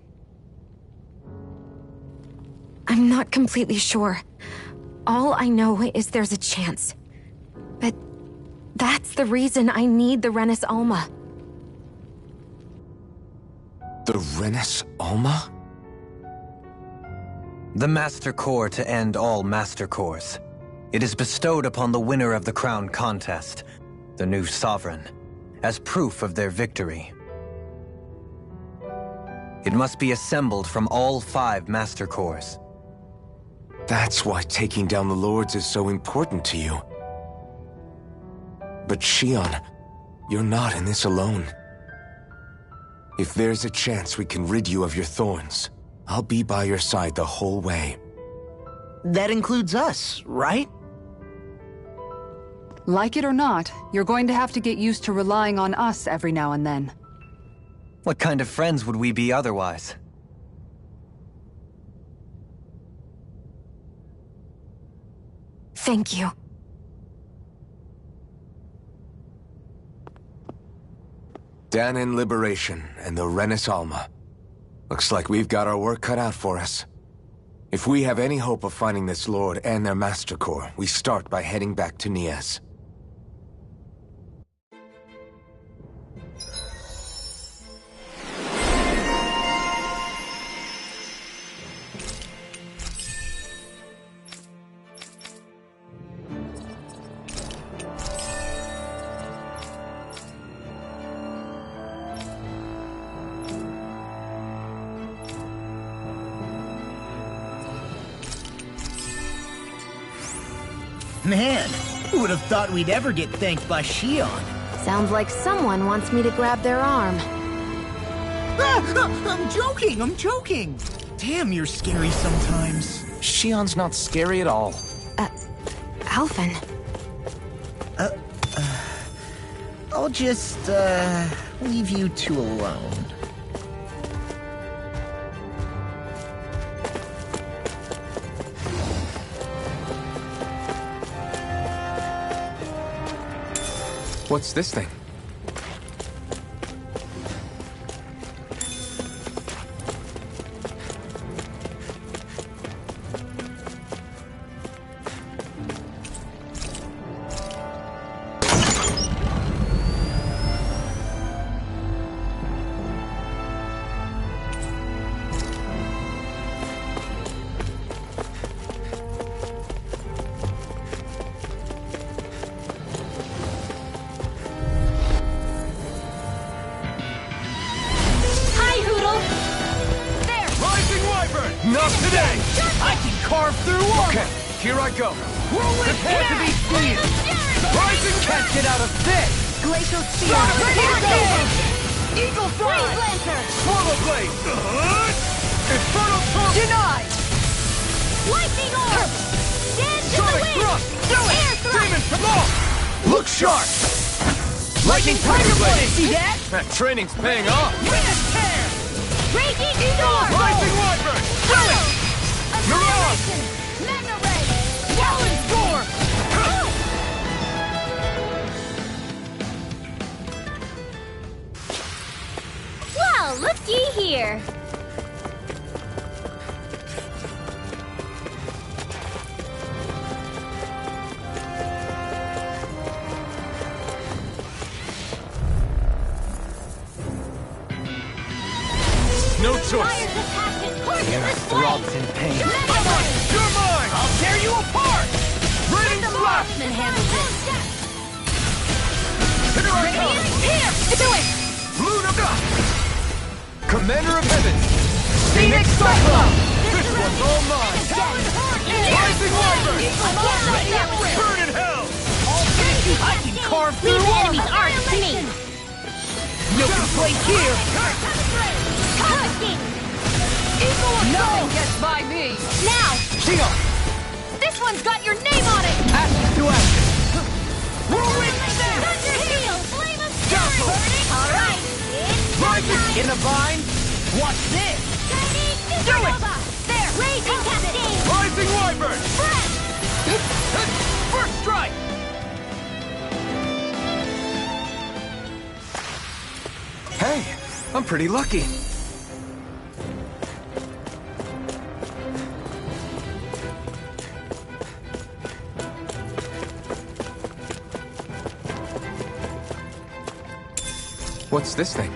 I'm not completely sure. All I know is there's a chance. But that's the reason I need the Renis Alma. The Renis Alma? The Master Core to end all Master Cores. It is bestowed upon the winner of the Crown Contest, the new Sovereign, as proof of their victory. It must be assembled from all 5 Master Cores. That's why taking down the Lords is so important to you. But Shion, you're not in this alone. If there's a chance we can rid you of your thorns, I'll be by your side the whole way. That includes us, right? Like it or not, you're going to have to get used to relying on us every now and then. What kind of friends would we be otherwise? Thank you. Dahnan Liberation and the Renis Alma. Looks like we've got our work cut out for us. If we have any hope of finding this Lord and their Master Core, we start by heading back to Nias. Man, who would have thought we'd ever get thanked by Shion? Sounds like someone wants me to grab their arm. I'm joking! Damn, you're scary sometimes. Shion's not scary at all. Alphen. I'll just, leave you two alone. What's this thing? Not today! I can carve through armor! Okay, here I go. Prepare to be seen! Rising can't get out of this! Glacial Spear! Eagle Freeze Fly! Lantern! Swallow Blade! Infernal Torrent! Denied! Lightning Orb! Dance in the Sonic wind! Thrust! Do it! Air Thrust! Demon Blow! Look sharp! Lightning Tiger Blade! See that? That training's paying off! Witness Tear! Raging Storm! Rising Wyvern! Do it! Mirage! Magna Ray! Wallen Storm! Well, looky here! no choice. Fire's the passion, course in Air this throbs flame. in pain. You're mine! I'll tear you apart! Raining The slash! marksman handles it. Here I come! Here, do it! Luna! Commander of Heaven! Phoenix Cyclone! This This one's all mine! Rising Wyvern! Burn in hell! I can carve through the enemy's arc to me. No complaint here! Nothing gets by me! Now, Shield! this one's got your name on it. Ashes to ashes! Thunder Heel, Flame of Fury. All right, it's Rising In the vine! Watch this! Chinese Supernova. There, Raging Cascade. Rising Wyvern! First strike. Hey, I'm pretty lucky. What's this thing?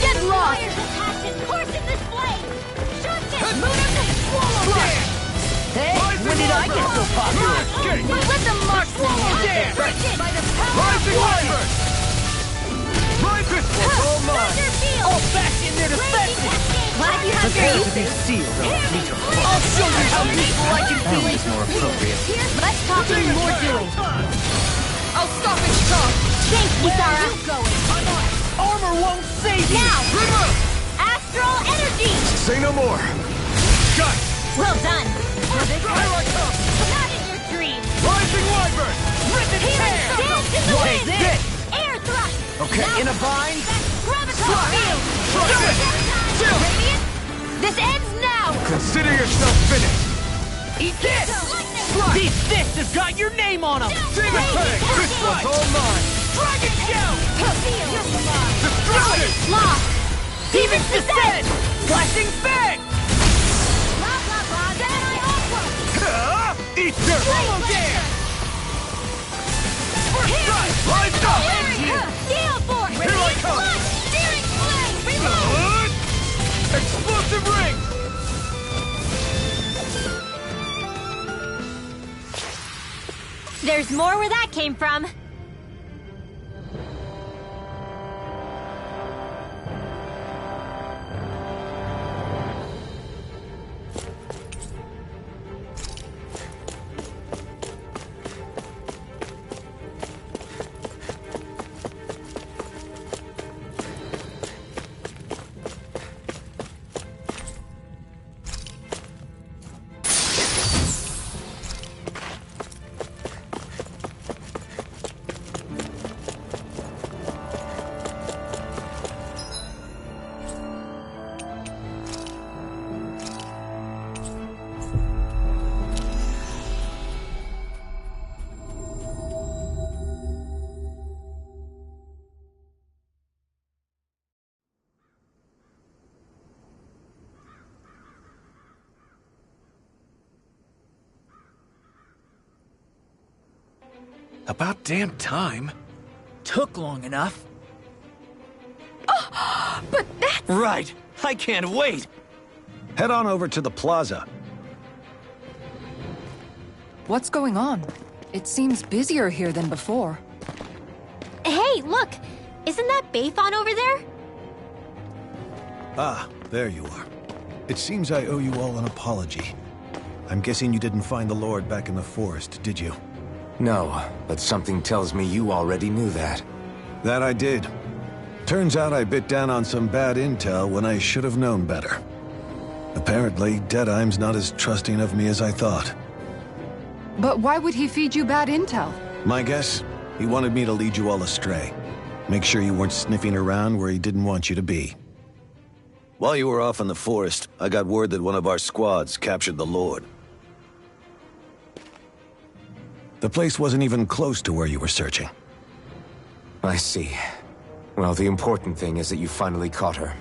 Get lost. Fire's a passion, course in this flame. Shoot it. Moon of the Swallow Dance. Hey, when did I get so popular? Let the marksman Swallow dance. Dance. By the power Rising of Wyvern! This one's all mine! Thunder Field. All back in their Raging defenses! Cascade. Glad you have Prepare your to be uses. sealed, or meet your fate. I'll show you how peaceful I can That be! was more appropriate. Let's talk and more doing. I'll stop and stop! Thanks, Kisara. Armor won't save you! Now, Astral Energy. Say no more. Got Well done. Here I come! Not in your dreams. Rising Wyvern! Rip and tear! Dance in the What wind. is this? Air thrust. Okay, in a vine! Graviton field. Try this! Chill! Radiant. This ends now. Consider yourself finished. Eat this! These fists have got your name on them! Demon Fang! This one's all mine! Dragon Shout! Destruction! Lost. Demon's Descent! Flashing Fang! Blah blah blah. Then I offer. Eat dirt! Swallow Dance! First strike! Rise up! Steel Force. Here I come. Blood. Searing Flame. Reload. Explosive Ring! There's more where that came from. About damn time. Took long enough. But that's... Right. I can't wait. Head on over to the plaza. What's going on? It seems busier here than before. Hey, look! Isn't that Bayfon over there? Ah, there you are. It seems I owe you all an apology. I'm guessing you didn't find the Lord back in the forest, did you? No, but something tells me you already knew that. That I did. Turns out I bit down on some bad intel when I should have known better. Apparently, Deadheim's not as trusting of me as I thought. But why would he feed you bad intel? My guess? He wanted me to lead you all astray. Make sure you weren't sniffing around where he didn't want you to be. While you were off in the forest, I got word that one of our squads captured the Lord. The place wasn't even close to where you were searching. I see. Well, the important thing is that you finally caught her.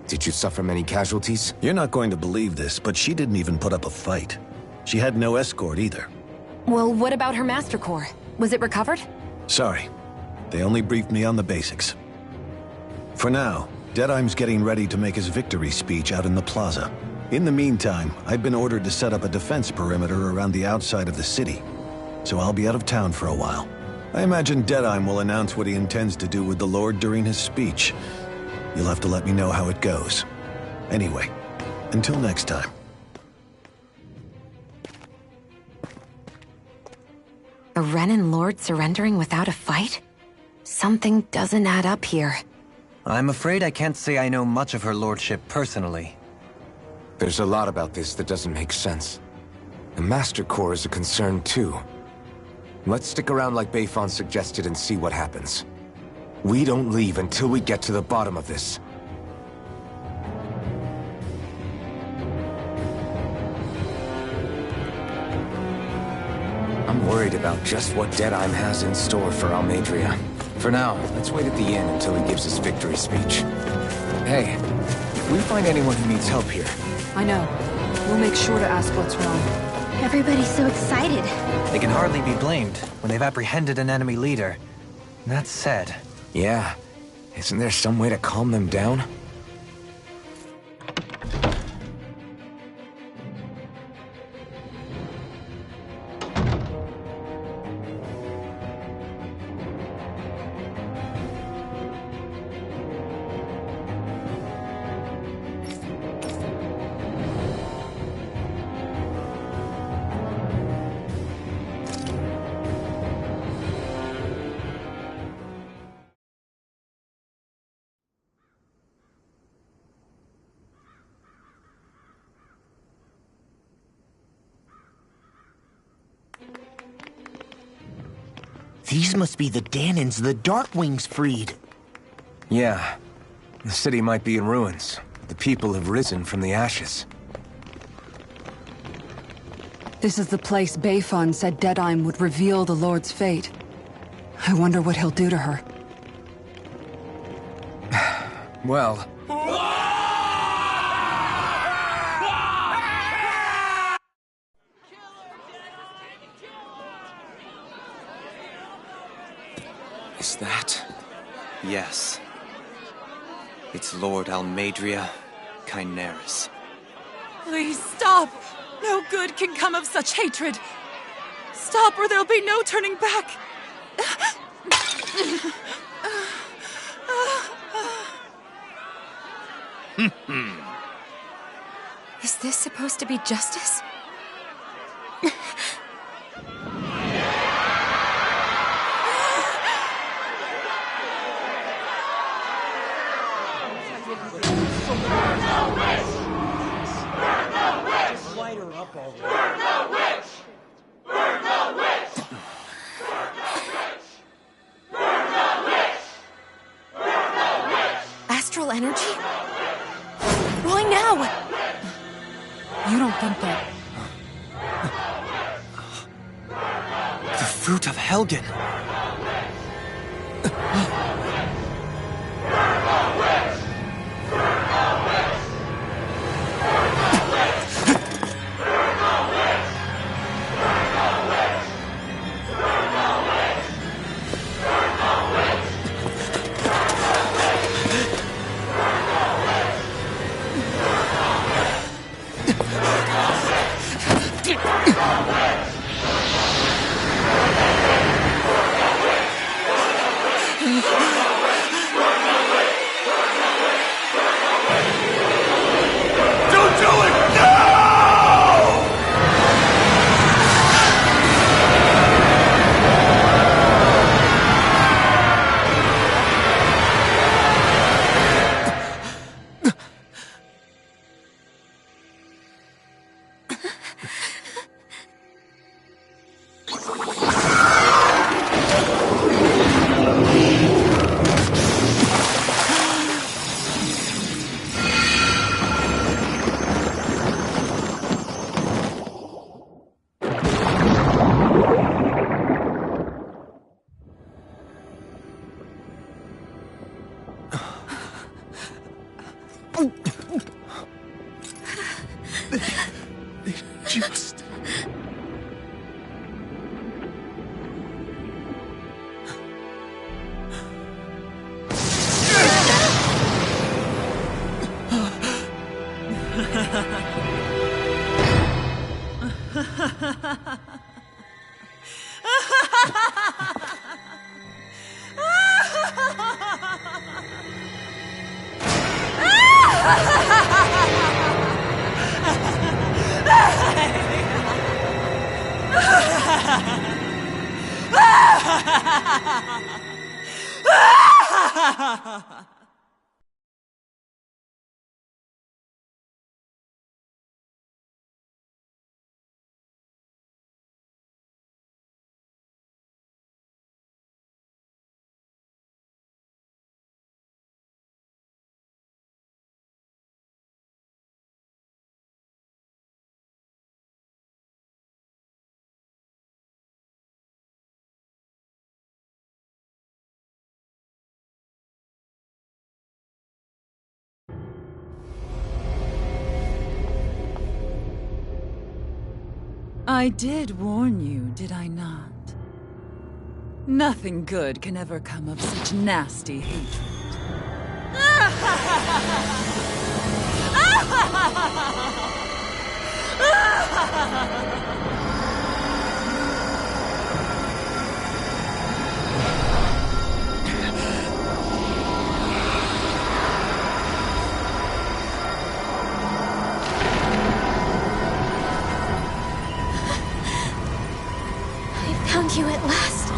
Did you suffer many casualties? You're not going to believe this, but she didn't even put up a fight. She had no escort either. Well, what about her Master Core? Was it recovered? Sorry. They only briefed me on the basics. For now, Deadeye's getting ready to make his victory speech out in the plaza. In the meantime, I've been ordered to set up a defense perimeter around the outside of the city, so I'll be out of town for a while. I imagine Deadeye will announce what he intends to do with the Lord during his speech. You'll have to let me know how it goes. Anyway, until next time. A Renan Lord surrendering without a fight? Something doesn't add up here. I'm afraid I can't say I know much of her lordship personally. There's a lot about this that doesn't make sense. The Master Core is a concern too. Let's stick around like Bayfon suggested and see what happens. We don't leave until we get to the bottom of this. I'm worried about just what Deadeye has in store for Almeidrea. For now, let's wait at the inn until he gives his victory speech. Hey, if we find anyone who needs help here... I know. We'll make sure to ask what's wrong. Everybody's so excited. They can hardly be blamed when they've apprehended an enemy leader. That said... Yeah. Isn't there some way to calm them down? These must be the Dahnans the Darkwings freed. Yeah. The city might be in ruins. The people have risen from the ashes. This is the place Bayfon said Deadeye would reveal the Lord's fate. I wonder what he'll do to her. Well... Is that... Yes. It's Lord Almeidrea Kynaris. Please stop! No good can come of such hatred. Stop or there'll be no turning back. Is this supposed to be justice? Astral energy? Why now? You don't think that... The fruit of Helgen! I did warn you, did I not? Nothing good can ever come of such nasty hatred. Found you at last.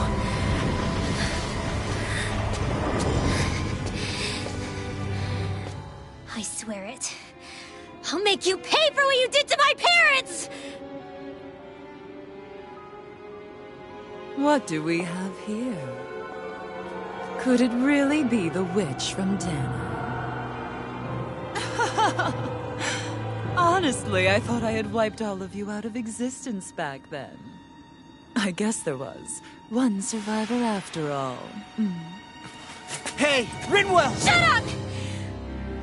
I swear it. I'll make you pay for what you did to my parents! What do we have here? Could it really be the witch from Dana? Honestly, I thought I had wiped all of you out of existence back then. I guess there was one survivor after all. Hey, Rinwell! Shut up!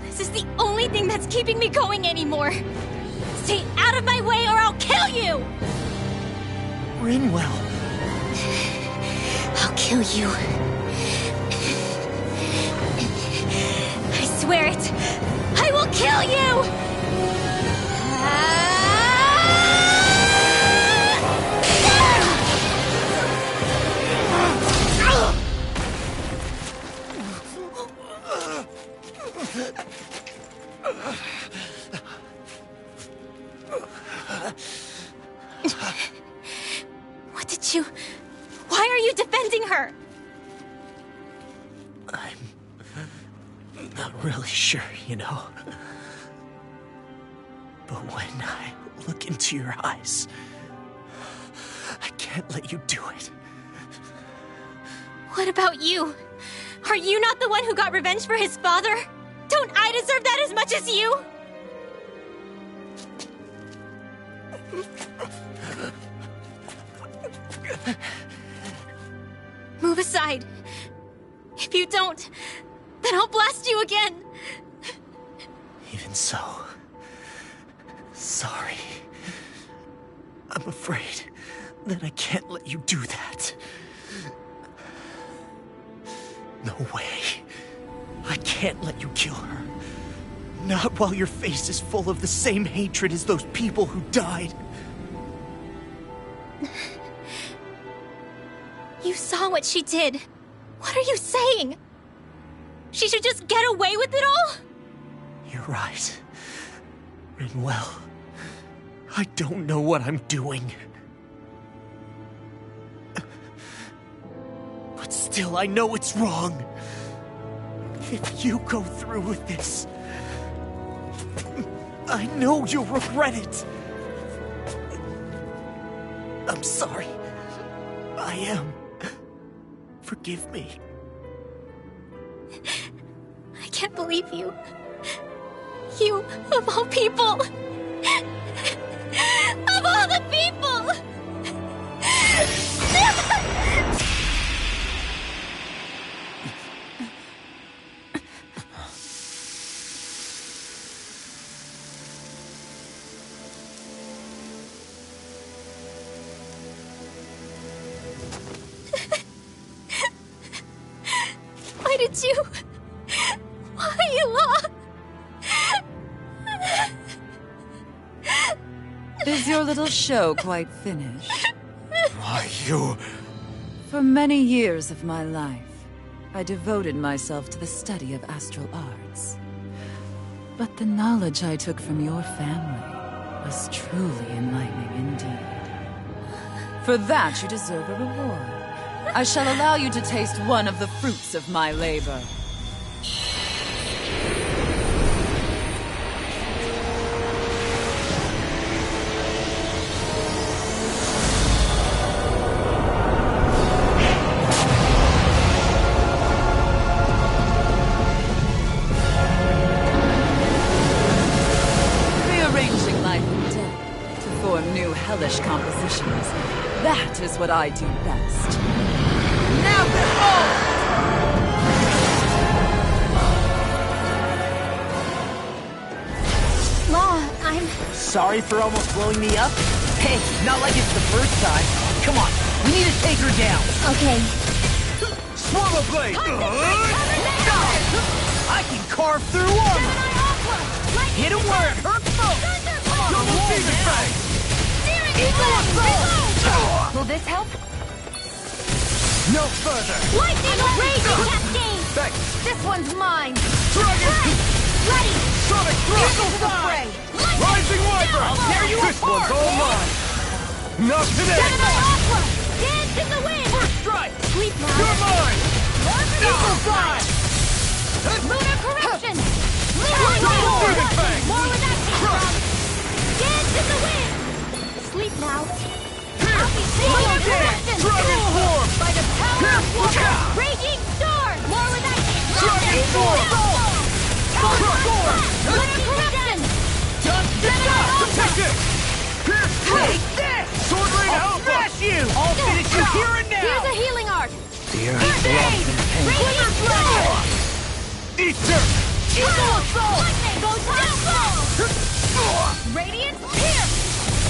This is the only thing that's keeping me going anymore. Stay out of my way or I'll kill you! Rinwell. I'll kill you. I swear it. I will kill you! What did you... Why are you defending her? I'm not really sure, you know. But when I look into your eyes, I can't let you do it. What about you? Are you not the one who got revenge for his father? Don't I deserve that as much as you? Move aside. If you don't, then I'll blast you again. Even so, sorry. I'm afraid that I can't let you do that. No way. I can't let you kill her. Not while your face is full of the same hatred as those people who died. You saw what she did. What are you saying? She should just get away with it all? You're right. Rinwell, I don't know what I'm doing. But still, I know it's wrong. If you go through with this, I know you'll regret it. I'm sorry. I am. Forgive me. I can't believe you. You, of all people. Of all the people! did you? Why, Is your little show quite finished? Why, you... For many years of my life, I devoted myself to the study of astral arts. But the knowledge I took from your family was truly enlightening indeed. For that, you deserve a reward. I shall allow you to taste one of the fruits of my labor. Rearranging life and death to form new hellish compositions. That is what I do best. Now behold! Law, I'm... Sorry for almost blowing me up? Hey, not like it's the first time. Come on, we need to take her down. Okay. Swallow Blade! I can carve through armor! Hit him where it hurts most! Double Demon Fang! Will this help? No further! Lightning Raging Cascade! Thanks! This one's mine! Dragon! Ready! Sonic Thrust! Into the fray! Rising Wyvern! I'll tear you This apart! one's all mine! Not today! Gemini Aqua! Dance in the wind! First strike! Sleep now! You're mine! Eagle Fly! Lunar Corruption! Double Demon Fang! More where that came from! Dance in the wind! Sleep now! Lunar Corruption! Dragon Form! By the power of water! Raging Storm! More where that came from! Dragon Form! Lunar Corruption! Protect it! Take this! Sword Rain I'll Alpha! smash you! I'll finish you here and now! Here's a healing art! Dear First aid! Raging Flood! Easter! Eagle Assault! Go down! Radiant Pierce!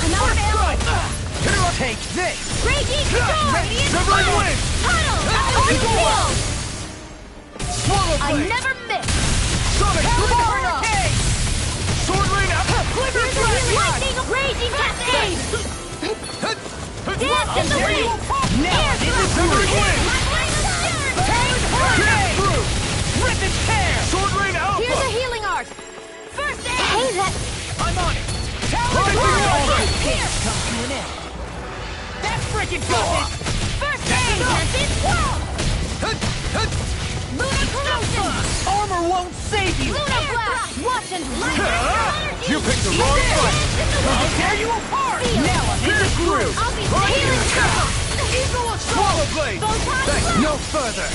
Another arrow! Take this! Raging Storm! Radiant Severing Fire! Wind! Tunnel! Eagle! Swallow I Blade! never miss! Sonic Burn Thrust! up! Sword Rain Alpha! Glitter Here's a healing lightning Raging Cascade! Dance in the wind! Now this is Severing Wind! Hurricane! Through! Rip and tear! Sword Rain Alpha! Here's a healing art! First aid! Hey, that... I'm on it! Rising Wyvern! Pierce comes to an end! That freaking does it! First aid! Tempest Swirl! Lunar Corruption! Armor won't save you! Lunar Blast! Watch and light! You picked the wrong fight! I'll tear you apart! Now I'm in the groove! I'll be healing circle! Eagle Assault! Swallow Blade! Photon Thanks, Blast! no further!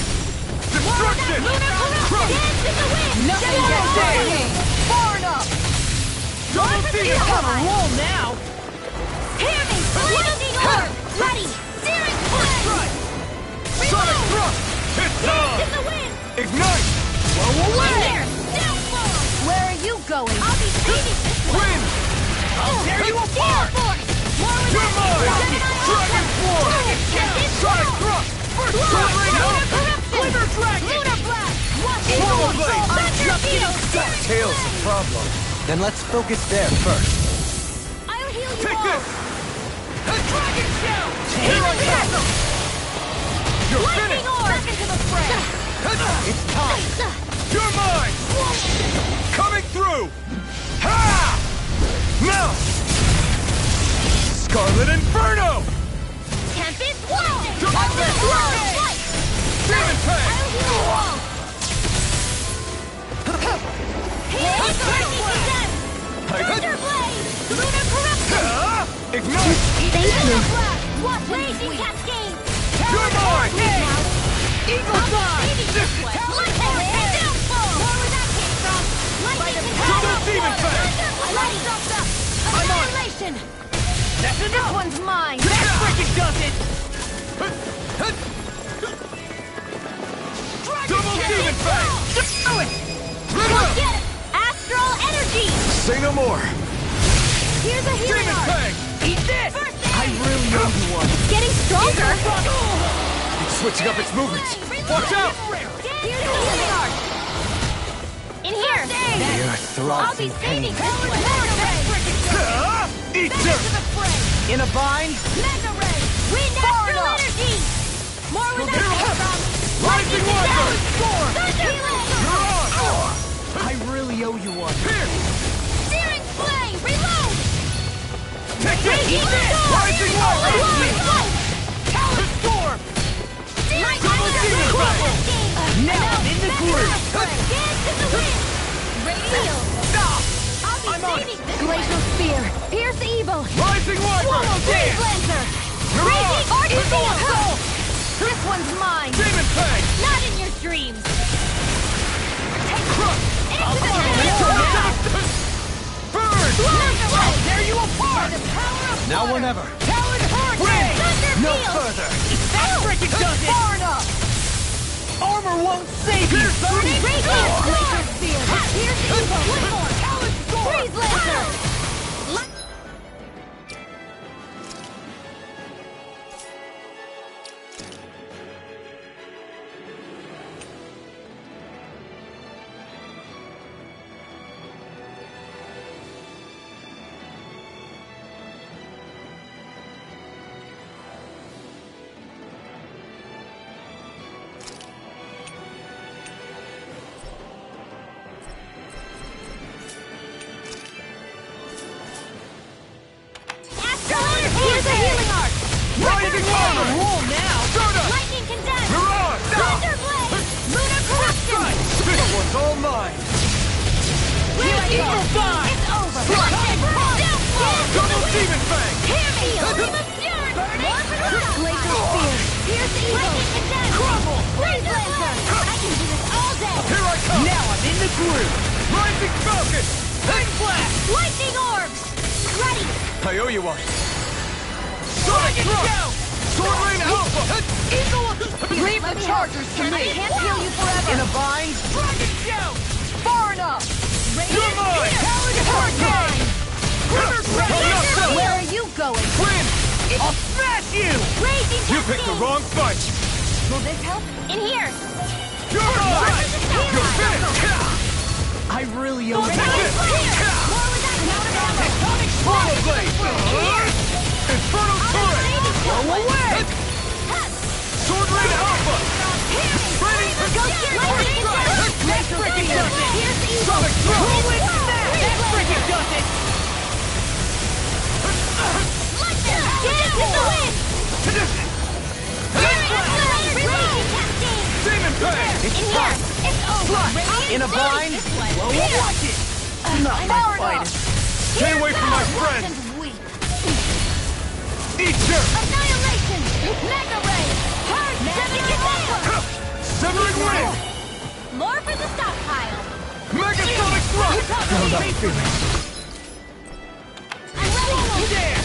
Destruction! Lunar Corruption! Dance in the wind! Nothing gets by me! Far enough! Double Demon On a Fang! roll now! Hear me! Lightning Orb! Ready! Searing Flame! Sonic Thrust! It's Dance in time! the wind! Ignite! Blow away! There! Downfall! Where are you going? I'll be saving this one! Wind! I'll tear you apart! More with You're mine! Dragon Form! Sonic Thrust! Sword Rain Alpha! Glitter Dragon! Lunar Blast! Watch it! Swallow Blade! Tails the problem. Then let's focus there first. I'll heal you Take all! this! Dragon Shout! Here I come! You're Lightning finished! Orb! Back into the fray! It's time. You're mine! Coming through! Ha! Now! Scarlet Inferno! Tempest Wall! Tempest Wall! Fight! Demon Fang! I'll heal you all! Thunder Blade! Lunar Corruption! Ignite! Lunar Blast! Watch Raging Cascade! You're mine! Eagle Fly! Lightning Downfall! More where that came from! Lightning Double Demon Fang! Annihilation! That's This enough! one's mine! That freaking does it! Double Demon Fang! Do it! Let's get it! Astral Energy! Say no more. Here's a healing Demon art! Fang! Eat this! First aid! I really owe you one. It's getting stronger! It's switching up its movements. Watch out! Dance Here's the healing arc. In here. Your I'll throbs be in saving pain. this one. Eat dirt! In a bind? Mega Ray! Wind astral energy! More where that came from! Rising Wiper! Storm! Thunder You're on! I really owe you one. Here! Searing Flame! Reload! Take this! Raging Storm! Rising Wiper! Reload! Talon Storm! Searing Demon Flame! Now I'm in the groove! Dance in the wind! Radial! Stop! I'll be I'm on saving this Glacial Spear! Pierce evil! Rising Wiper! Swallow Freeze Lancer! Raging Artificial! Go! This one's mine! Demon Fang! Not in your dreams! Crush! Into the Burn! I'll tear you apart! Now or never. Talon Hurricane! No Field. further! That freaking does it! Far enough! Armor won't save you! Radiant Glacial Spear! Here's the evil! One more! Talon Storm! Freeze Lancer! Here's the healing arc! Rising Wiper! Roll now! Lightning Condense! Mirage! Thunder Blade! Lunar Corruption! This one's all mine! Evil die! It's over! Double Demon Fang! Hear me! Flame of Fury! Glacial Spear! Here's the evil! Lightning Condense! Crumble! Freeze Lancer! I can do this all day! Here I come! Now I'm in the groove! Rising Falcon! Fang Blast! Lightning Orbs! Ready! I owe you one! Sonic Thrust! Sword Rain Alpha! Leave the chargers to I me! can't heal you forever! In a bind? Dragon Shout! Far enough! You're mine! Talon Hurricane! Where are you going? Win! I'll smash you! Raging You picked the wrong fight! Will this help? In here! You're mine! You're finished! I really owe you More with that Tectonic Swallow Blade! Inferno Turret! Blow away! Sword Rain Alpha! Raining That freaking does it! Sonic Throw! That freaking does it! Dance in the wind! Demon Fang! In here! It's over! In a bind? Well, watch it! Not my fight! Stay away from my friends! Eat dirt! Annihilation! Mega Ray! Hard Severing Wind! More for the stockpile! Megasonic Thrust! I'm ready! Yeah!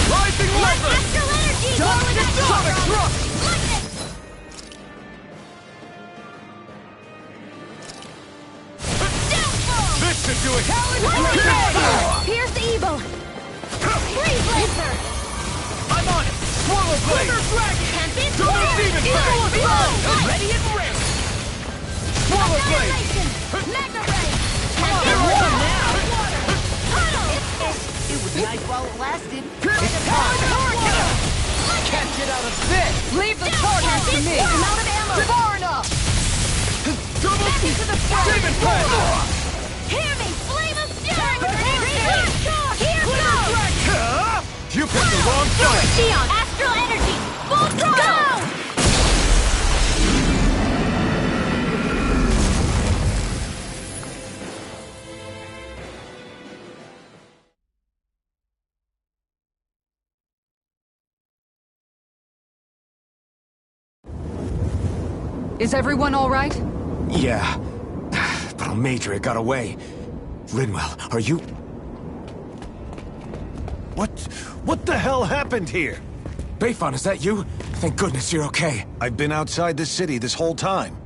Rising Wiper! Astral energy! Sonic Thrust! This should do it! Pierce the evil! Freeze Lancer! I'm on it! Swallow Blade! Dragon! Can't be Double Demon Fang! Reload! Ready and ready! Swallow Blade! Annihilation! Mega Ray! Come Can't on, be now! Tunnel! It was nice while it lasted. It's time! Can't get out of this! Leave the chargers to me! I'm out of ammo! Far enough! Double Into the front! Demon Fang! Hear me! Flame of Fury! Here goes! You picked the wrong fight! Sion! Astral energy! Full throttle! Go! Is everyone all right? Yeah. But Almeidrea got away. Rinwell, are you... What the hell happened here? Beifan, is that you? Thank goodness you're okay. I've been outside the city this whole time,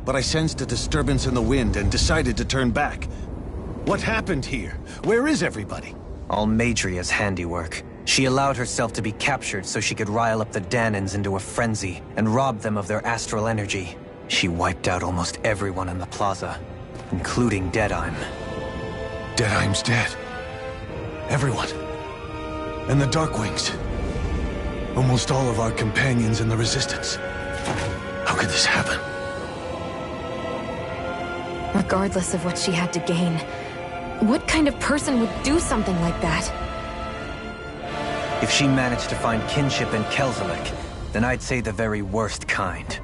but I sensed a disturbance in the wind and decided to turn back. What happened here? Where is everybody? Almeidrea's handiwork. She allowed herself to be captured so she could rile up the Danans into a frenzy and rob them of their astral energy. She wiped out almost everyone in the plaza, including Deadheim. Deadheim's dead. Everyone. And the Darkwings. Almost all of our companions in the Resistance. How could this happen? Regardless of what she had to gain, what kind of person would do something like that? If she managed to find kinship in Kelzelik, then I'd say the very worst kind.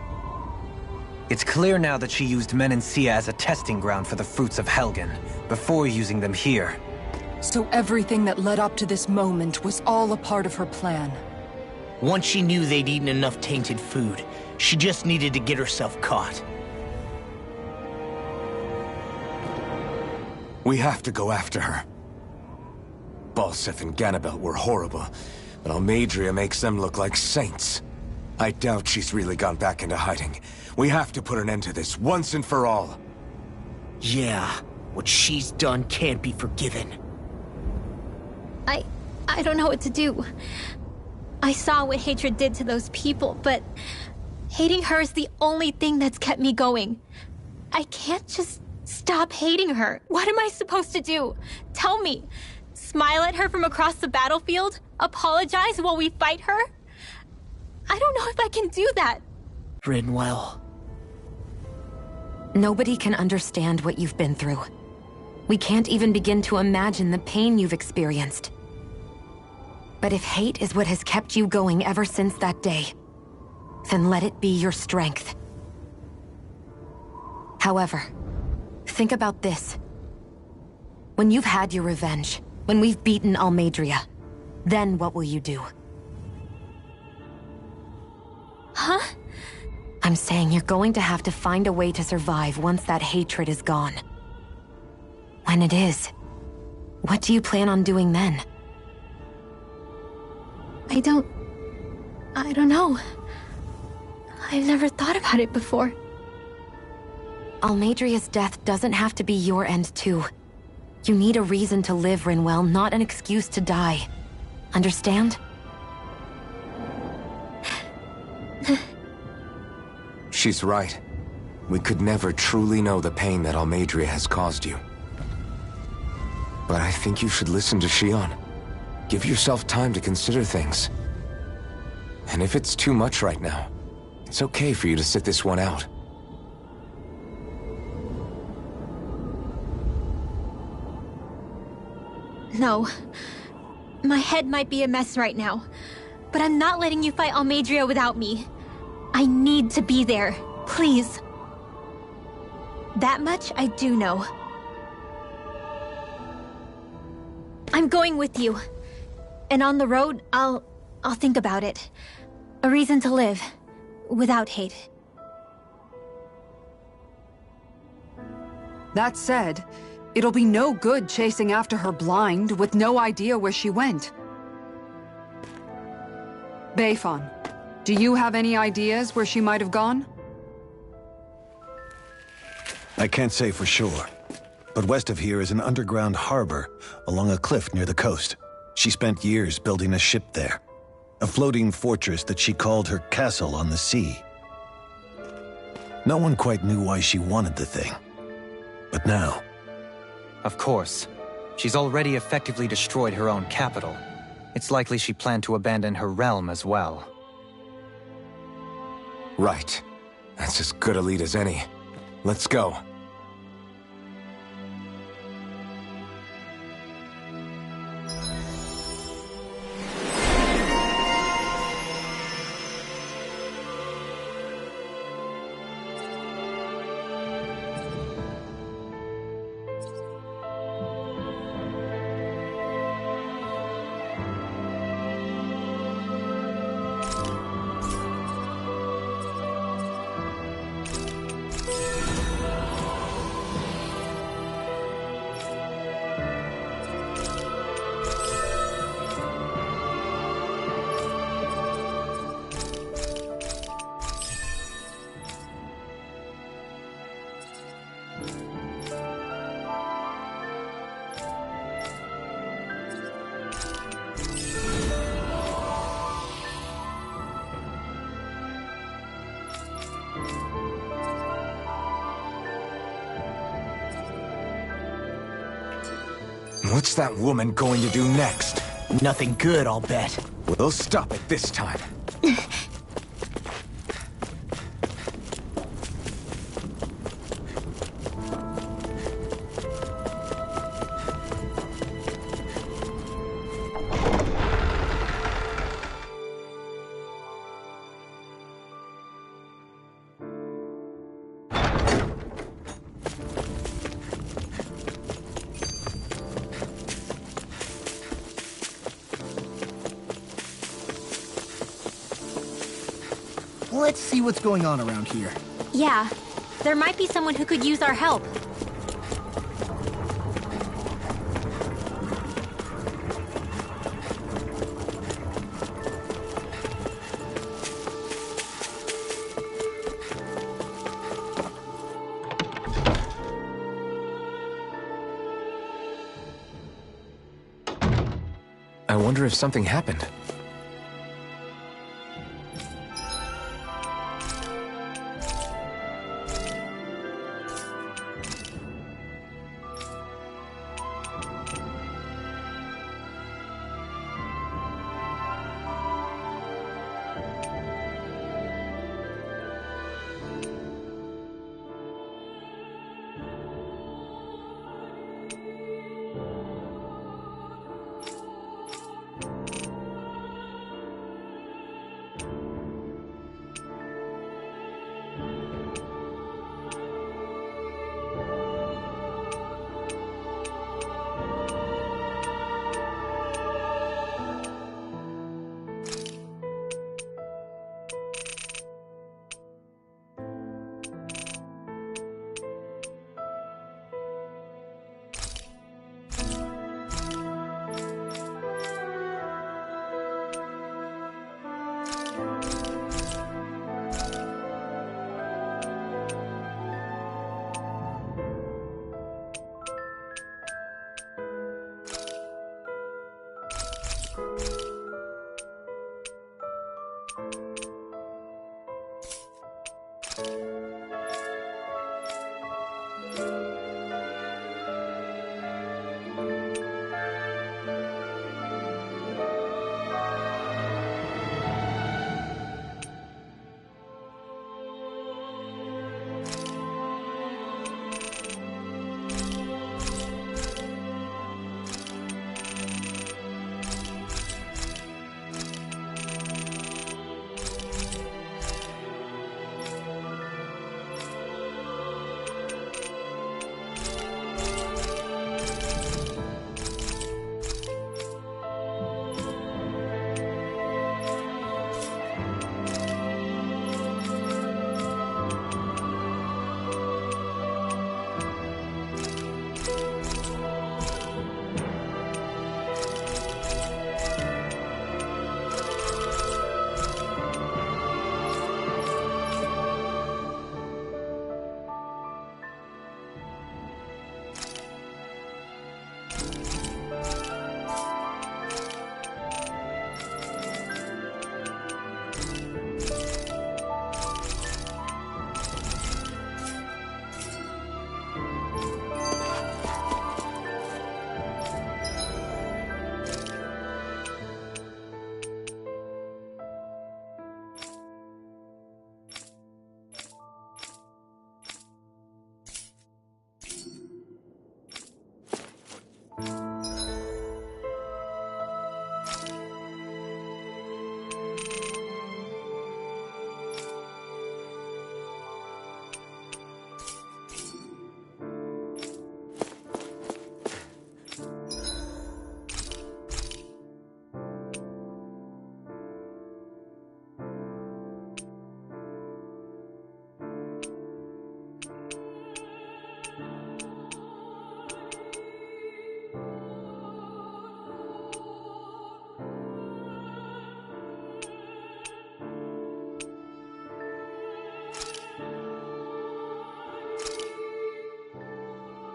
It's clear now that she used Menancia as a testing ground for the fruits of Helgen, before using them here. So everything that led up to this moment was all a part of her plan. Once she knew they'd eaten enough tainted food, she just needed to get herself caught. We have to go after her. Balseph and Ganabelt were horrible, but Almeidrea makes them look like saints. I doubt she's really gone back into hiding. We have to put an end to this, once and for all. Yeah, what she's done can't be forgiven. I don't know what to do. I saw what hatred did to those people, but hating her is the only thing that's kept me going. I can't just stop hating her. What am I supposed to do? Tell me. Smile at her from across the battlefield? Apologize while we fight her? I don't know if I can do that. Rinwell. Nobody can understand what you've been through. We can't even begin to imagine the pain you've experienced. But if hate is what has kept you going ever since that day, then let it be your strength. However, think about this. When you've had your revenge, when we've beaten Almeidrea, then what will you do? Huh? I'm saying you're going to have to find a way to survive once that hatred is gone. When it is, what do you plan on doing then? I don't know. I've never thought about it before. Almeidrea's death doesn't have to be your end too. You need a reason to live, Rinwell, not an excuse to die. Understand? She's right. We could never truly know the pain that Almeidrea has caused you. But I think you should listen to Shionne. Give yourself time to consider things. And if it's too much right now, it's okay for you to sit this one out. No. My head might be a mess right now, but I'm not letting you fight Almeidrea without me. I need to be there. Please. That much I do know. I'm going with you. And on the road, I'll think about it. A reason to live. Without hate. That said, it'll be no good chasing after her blind with no idea where she went. Beifan, do you have any ideas where she might have gone? I can't say for sure, but west of here is an underground harbor along a cliff near the coast. She spent years building a ship there, a floating fortress that she called her castle on the sea. No one quite knew why she wanted the thing, but now... Of course. She's already effectively destroyed her own capital. It's likely she planned to abandon her realm as well. Right. That's as good a lead as any. Let's go. What's that woman going to do next? Nothing good, I'll bet. We'll stop it this time. Let's see what's going on around here. Yeah, there might be someone who could use our help. I wonder if something happened.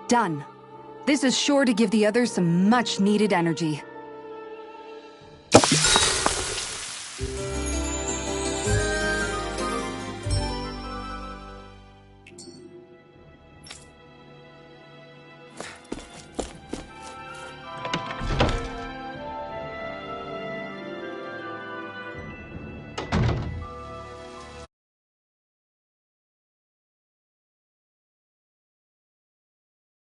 Done. This is sure to give the others some much-needed energy.